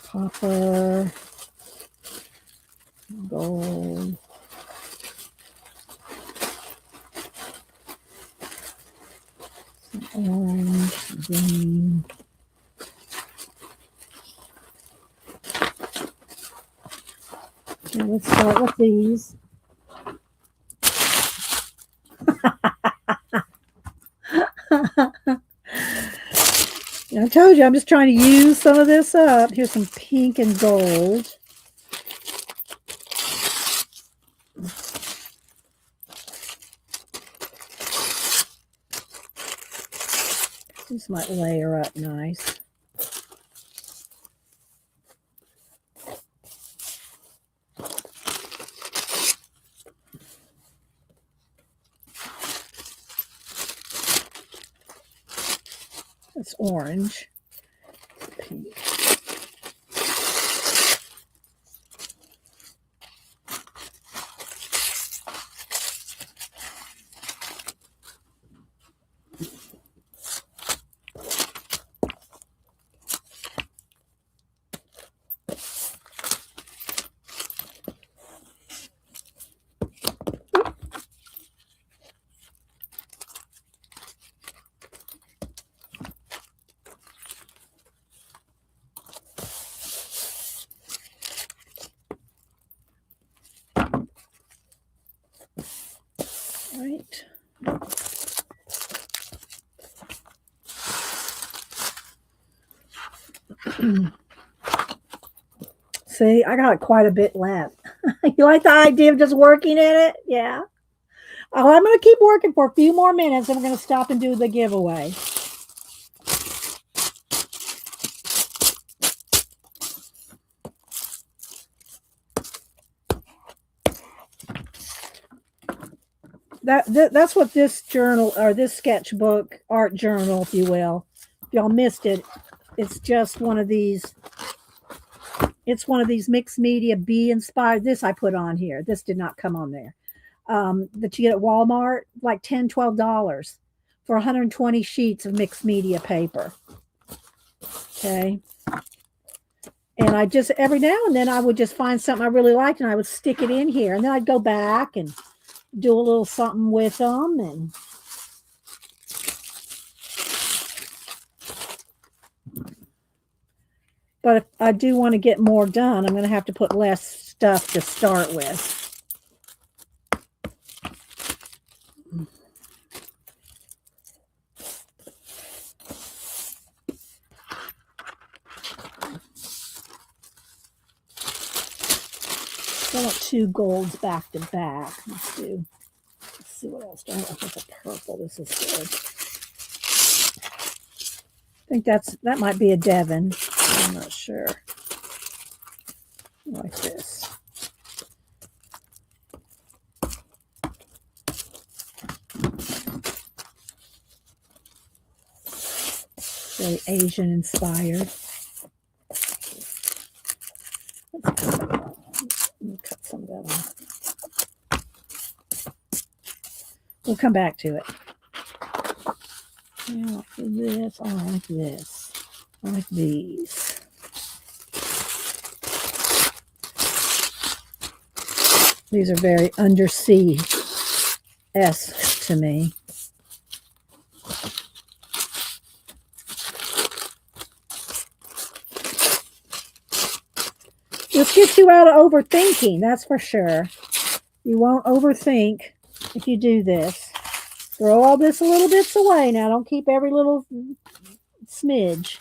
copper, gold. Orange, green. Okay, let's start with these. I told you I'm just trying to use some of this up. Here's some pink and gold. This might layer up nice. That's orange. Pink. Right. See, I got quite a bit left. You like the idea of just working in it? Yeah. Oh, I'm going to keep working for a few more minutes and we're going to stop and do the giveaway. That's what this journal or this sketchbook art journal, if you will. If y'all missed it, it's just one of these. It's one of these mixed media bee inspired. This I put on here. This did not come on there. That you get at Walmart, like $10, $12 for 120 sheets of mixed media paper. Okay. And I just, every now and then I would just find something I really liked and I would stick it in here. And then I'd go back and do a little something with them. And but if I do want to get more done, I'm going to have to put less stuff to start with. I want 2 golds back to back. Let's see what else. I want a purple. This is good. I think that might be a Devon. I'm not sure. Like this. Very Asian inspired. Let me cut some of that off. We'll come back to it. Yeah, for this, I like this. I like these. These are very undersea-esque to me. This gets you out of overthinking, that's for sure. You won't overthink if you do this. Throw all this little bits away now. Don't keep every little smidge.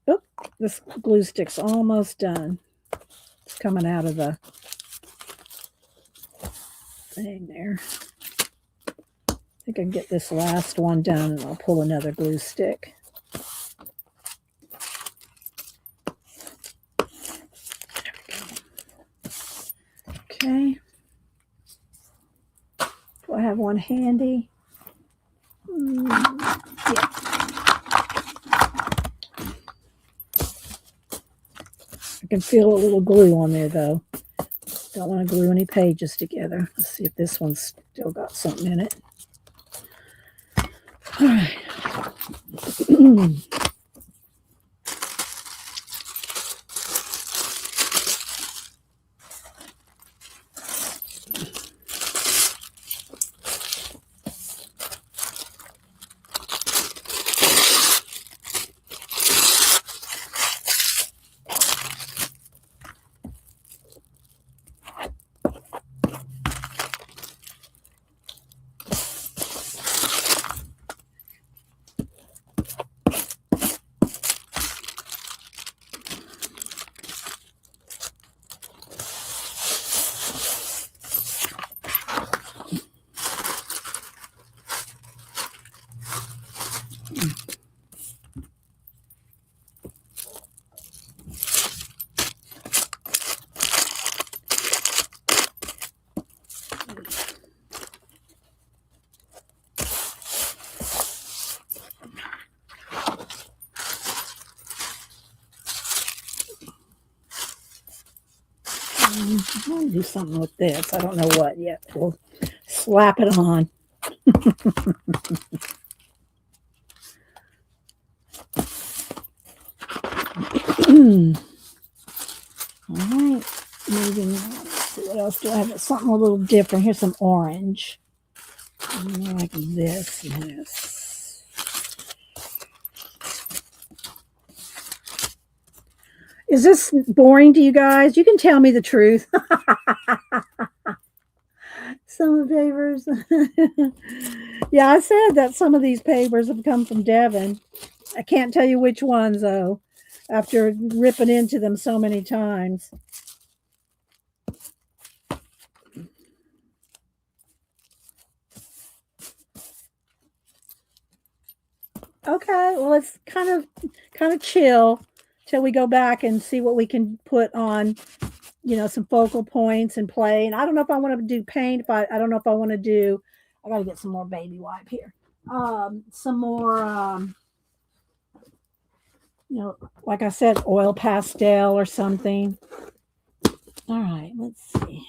Oh, this glue stick's almost done. It's coming out of the thing there. I think I can get this last one done and I'll pull another glue stick. There we go. Okay. Do I have one handy? Yeah. I can feel a little glue on there though. Don't want to glue any pages together. Let's see if this one's still got something in it. All right. I'm going to do something with this. I don't know what yet. We'll slap it on. All right. Moving on. Let's see what else do I have? Something a little different. Here's some orange. Like this and this. Is this boring to you guys? You can tell me the truth. Some of the papers. Yeah, I said that some of these papers have come from Devon. I can't tell you which ones, though, after ripping into them so many times. Okay, well, it's kind of chill till we go back and see what we can put on, you know, some focal points and play. And I don't know if I want to do paint. I don't know if I want to do. I got to get some more baby wipe here. Some more, you know, like I said, oil pastel or something. All right, let's see.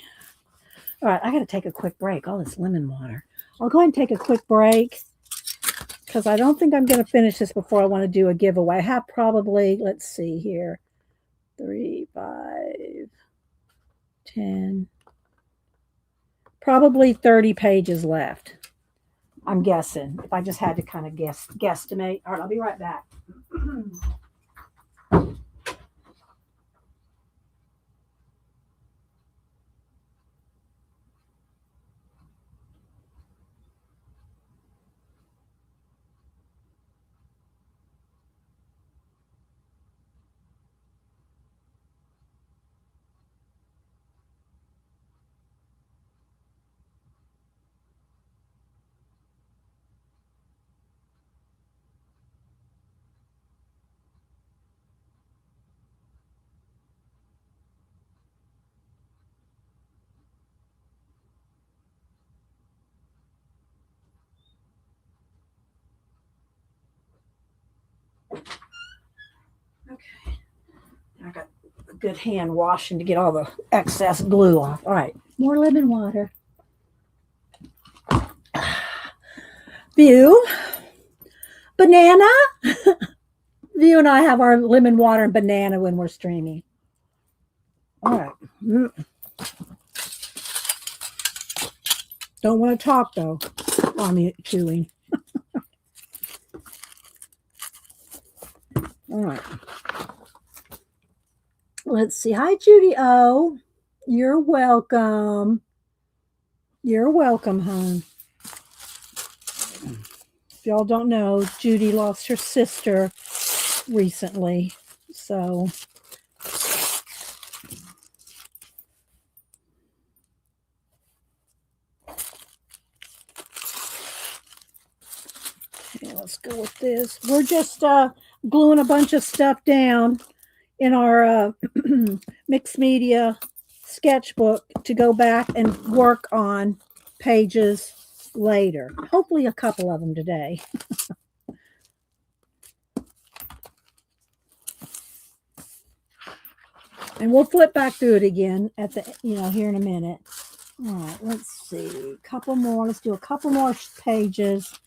All right, I got to take a quick break. All this lemon water. I'll go ahead and take a quick break because I don't think I'm going to finish this before I want to do a giveaway. I have probably, let's see here, 3, 5, 10, probably 30 pages left. I'm guessing, if I just had to kind of guesstimate. All right, I'll be right back. Okay. I got a good hand washing to get all the excess glue off. All right. More lemon water. View. Banana. View and I have our lemon water and banana when we're streaming. All right. Don't want to talk though. I'm chewing. All right. Let's see. Hi, Judy O. You're welcome. You're welcome, hon. If y'all don't know, Judy lost her sister recently. So okay, let's go with this. We're just gluing a bunch of stuff down in our mixed media sketchbook to go back and work on pages later. Hopefully a couple of them today. And we'll flip back through it again at the, here in a minute. All right, let's see. A couple more. Let's do a couple more pages.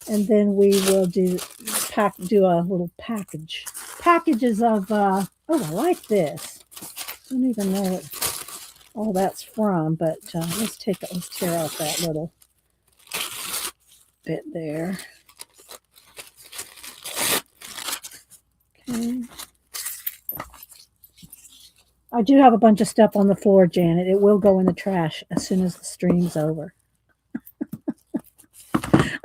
And then we will do a little packages of, oh, I like this. I don't even know what all that's from, but let's tear out that little bit there. Okay. I do have a bunch of stuff on the floor, Janet. It will go in the trash as soon as the stream's over.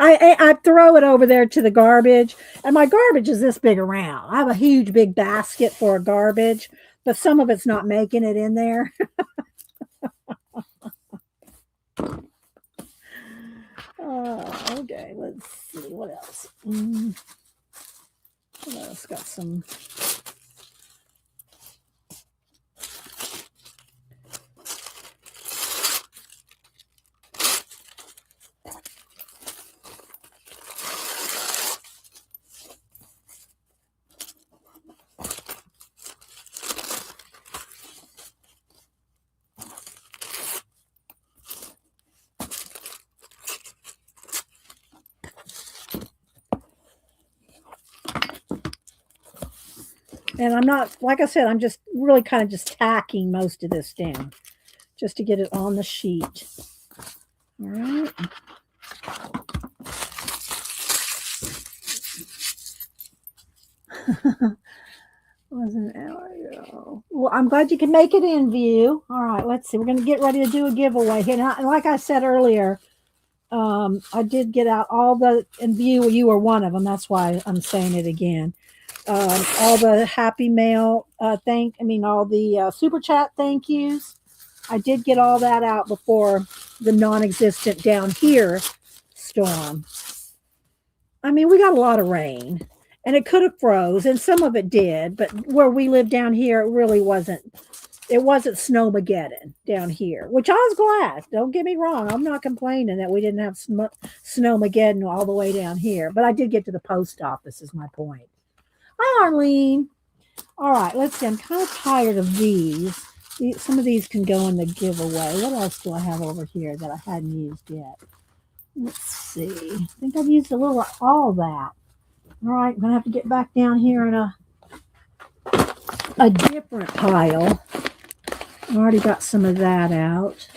I throw it over there to the garbage, and my garbage is this big around. I have a huge big basket for garbage, but some of it's not making it in there. Okay, let's see what else. What else? Got some. And I'm not, like I said, I'm just really kind of just tacking most of this down just to get it on the sheet. All right. Was an hour ago. Well, I'm glad you can make it in view. All right, let's see. We're going to get ready to do a giveaway here. And like I said earlier, I did get out all the in view. You were one of them. That's why I'm saying it again. All the happy mail all the super chat thank yous. I did get all that out before the non-existent down here storm. I mean, we got a lot of rain, and it could have froze, and some of it did, but where we live down here, it really wasn't. It wasn't snowmageddon down here, which I was glad. Don't get me wrong. I'm not complaining that we didn't have snowmageddon all the way down here, but I did get to the post office is my point. Hi, Arlene. All right, let's see. I'm kind of tired of these. Some of these can go in the giveaway. What else do I have over here that I hadn't used yet? Let's see. I think I've used a little of all that. All right, I'm going to have to get back down here in a different pile. I already got some of that out.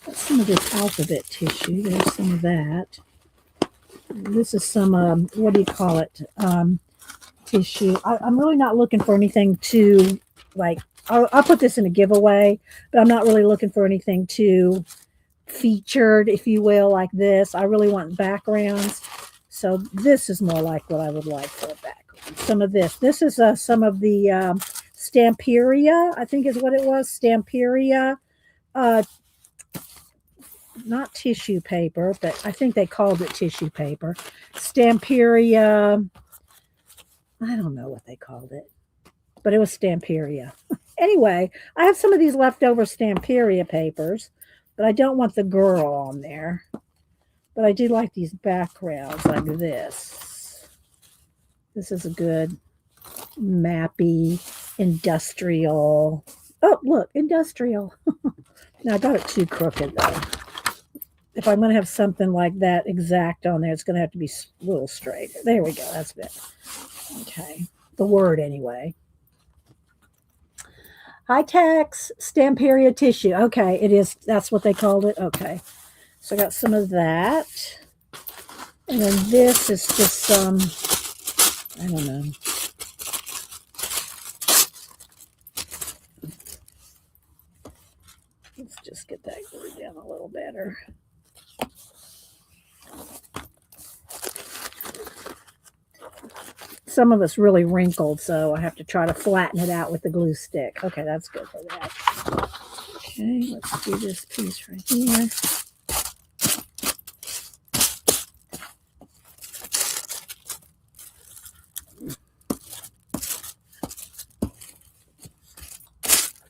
Got some of this alphabet tissue. There's some of that. This is some, what do you call it? tissue. I'm really not looking for anything too, like, I'll put this in a giveaway, but I'm not really looking for anything too featured, if you will, like this. I really want backgrounds. So this is more like what I would like for a background. Some of this. This is some of the Stamperia, I think is what it was. Stamperia. Not tissue paper, but I think they called it tissue paper. Stamperia. I don't know what they called it, but it was Stamperia. Anyway, I have some of these leftover Stamperia papers, but I don't want the girl on there. But I do like these backgrounds like this. This is a good mappy industrial. Oh, look, industrial. Now I got it too crooked though. If I'm going to have something like that exact on there, it's going to have to be a little straight. There we go. That's it. Okay. The word anyway. High-Tex Stamperia tissue. Okay, it is. That's what they called it. Okay. So I got some of that. And then this is just some, I don't know. Let's just get that glued down a little better. Some of it's really wrinkled, so I have to try to flatten it out with the glue stick. Okay, that's good for that. Okay, let's do this piece right here.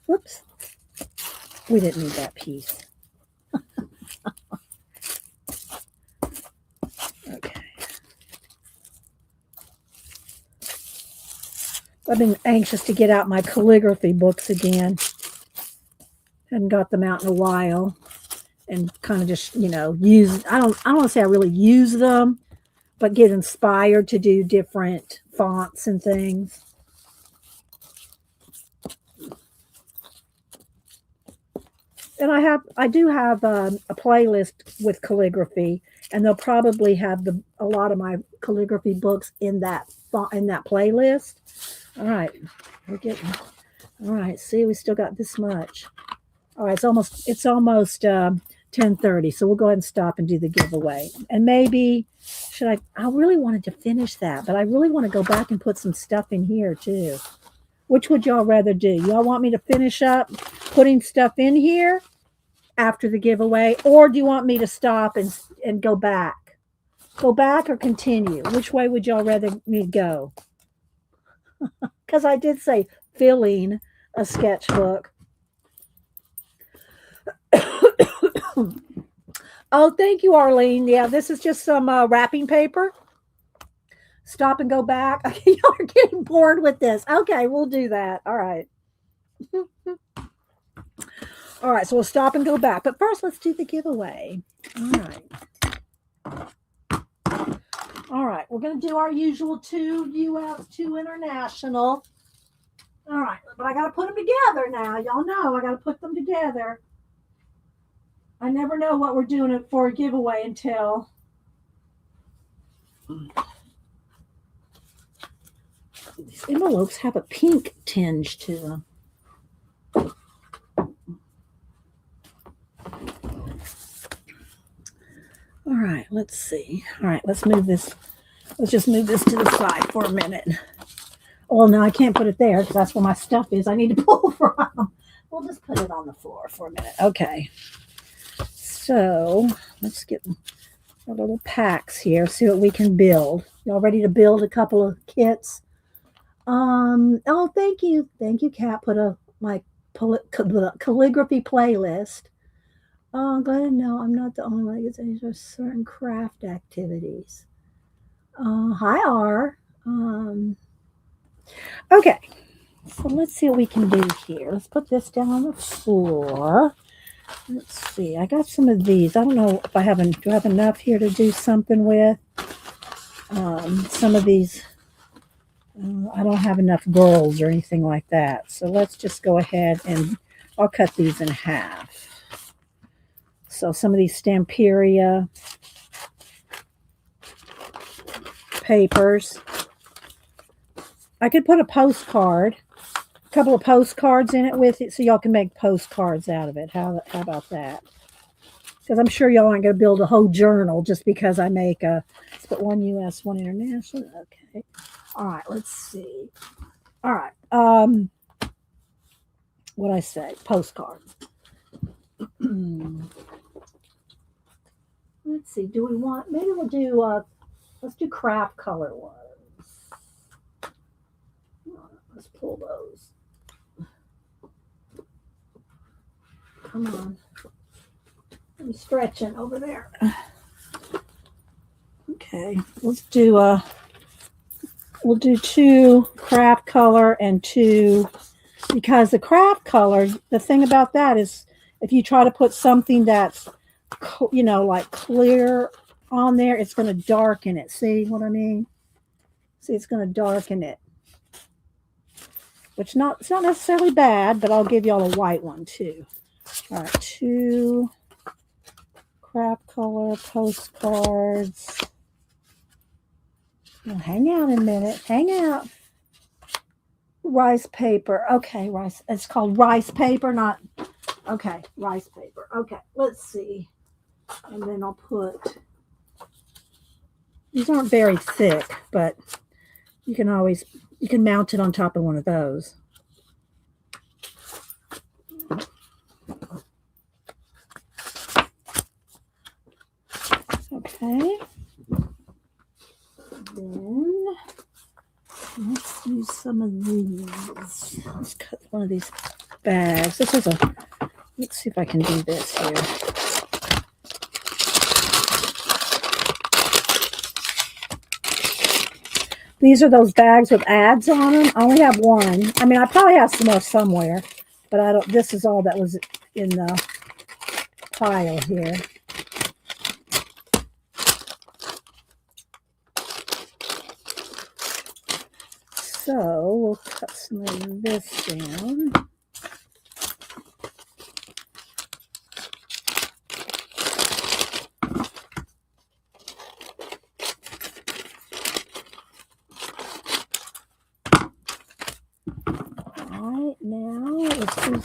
Whoops. We didn't need that piece. Okay. I've been anxious to get out my calligraphy books again. Hadn't got them out in a while. And kind of just, use, I don't want to say I really use them, but get inspired to do different fonts and things. And I do have a playlist with calligraphy, and they'll probably have a lot of my calligraphy books in that playlist. All right, we're getting. All right, see, we still got this much. All right, it's almost 10:30, so we'll go ahead and stop and do the giveaway. And maybe I really wanted to finish that, but I really want to go back and put some stuff in here too. Which would y'all rather do? Y'all want me to finish up putting stuff in here after the giveaway, or do you want me to stop and go back? Go back or continue? Which way would y'all rather me go? Because I did say filling a sketchbook. Oh, thank you, Arlene. Yeah, this is just some wrapping paper. Stop and go back. Okay, y'all are getting bored with this. Okay, we'll do that. All right. All right, so we'll stop and go back. But first, let's do the giveaway. All right. All right, we're going to do our usual 2 U.S., 2 international. All right, but I got to put them together now. Y'all know I got to put them together. I never know what we're doing it for a giveaway until... These envelopes have a pink tinge to them. All right, let's see. All right, let's move this. Let's just move this to the side for a minute. Oh, no, I can't put it there because that's where my stuff is. I need to pull from. We'll just put it on the floor for a minute. Okay. So let's get our little packs here, see what we can build. Y'all ready to build a couple of kits? Oh, thank you, Kat. Put my calligraphy playlist. Oh, glad to know I'm not the only one that gets for certain craft activities. Hi, R. Okay, so let's see what we can do here. Let's put this down on the floor. Let's see. I got some of these. I don't know if do I have enough here to do something with? Some of these. I don't have enough girls or anything like that. So let's just go ahead and I'll cut these in half. So some of these Stamperia papers. I could put a postcard, a couple of postcards in it with it, so y'all can make postcards out of it. How about that? Because I'm sure y'all aren't going to build a whole journal just because I make a. Let's put one U.S., one international. Okay. All right. Let's see. All right. What I say? Postcards. Let's see. Do we want? Maybe we'll do. Let's do craft color ones. Let's pull those. Come on. I'm stretching over there. Okay. Let's do. We'll do 2 craft color and 2 because the craft color. The thing about that is, if you try to put something that's like clear on there, it's going to darken it. See what I mean? See, it's going to darken it, which it's not necessarily bad, but I'll give y'all a white one too. All right, 2 craft color postcards. Well, hang out a minute. Hang out. Rice paper. Okay, rice. It's called rice paper, not. Okay, rice paper. Okay, let's see. And then I'll put. These aren't very thick, but you can mount it on top of one of those. Okay. Then let's use some of these. Let's cut one of these bags. Let's see if I can do this here. These are those bags with ads on them. I only have one. I mean, I probably have some more somewhere, but I don't. This is all that was in the pile here. So we'll cut some of this down. Now let's do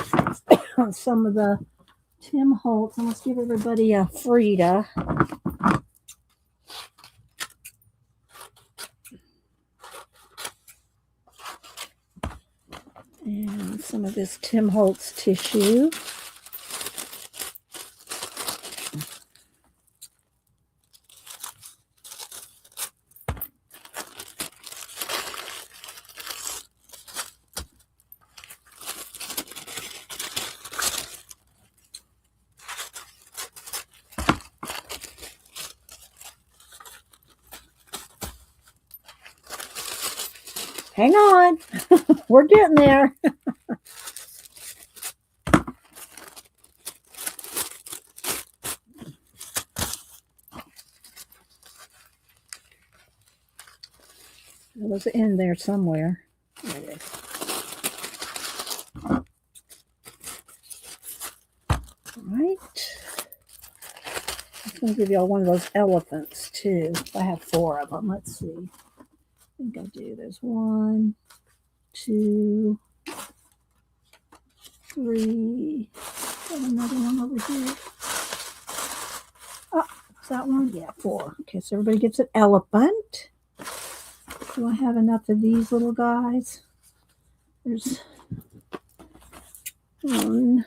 some of the Tim Holtz, and let's give everybody a Frida. And some of this Tim Holtz tissue. Hang on. We're getting there. It was in there somewhere. There it is. All right. I'm going to give y'all one of those elephants too. I have 4 of them. Let's see. I think I do. There's 1, 2, 3. Got another one over here. Oh, is that one? Yeah, 4. Okay, so everybody gets an elephant. Do I have enough of these little guys? There's 1,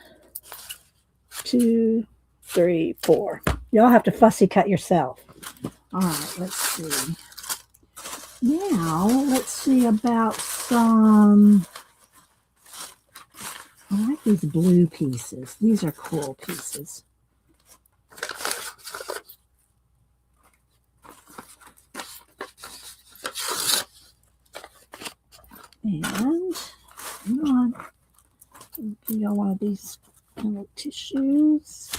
2, 3, 4. Y'all have to fussy cut yourself. All right, let's see. Now, let's see about some. I like these blue pieces. These are cool pieces. And, come on. Give y'all one of these little tissues.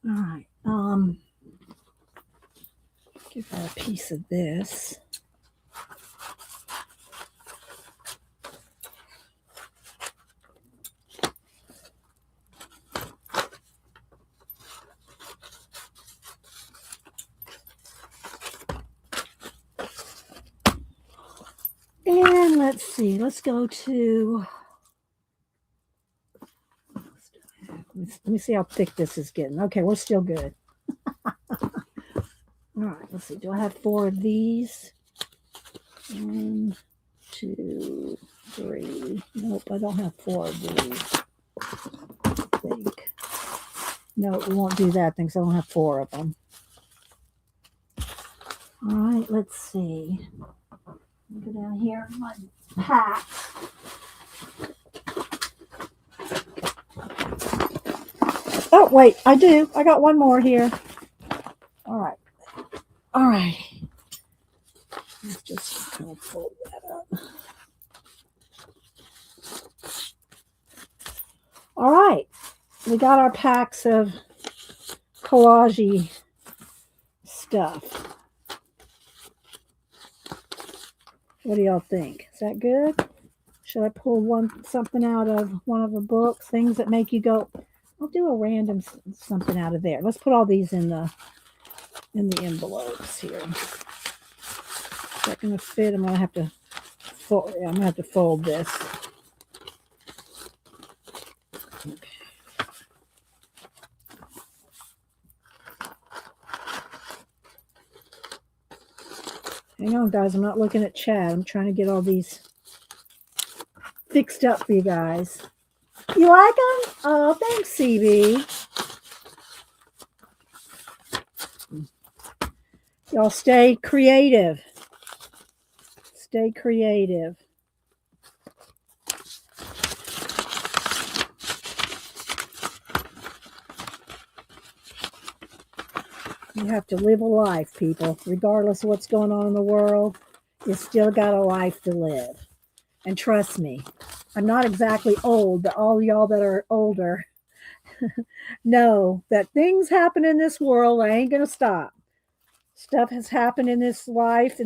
All right. Give her a piece of this. see. Let's go to. Let me see how thick this is getting. Okay, we're still good. All right, let's see. Do I have 4 of these? 1, 2, 3. Nope, I don't have 4 of these. I think. No, we won't do that thing because I don't have 4 of them. All right, let's see. Go down here in my pack. Oh, wait, I do. I got one more here. All right. All right. Let's just kind of fold that up. All right. We got our packs of collage stuff. What do y'all think? Is that good? Should I pull something out of one of the books? Things that make you go, I'll do a random something out of there. Let's put all these in the envelopes here. Is that going to fit? I'm going to have to fold. I'm going to have to fold this. Okay. Hang on, guys. I'm not looking at chat. I'm trying to get all these fixed up for you guys. You like them? Oh, thanks, CB. Y'all stay creative. Stay creative. You have to live a life, people. Regardless of what's going on in the world, you still got a life to live. And trust me, I'm not exactly old, but all y'all that are older know that things happen in this world. I ain't going to stop. Stuff has happened in this life,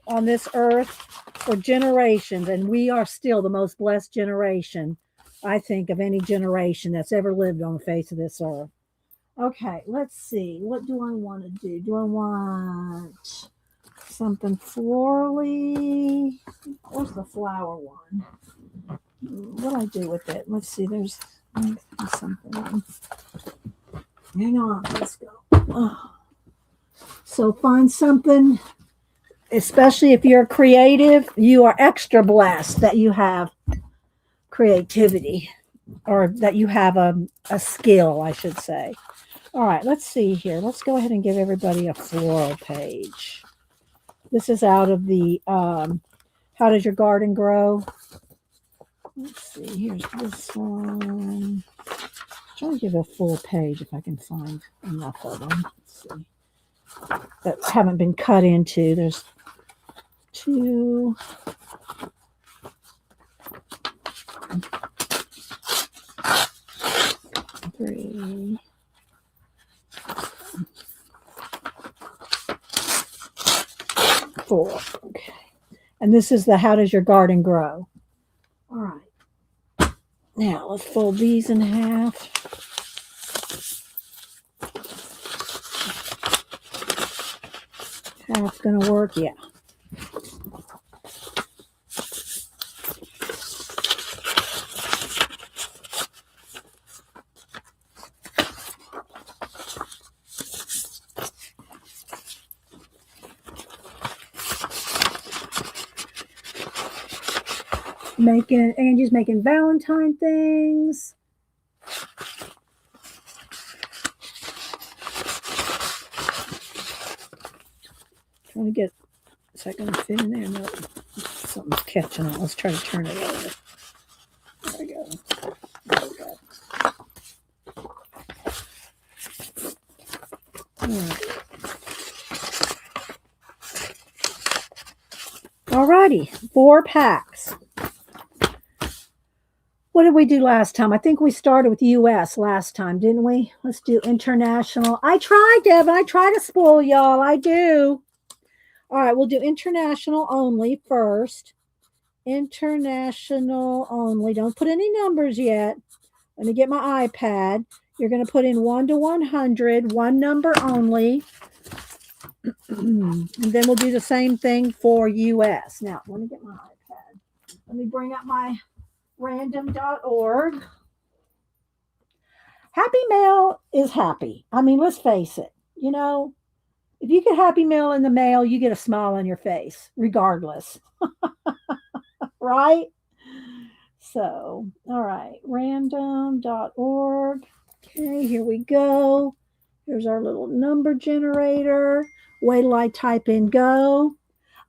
on this earth for generations, and we are still the most blessed generation, I think, of any generation that's ever lived on the face of this earth. Okay, let's see. What do I want to do? Do I want something florally? Where's the flower one? What do I do with it? Let's see. There's something. Hang on. Let's go. Oh. So find something, especially if you're creative, you are extra blessed that you have creativity, or that you have a skill, I should say. All right, let's see here. Let's go ahead and give everybody a floral page. This is out of the How Does Your Garden Grow? Let's see. Here's this one. I'm trying to give a full page if I can find enough of them. Let's see. That haven't been cut into. There's 2. 3. 4. Okay. And this is the How Does Your Garden Grow? All right. Now let's fold these in half. Half's going to work? Yeah. Angie's making Valentine things. Trying to get, is that going to fit in there? No, something's catching on. Let's try to turn it over. There we go. There we go. All right. Alrighty, 4 packs. What did we do last time? I think we started with US last time, didn't we? Let's do international. I tried, Devin. I try to spoil y'all. I do. All right, we'll do international only first. International only. Don't put any numbers yet. Let me get my iPad. You're going to put in 1 to 100, one number only. And then we'll do the same thing for US. Now, let me get my iPad. Let me bring up my random.org. Happy mail is happy. I mean, let's face it. You know, if you get happy mail in the mail, you get a smile on your face, regardless. Right? So, all right, random.org. Okay, here we go. Here's our little number generator. Wait till I type in go.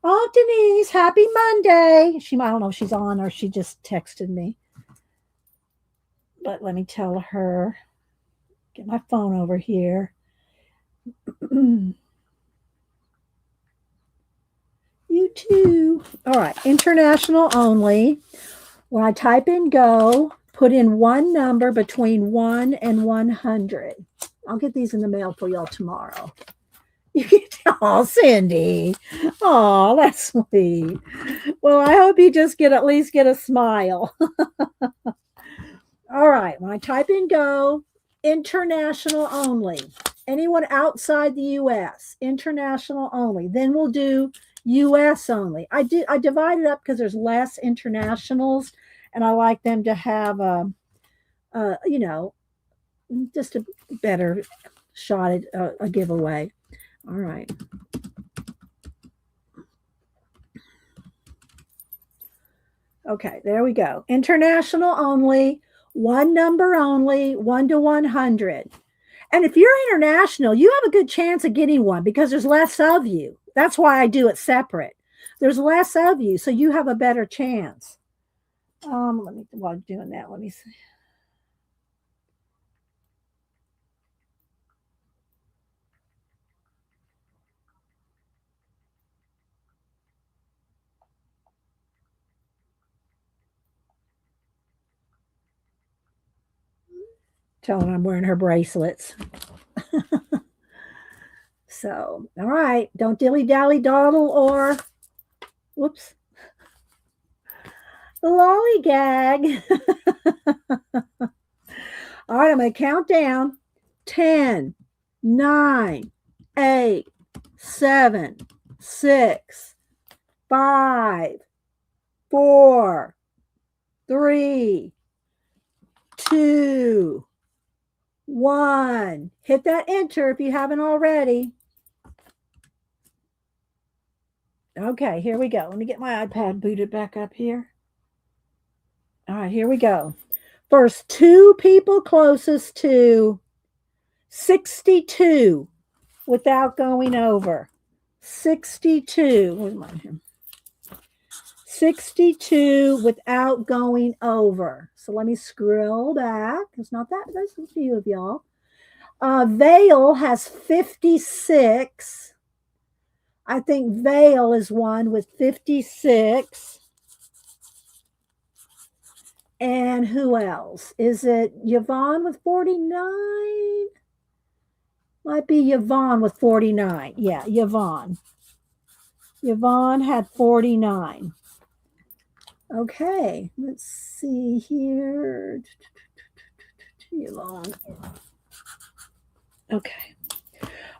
Oh, Denise, happy Monday. I don't know if she's on or she just texted me. But let me tell her. Get my phone over here. You too. All right, international only. When I type in go, put in one number between 1 and 100. I'll get these in the mail for y'all tomorrow. You can tell, Cindy. Oh, that's sweet. Well, I hope you just at least get a smile. All right, when I type in go, international only. Anyone outside the US, international only. Then we'll do US only. I divide it up because there's less internationals, and I like them to have just a better shot at a giveaway. All right. Okay, there we go. International only, one number only, 1 to 100. And if you're international, you have a good chance of getting one because there's less of you. That's why I do it separate. There's less of you, so you have a better chance. While I'm doing that, let me see. Telling I'm wearing her bracelets. So, all right. Don't dilly-dally dawdle or, whoops, lollygag. All right, I'm going to count down. 10, 9, 8, 7, 6, 5, 4, 3, 2, 1. Hit that enter if you haven't already. Okay, here we go. Let me get my iPad booted back up here. All right, here we go. First, 2 people closest to 62 without going over. 62. Where's mine here? 62 without going over. So let me scroll back. It's not that. There's a few of y'all. Vale has 56. I think Vale is one with 56. And who else? Is it Yvonne with 49? Might be Yvonne with 49. Yeah, Yvonne. Yvonne had 49. Okay, let's see here. Yvonne. Okay.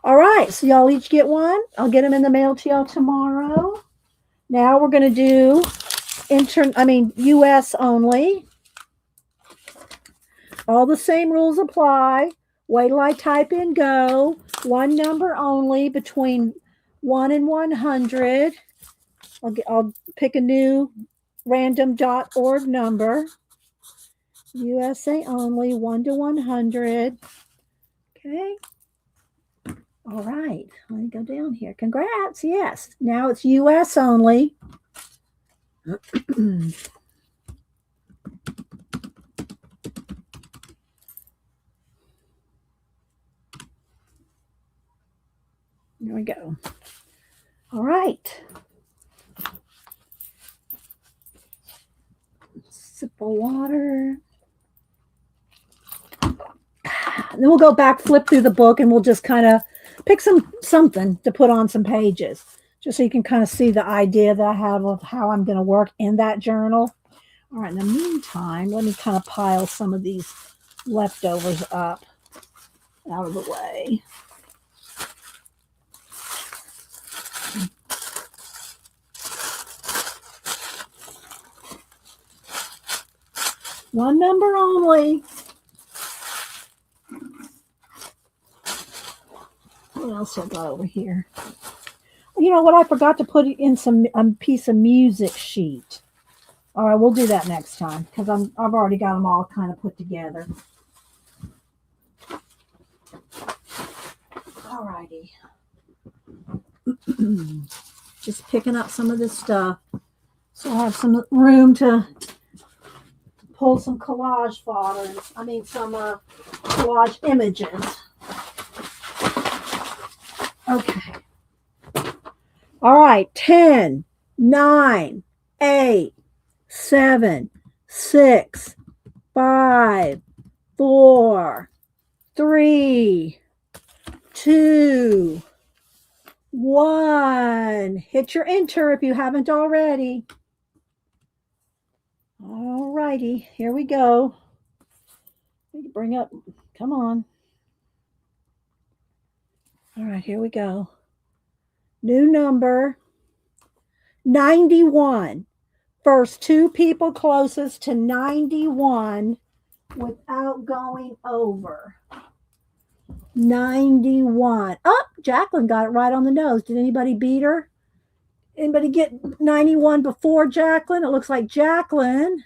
All right, so y'all each get one. I'll get them in the mail to y'all tomorrow. Now we're going to do US only. All the same rules apply. Wait till I type in go. One number only between 1 and 100. I'll pick a new random.org number. USA only, 1 to 100. Okay. All right. Let me go down here. Congrats. Yes. Now it's US only. There we go. All right. Sip of water. And then we'll go back, flip through the book, and we'll just kind of pick something to put on some pages, just so you can kind of see the idea that I have of how I'm going to work in that journal. All right, in the meantime, let me kind of pile some of these leftovers up out of the way. One number only. What else I got over here? You know what? I forgot to put in a piece of music sheet. All right, we'll do that next time because I've already got them all kind of put together. All righty. Just picking up some of this stuff so I have some room to pull some collage fodder. I mean, some collage images. Okay. All right. 10, 9, 8, 7, 6, 5, 4, 3, 2, 1. Hit your enter if you haven't already. All righty. Here we go. Bring up. Come on. All right. Here we go. New number 91. First two people closest to 91 without going over. 91. Oh, Jacqueline got it right on the nose. Did anybody beat her? Anybody get 91 before Jacqueline? It looks like Jacqueline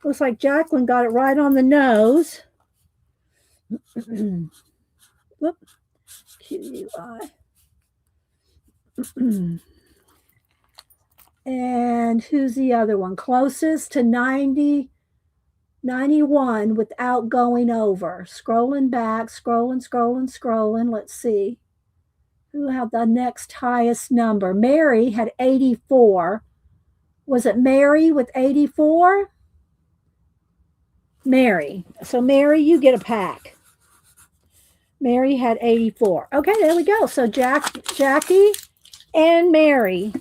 got it right on the nose. Whoop. QUI. And who's the other one? Closest to 90, 91 without going over. Scrolling back, scrolling. Let's see. Who had the next highest number? Mary had 84. Was it Mary with 84? Mary. So Mary, you get a pack. Mary had 84. Okay, there we go. So Jackie and Mary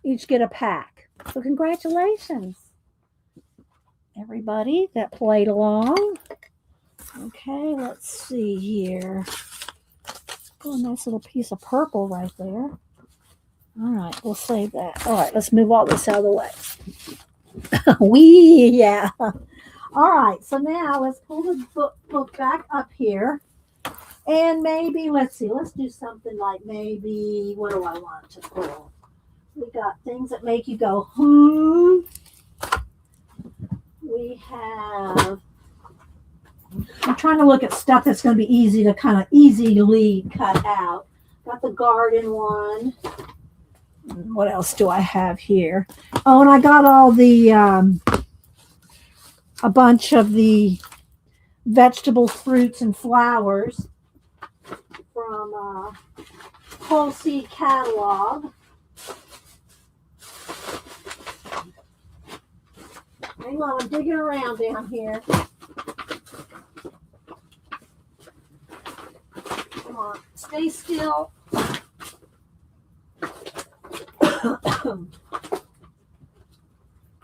each get a pack. So congratulations, everybody that played along. Okay, let's see here. Oh, a nice little piece of purple right there. All right, we'll save that. All right, let's move all this out of the way. Yeah. All right, so now let's pull the book back up here. And maybe, let's see, let's do something like maybe, what do I want to pull? We got things that make you go, We have, I'm trying to look at stuff that's going to be easy to kind of easily cut out. Got the garden one. What else do I have here? Oh, and I got all the, a bunch of the vegetables, fruits, and flowers from Whole Seed Catalog. Hang on, I'm digging around down here. Come on, stay still.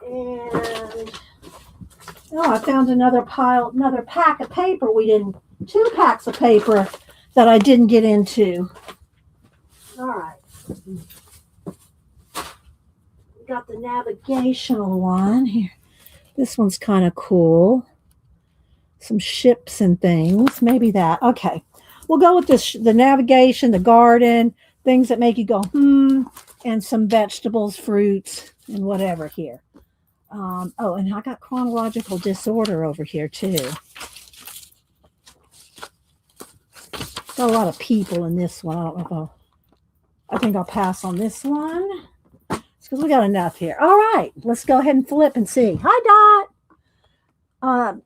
And I found another pack of paper. Two packs of paper that I didn't get into. All right. We got the navigational one here. This one's kind of cool. Some ships and things. Maybe that. Okay. We'll go with this, the navigation, the garden, things that make you go, and some vegetables, fruits, and whatever here. Oh, and I got chronological disorder over here, too. Got a lot of people in this one. I don't know if I think I'll pass on this one. Because we got enough here. All right, let's go ahead and flip and see. Hi, Dot.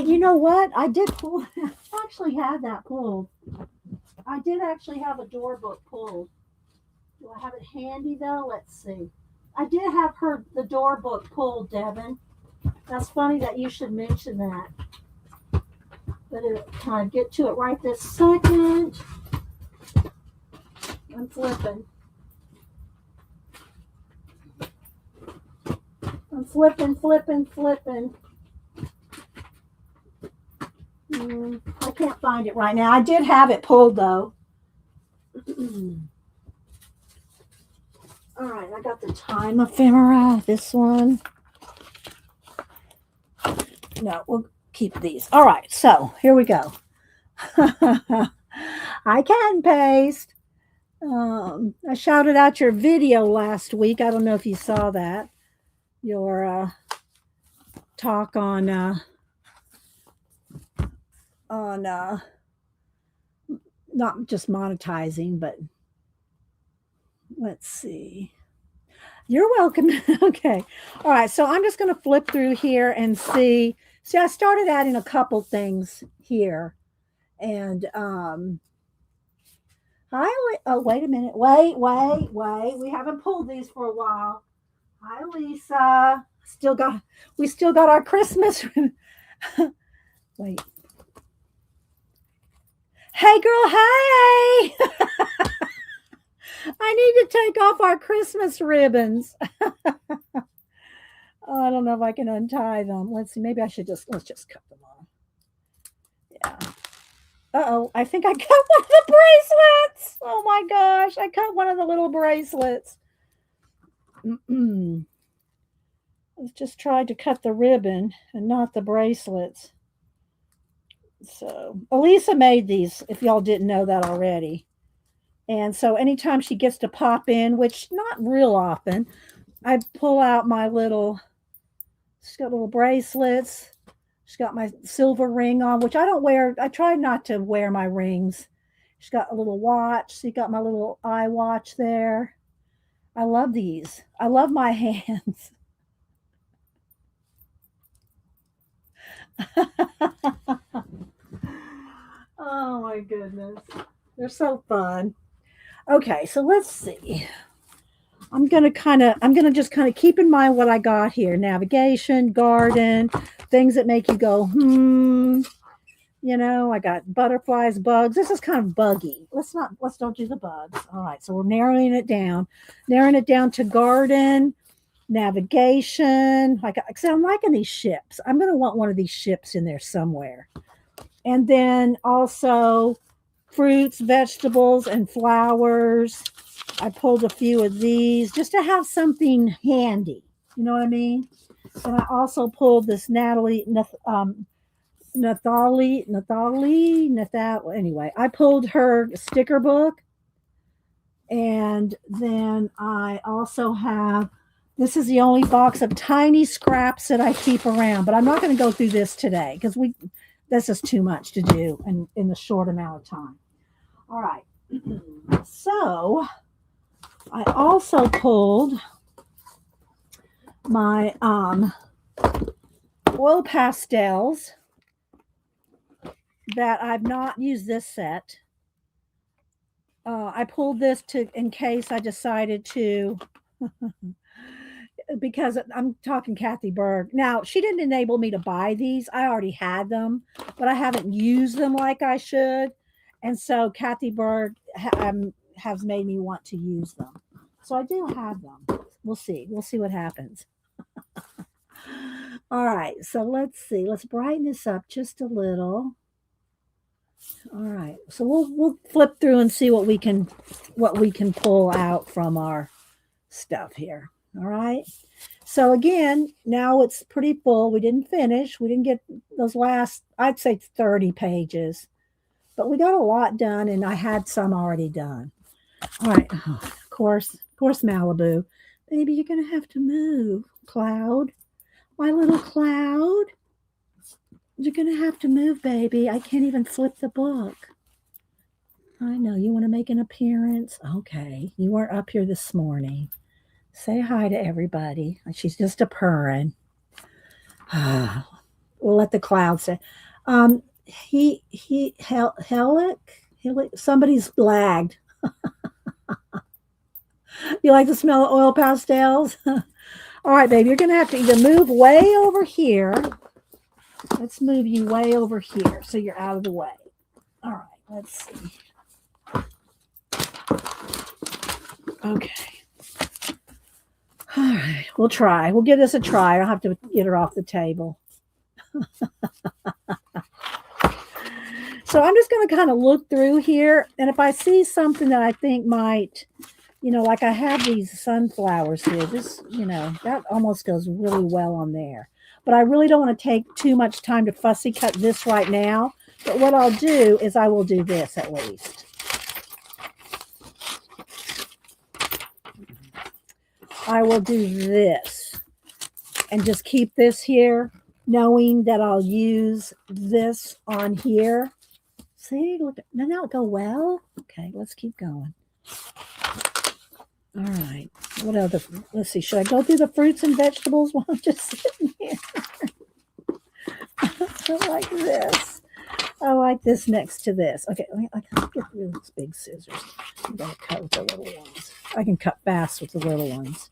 You know what? I did pull. I actually had that pulled. I did actually have a door book pulled. Do I have it handy though? Let's see. I did have the door book pulled, Devin. That's funny that you should mention that. But can I get to it right this second? I'm flipping. I'm flipping. I can't find it right now. I did have it pulled though. All right, I got the time ephemera, this one. No, we'll keep these. All right, so here we go. I can paste. I shouted out your video last week. I don't know if you saw that. Your talk on not just monetizing, but let's see. You're welcome. Okay. All right. So I'm just going to flip through here and see. See, I started adding a couple things here. And hi. Oh, wait a minute. Wait. We haven't pulled these for a while. Hi, Lisa. We still got our Christmas. Wait. Hey, girl. Hey. I need to take off our Christmas ribbons. Oh, I don't know if I can untie them. Let's see. Maybe let's just cut them off. Yeah. Uh-oh. I think I cut one of the bracelets. Oh my gosh. I cut one of the little bracelets. Let's just try to cut the ribbon and not the bracelets. So Elisa made these, if y'all didn't know that already. And so anytime she gets to pop in, which not real often, I pull out my she's got little bracelets. She's got my silver ring on, which I don't wear. I try not to wear my rings. She's got a little watch. She got my little eye watch there. I love these. I love my hands. Oh my goodness. They're so fun. Okay, so let's see. I'm gonna just kind of keep in mind what I got here. Navigation, garden, things that make you go, I got butterflies, bugs. This is kind of buggy. Let's don't do the bugs. All right, so we're narrowing it down to garden, navigation. I'm liking these ships. I'm gonna want one of these ships in there somewhere. And then also fruits, vegetables, and flowers. I pulled a few of these just to have something handy. You know what I mean? And I also pulled this Nathalie. Anyway, I pulled her sticker book. And then I also have, this is the only box of tiny scraps that I keep around, but I'm not going to go through this today because this is too much to do in the short amount of time. All right. So I also pulled my oil pastels that I've not used this set. I pulled this in case I decided to, because I'm talking Kathy Berg. Now, she didn't enable me to buy these. I already had them, but I haven't used them like I should. And so Kathy Berg has made me want to use them. So I do have them. We'll see. We'll see what happens. All right. So let's see. Let's brighten this up just a little. All right. So we'll flip through and see what we can pull out from our stuff here. All right. So again, now it's pretty full. We didn't finish. We didn't get those last, I'd say 30 pages. But we got a lot done, and I had some already done. All right. Oh, of course, Malibu. Baby, you're going to have to move. Cloud. My little cloud. You're going to have to move, baby. I can't even flip the book. I know. You want to make an appearance? Okay. You weren't up here this morning. Say hi to everybody. She's just a purring. We'll let the cloud say. Somebody's lagged. You like the smell of oil pastels? All right, baby, you're going to have to either move way over here. Let's move you way over here so you're out of the way. All right, let's see. Okay. All right, we'll try. We'll give this a try. I'll have to get her off the table. So I'm just going to kind of look through here. And if I see something that I think might, like I have these sunflowers here. This, that almost goes really well on there. but I really don't want to take too much time to fussy cut this right now. But what I'll do is I will do this at least. I will do this and just keep this here, knowing that I'll use this on here. See, look, doesn't that go well? Okay, let's keep going. All right, what other, let's see, should I go through the fruits and vegetables while I'm just sitting here? I like this. I like this next to this. Okay, I can get rid of these big scissors. I'm going to cut with the little ones. I can cut fast with the little ones.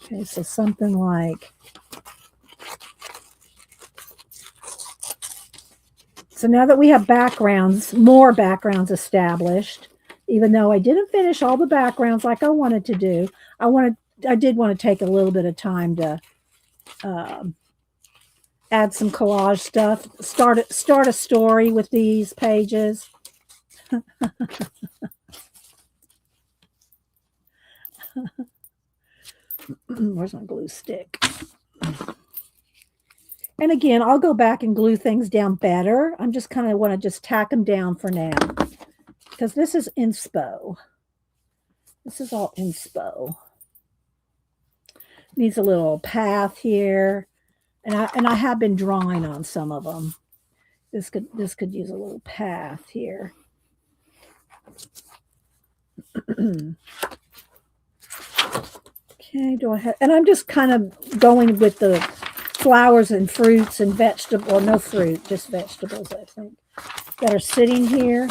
Okay, so something like, so now that we have backgrounds, more backgrounds established, even though I didn't finish all the backgrounds like I wanted to do, I did want to take a little bit of time to add some collage stuff, start a story with these pages. Where's my glue stick? And again, I'll go back and glue things down better. I'm just kind of want to just tack them down for now because this is inspo. This is all inspo. Needs a little path here. And I have been drawing on some of them. This could use a little path here. Okay, do I have, and I'm just kind of going with the flowers and fruits and vegetables, well, no fruit, just vegetables, I think, that are sitting here.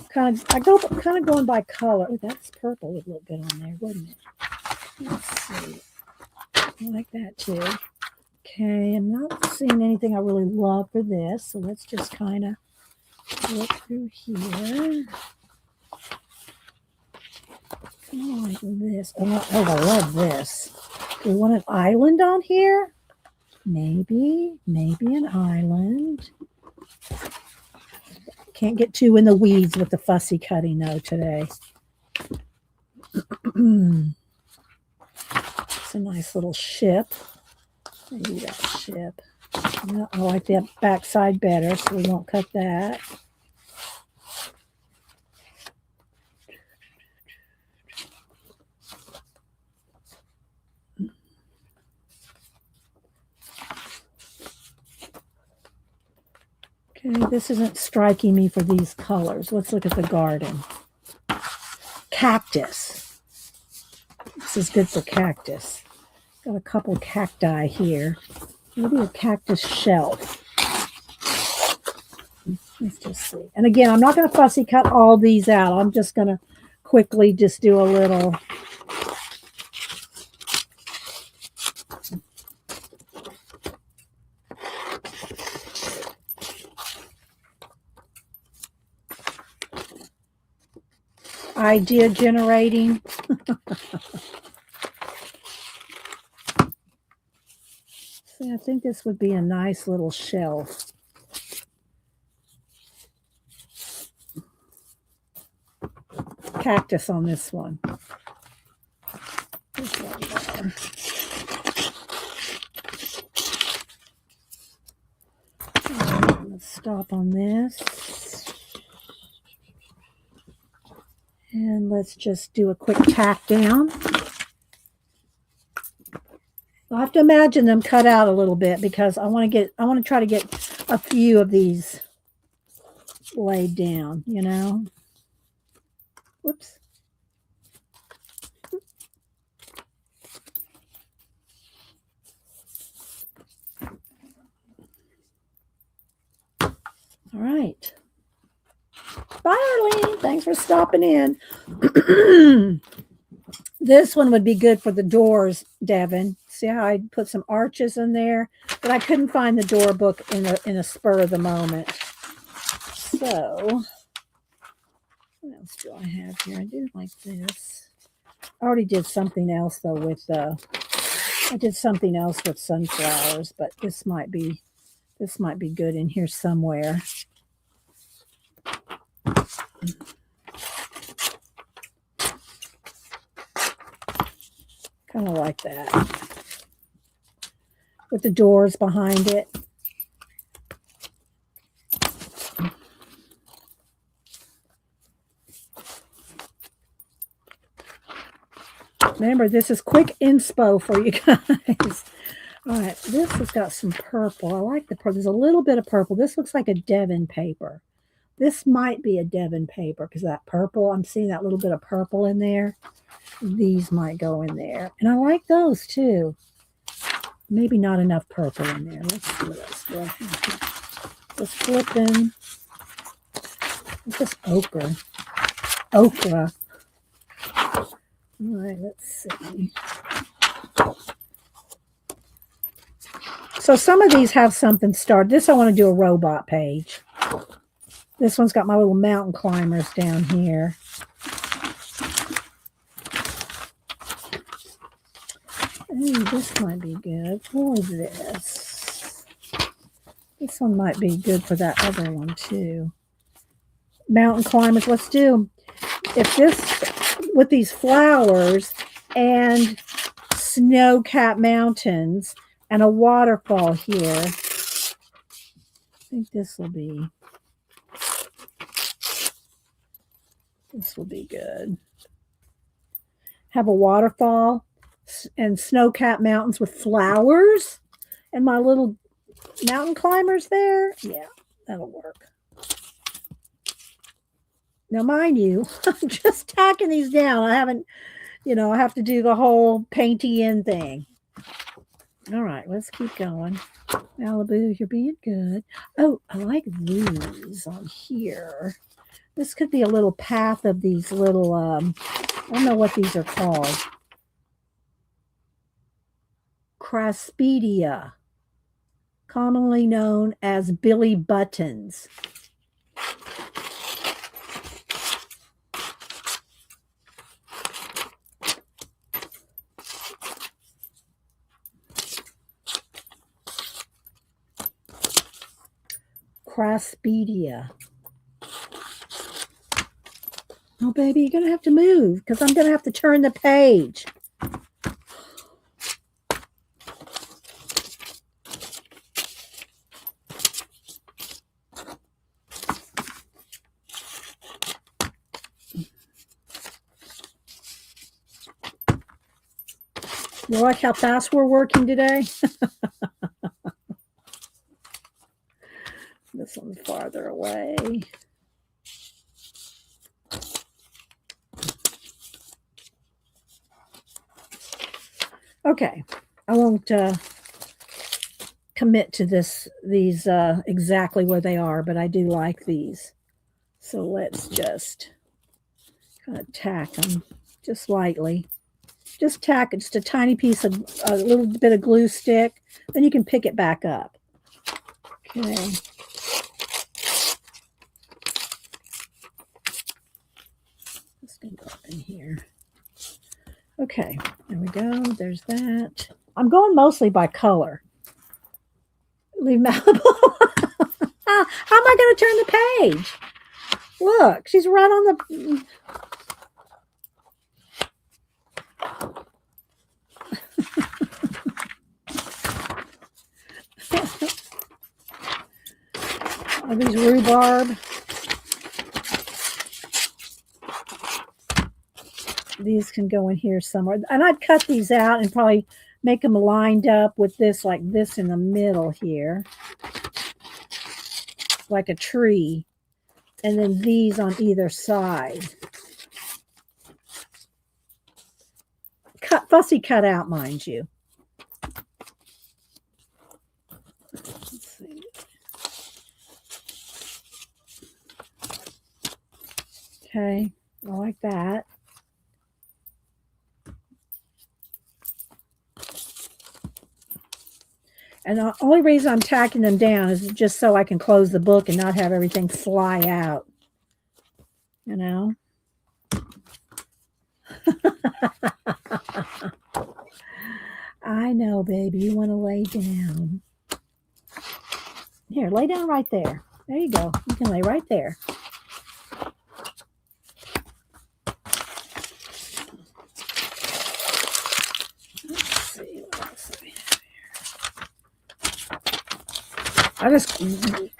Kind of going by color. Oh, that's purple would look good on there, wouldn't it? Let's see. I like that too. Okay, I'm not seeing anything I really love for this, so let's just kind of look through here. Kind of like this. Oh, I love this. Do we want an island on here? Maybe an island. Can't get too in the weeds with the fussy cutting though today. It's a nice little ship. Maybe that ship. No, I like that backside better, so we won't cut that. Okay, this isn't striking me for these colors. Let's look at the garden. Cactus. This is good for cactus. Got a couple cacti here. Maybe a cactus shelf. Let's just see. And again, I'm not going to fussy cut all these out. I'm just going to quickly just do a little. Idea generating. See, I think this would be a nice little shelf. Cactus on this one. This one there. Right, let's stop on this. And let's just do a quick tack down. I'll have to imagine them cut out a little bit because I want to try to get a few of these laid down, you know. Whoops. All right. Bye, Arlene. Thanks for stopping in. This one would be good for the doors, Devin. See how I put some arches in there? But I couldn't find the door book in a spur of the moment. So, what else do I have here? I do like this. I already did something else, though, with I did something else with sunflowers, but this might be good in here somewhere. Kind of like that. with the doors behind it. Remember, this is quick inspo for you guys. All right, this has got some purple. I like the purple. There's a little bit of purple. This looks like a Devon paper. This might be a Devon paper because that purple, I'm seeing that little bit of purple in there. These might go in there. And I like those too. Maybe not enough purple in there. Let's see what else do I have here. Just flipping. It's just ochre. Okra. All right, let's see. So some of these have something started. This I want to do a robot page. This one's got my little mountain climbers down here. Ooh, this might be good for this. This one might be good for that other one too. Mountain climbers, let's do. If this, with these flowers and snow-capped mountains and a waterfall here, I think this will be good. Have a waterfall and snow-capped mountains with flowers and my little mountain climbers there. Yeah, that'll work. Now, mind you, I'm just tacking these down. I haven't, I have to do the whole painty in thing. All right, let's keep going. Malibu, you're being good. Oh, I like these on here. This could be a little path of these little, I don't know what these are called. Craspedia, commonly known as Billy Buttons. Craspedia. Oh, baby, you're going to have to move because I'm going to have to turn the page. You like how fast we're working today? This one's farther away. Okay, I won't commit to these exactly where they are, but I do like these. So let's just kind of tack them just lightly. Just tack it, just a tiny piece of a little bit of glue stick. Then you can pick it back up. Okay. This can go up in here. Okay, there we go. There's that. I'm going mostly by color. Leave Malibu. How am I going to turn the page? Look, she's right on the... Are these rhubarb? These can go in here somewhere. And I'd cut these out and probably make them lined up with this, like this in the middle here. Like a tree. And then these on either side. Fussy cut out, mind you. Let's see. Okay, I like that. And the only reason I'm tacking them down is just so I can close the book and not have everything fly out. You know? I know, baby. You want to lay down. Here, lay down right there. There you go. You can lay right there. Let's see what else we have here. I just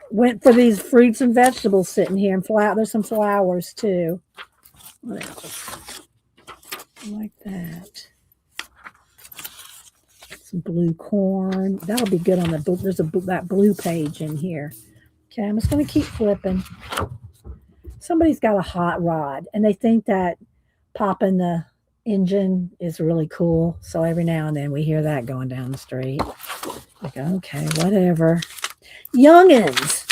went for these fruits and vegetables sitting here, and there's some flowers too. What else? I like that. Some blue corn. That'll be good on the book. There's that blue page in here. Okay, I'm just going to keep flipping. Somebody's got a hot rod, and they think that popping the engine is really cool. So every now and then we hear that going down the street. Like, okay, whatever. Youngins.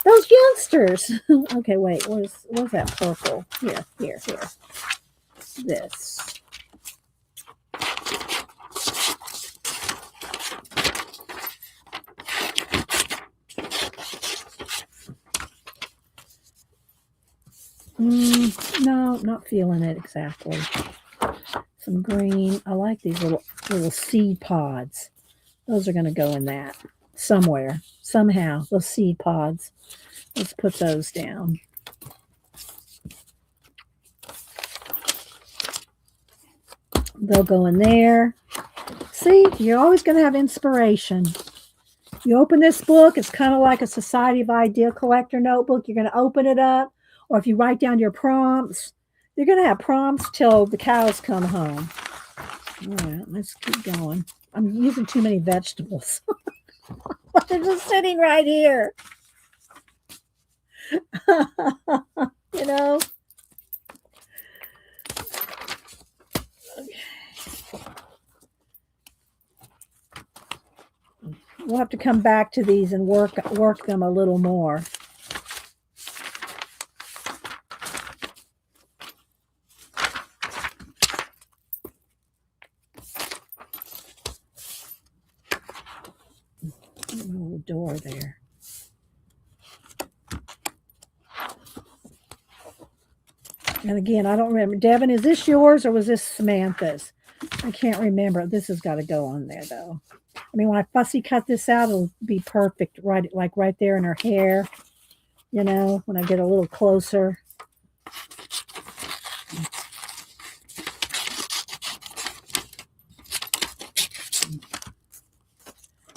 Those youngsters. Okay, wait. Where's that purple? Here. This. No, not feeling it exactly. Some green. I like these little seed pods. Those are going to go in that somewhere, somehow. Those seed pods. Let's put those down. They'll go in there. See, you're always going to have inspiration. You open this book, it's kind of like a Society of Idea Collector notebook. You're going to open it up, or if you write down your prompts, you're going to have prompts till the cows come home. All right, let's keep going. I'm using too many vegetables. But they're just sitting right here. You know? We'll have to come back to these and work them a little more. A little door there. And again, I don't remember. Devin, is this yours or was this Samantha's? I can't remember. This has got to go on there, though. I mean, when I fussy cut this out, it'll be perfect, right? Like right there in her hair, you know, when I get a little closer.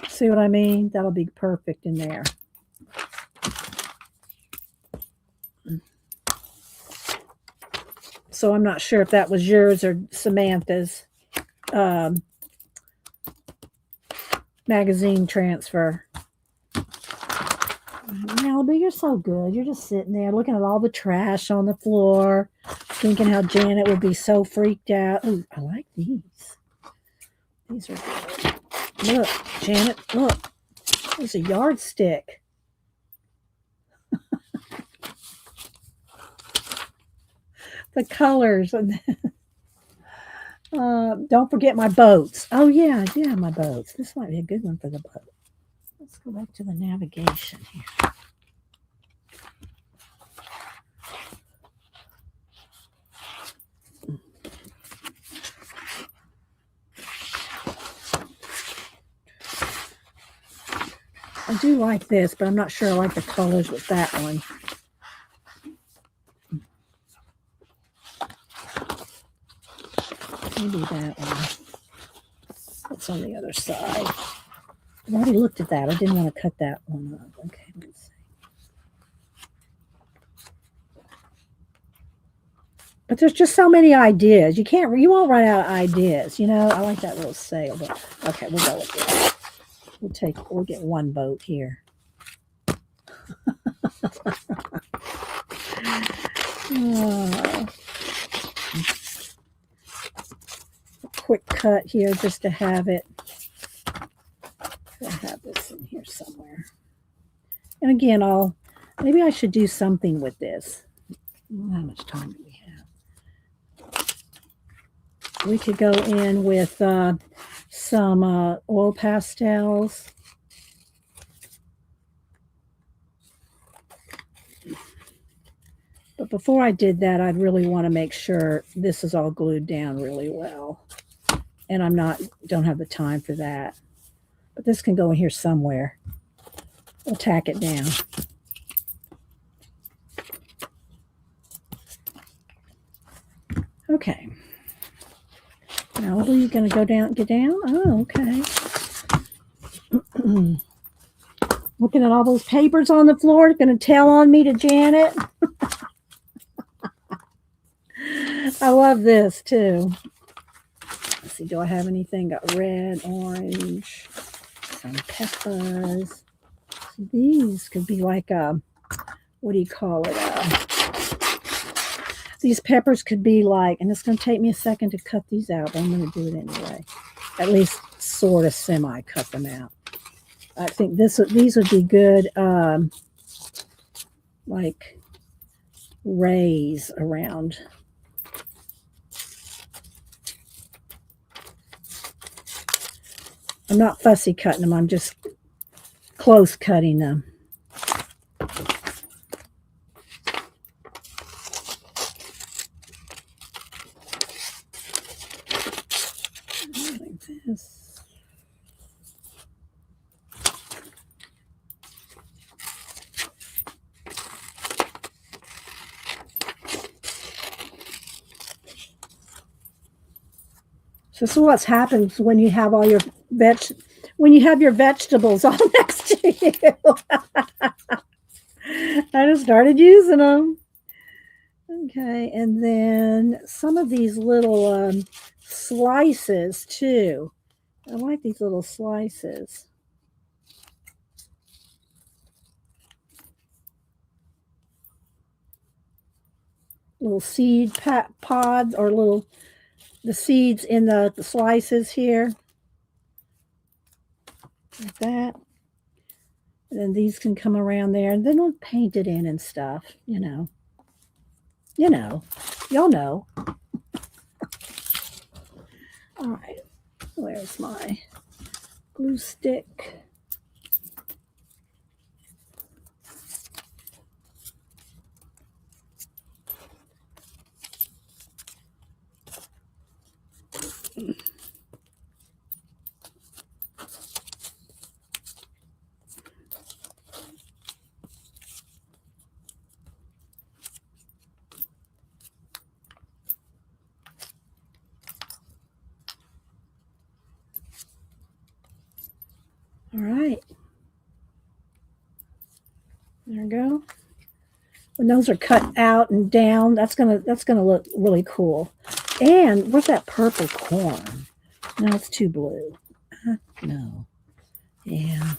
See what I mean? That'll be perfect in there. So I'm not sure if that was yours or Samantha's magazine transfer. Malibu, you're so good. You're just sitting there looking at all the trash on the floor, thinking how Janet would be so freaked out. Ooh, I like these. These are good. Look, Janet, look. There's a yardstick. The colors. Don't forget my boats. Oh, yeah, my boats. This might be a good one for the boat. Let's go back to the navigation here. I do like this, but I'm not sure I like the colors with that one. Maybe that one. What's on the other side? I've already looked at that. I didn't want to cut that one up. Okay, let's see. But there's just so many ideas. You won't run out of ideas. You know, I like that little sail. But okay, we'll go with this. We'll get one boat here. Oh. Quick cut here just to have it. I'll have this in here somewhere. And again, maybe I should do something with this. How much time do we have? We could go in with some oil pastels. But before I did that, I'd really want to make sure this is all glued down really well. And don't have the time for that. But this can go in here somewhere. We'll tack it down. Okay. Now, are you going to get down? Oh, okay. Looking at all those papers on the floor, going to tell on me to Janet. I love this too. Let's see, do I have anything? Got red, orange, some peppers. These could be like a, what do you call it? These peppers could be like, and it's going to take me a second to cut these out, but I'm going to do it anyway. At least sort of semi cut them out. I think these would be good, like rays around. I'm not fussy cutting them. I'm just close cutting them. Like this. So this is what happens when you have all your vegetables all next to you. I just started using them. Okay, and then some of these little slices too. I like these little slices. Little seed pods or the seeds in the slices here. Like that. And then these can come around there, and then we'll paint it in and stuff, you know. Y'all know. All right, where's my glue stick? All right. There we go. When those are cut out and down, that's gonna look really cool. And where's that purple corn? No, it's too blue. No. Yeah.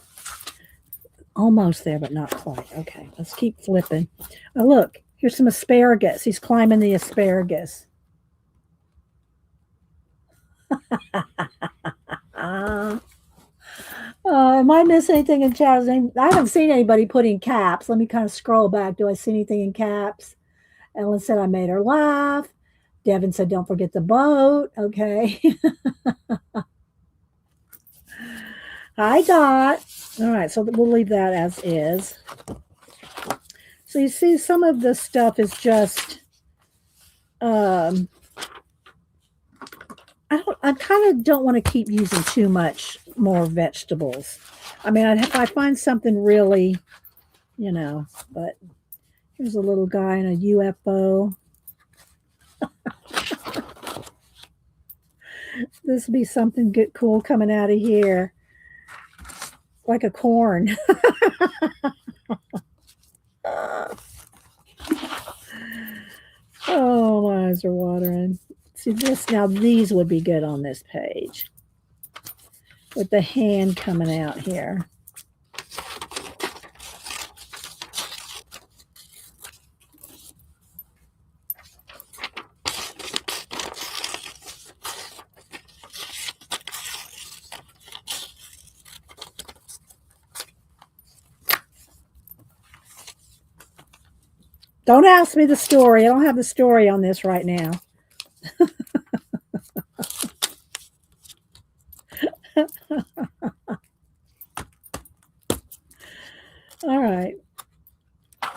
Almost there, but not quite. Okay, let's keep flipping. Oh, look, here's some asparagus. He's climbing the asparagus. Am I missing anything in chat? I haven't seen anybody putting caps. Let me kind of scroll back. Do I see anything in caps? Ellen said I made her laugh. Devin said, don't forget the boat. Okay. Hi, Dot. All right, so we'll leave that as is. So you see some of this stuff is just, I kind of don't want to keep using too much more vegetables. I mean, if I find something really, but here's a little guy in a UFO. This would be something good, cool coming out of here. Like a corn. Oh, my eyes are watering. See this? Now these would be good on this page. With the hand coming out here. Don't ask me the story. I don't have the story on this right now. All right.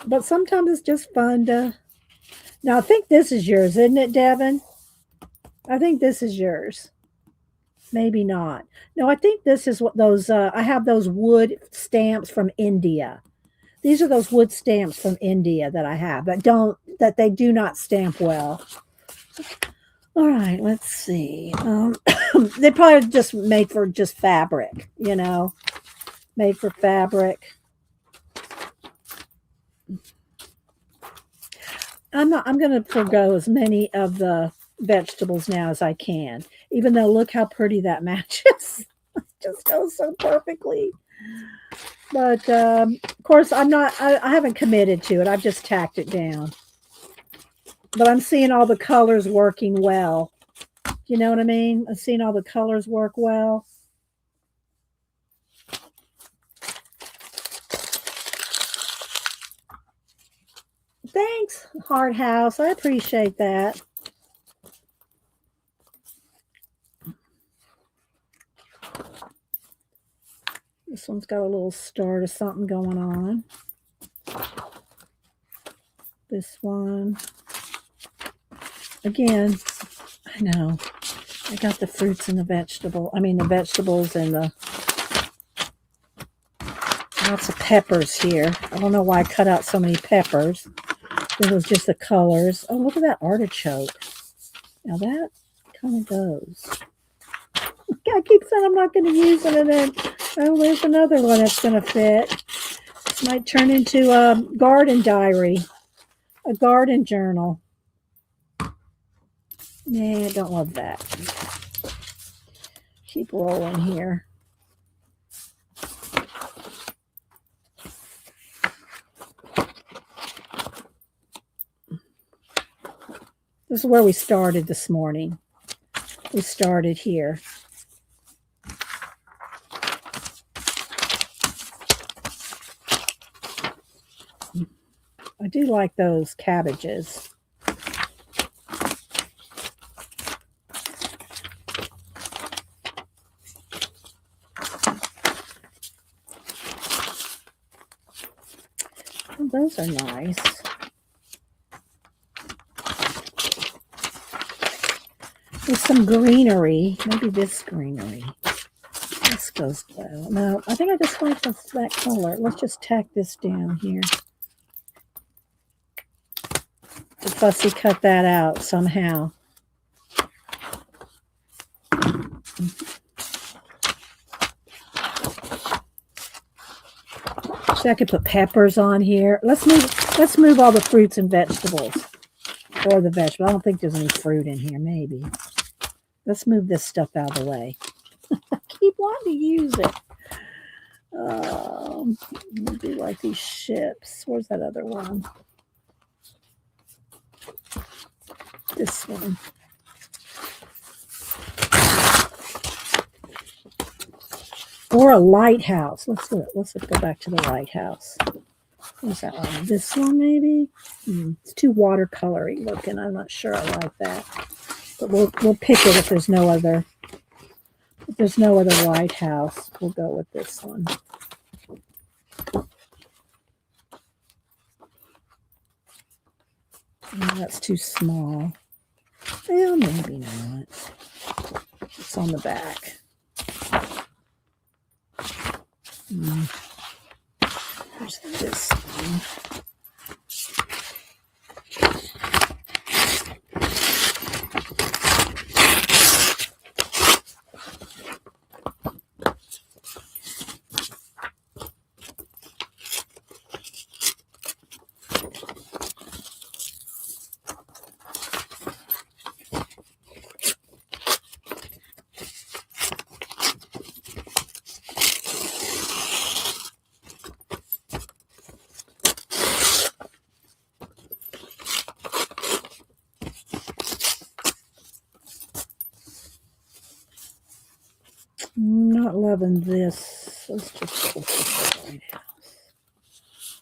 But sometimes it's just fun to... Now, I think this is yours, isn't it, Devin? I think this is yours. Maybe not. No, I think this is what those... I have those wood stamps from India. These are those wood stamps from India that I have that they do not stamp well. All right, let's see. They probably just made for just fabric, made for fabric. I'm going to forego as many of the vegetables now as I can, even though look how pretty that matches. Just goes so perfectly. But of course, I haven't committed to it. I've just tacked it down. But I'm seeing all the colors working well. You know what I mean? I'm seeing all the colors work well. Thanks, Hard House. I appreciate that. This one's got a little start of something going on. This one. Again, I know. I got the fruits and the vegetables and the lots of peppers here. I don't know why I cut out so many peppers. It was just the colors. Oh, look at that artichoke. Now that kind of goes. I keep saying I'm not going to use it, and then, oh, there's another one that's going to fit. This might turn into a garden diary, a garden journal. Yeah, I don't love that. Keep rolling here. This is where we started this morning. We started here. I do like those cabbages. Oh, those are nice. With some greenery. Maybe this greenery. This goes well. No, I think I just like that color. Let's just tack this down here. To fussy cut that out somehow. So I could put peppers on here. Let's move all the fruits and vegetables. Or the vegetable. I don't think there's any fruit in here, maybe. Let's move this stuff out of the way. I keep wanting to use it. Maybe like these ships. Where's that other one? This one. Or a lighthouse. Let's go back to the lighthouse. What's that one? This one, maybe? It's too watercolory looking. I'm not sure I like that. But we'll pick it if there's no other. If there's no other lighthouse, we'll go with this one. Oh, that's too small. Well, maybe not. It's on the back. There's this one. Not loving this. Let's just go with the White House.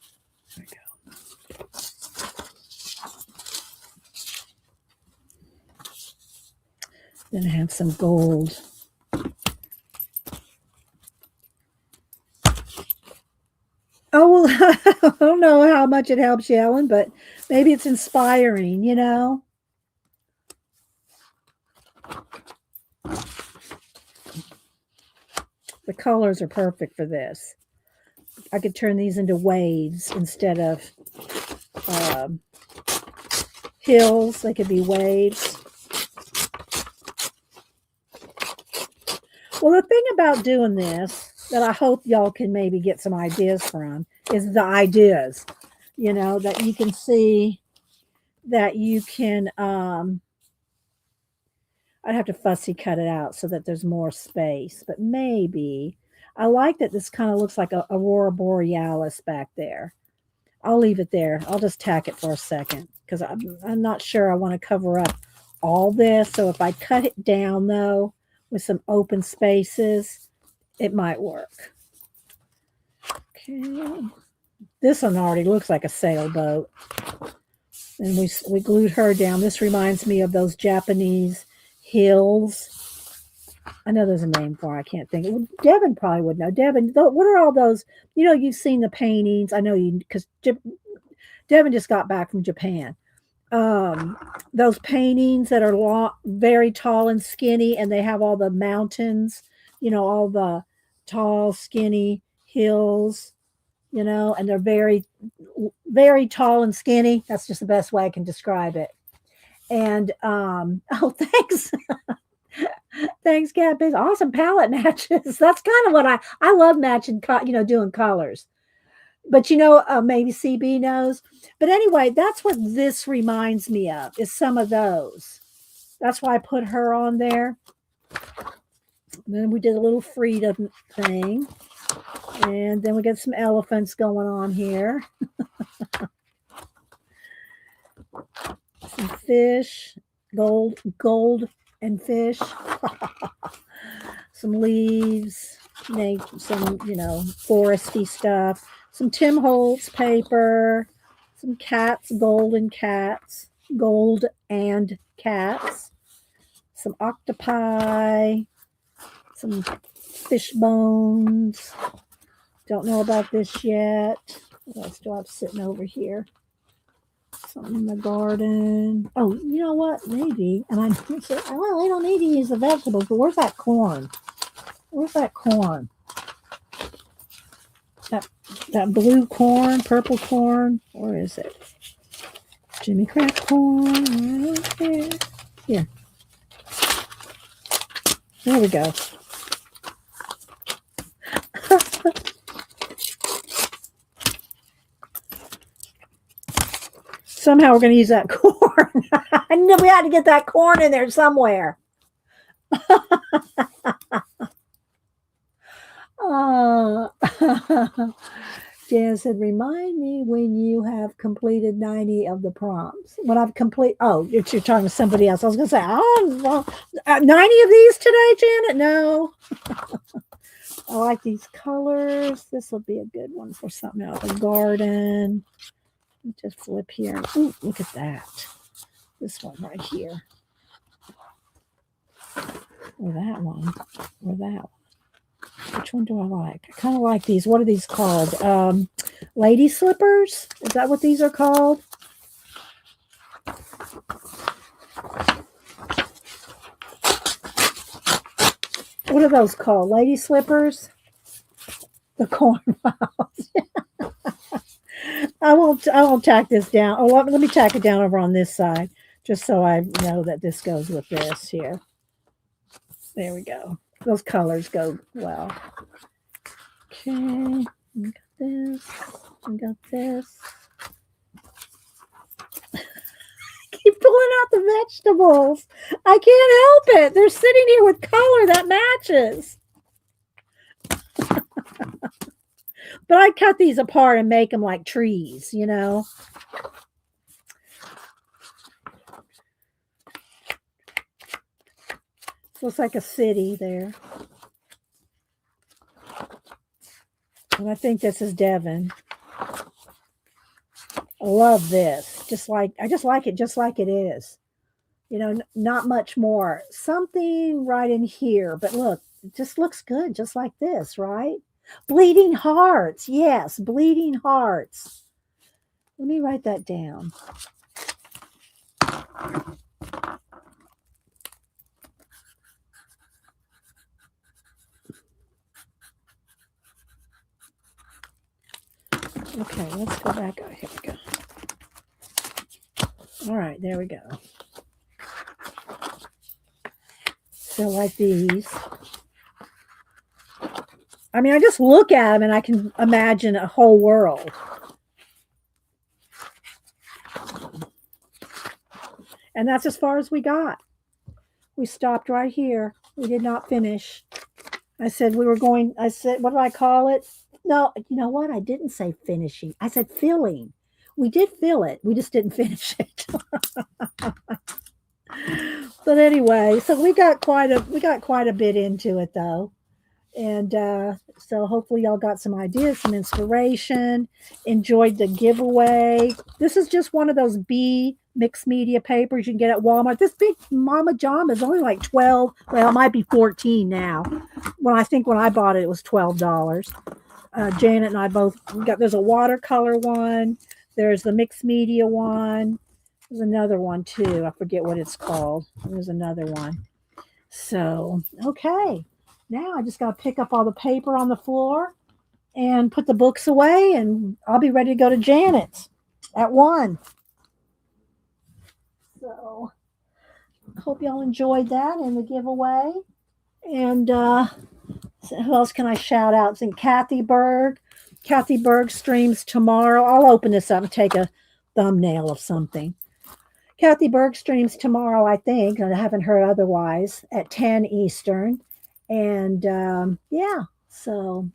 There we go. Then have some gold. Oh, well, I don't know how much it helps you, Ellen, but maybe it's inspiring, you know? The colors are perfect for this. I could turn these into waves instead of hills. They could be waves. Well, the thing about doing this that I hope y'all can maybe get some ideas from is the ideas, you know, that you can see that you can, I'd have to fussy cut it out so that there's more space, but maybe. I like that this kind of looks like a aurora borealis back there. I'll leave it there. I'll just tack it for a second because I'm not sure I want to cover up all this. So if I cut it down though with some open spaces, it might work. Okay. This one already looks like a sailboat. And we glued her down. This reminds me of those Japanese hills. I know there's a name for it. I can't think. Well, Devin probably would know. Devin, what are all those? You know, you've seen the paintings. I know you because Devin just got back from Japan. Those paintings that are long, very tall and skinny, and they have all the mountains. You know, all the tall, skinny hills. You know, and they're very, very tall and skinny. That's just the best way I can describe it. And oh, thanks. Thanks, Cat. Awesome palette matches. That's kind of what I love matching, doing colors. But maybe CB knows. But anyway, that's what this reminds me of is some of those. That's why I put her on there. And then we did a little freedom thing. And then we got some elephants going on here. Some fish, gold and fish. Some leaves, some, foresty stuff. Some Tim Holtz paper. Some cats, gold and cats. Some octopi. Some fish bones. Don't know about this yet. What else do I have sitting over here? Something in the garden. Oh, you know what? Maybe. And well, we don't need to use the vegetables, but where's that corn? Where's that corn? That blue corn, purple corn. Where is it? Jimmy Crack corn. Right there. Here. There we go. Somehow we're going to use that corn. I knew we had to get that corn in there somewhere. Jan said, remind me when you have completed 90 of the prompts. When I've you're talking to somebody else. I was going to say, 90 of these today, Janet? No. I like these colors. This will be a good one for something out of the garden. Just flip here. Ooh, look at that. This one right here. Or that one. Or that one. Which one do I like? I kind of like these. What are these called? Lady slippers? Is that what these are called? What are those called? Lady slippers? The corn mouse. I won't tack this down. Oh, let me tack it down over on this side, just so I know that this goes with this here. There we go. Those colors go well. Okay, we got this. We got this. Keep pulling out the vegetables. I can't help it. They're sitting here with color that matches. But I cut these apart and make them like trees, Looks like a city there. And I think this is Devon. I love this. I just like it just like it is. Not much more. Something right in here, but look, it just looks good just like this, right? Bleeding hearts. Yes, bleeding hearts. Let me write that down. Okay, let's go back. Oh, here we go. All right, there we go. So like these. I mean, I just look at them and I can imagine a whole world. And that's as far as we got. We stopped right here. We did not finish. I said we were going, I said, what do I call it? No, you know what? I didn't say finishing. I said filling. We did fill it. We just didn't finish it. But anyway, so we got quite a bit into it though. And so hopefully y'all got some ideas, some inspiration, enjoyed the giveaway. This is just one of those B mixed media papers you can get at Walmart. This big Mama Jama is only like 12. Well, it might be 14 now. When I bought it, it was $12. Janet and I both got, there's a watercolor one. There's the mixed media one. There's another one too. I forget what it's called. There's another one. So, okay. Now I just got to pick up all the paper on the floor and put the books away, and I'll be ready to go to Janet's at 1. So, I hope y'all enjoyed that and the giveaway. And who else can I shout out? And Kathy Berg. Kathy Berg streams tomorrow. I'll open this up and take a thumbnail of something. Kathy Berg streams tomorrow, I think. I haven't heard otherwise, at 10 Eastern. And yeah, so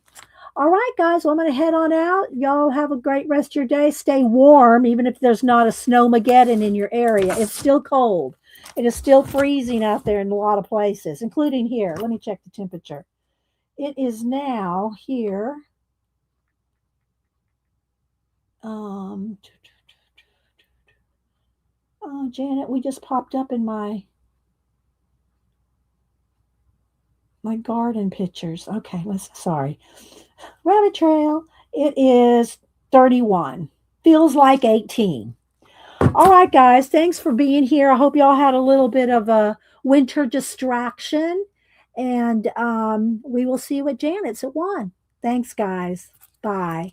all right, guys. Well, I'm going to head on out. Y'all have a great rest of your day. Stay warm, even if there's not a snowmageddon in your area. It's still cold. It is still freezing out there in a lot of places, including here. Let me check the temperature. It is now here. Oh, Janet, we just popped up in my garden pictures. Okay, sorry. Rabbit Trail. It is 31. Feels like 18. All right, guys. Thanks for being here. I hope y'all had a little bit of a winter distraction. And we will see you at Janet's at 1. Thanks, guys. Bye.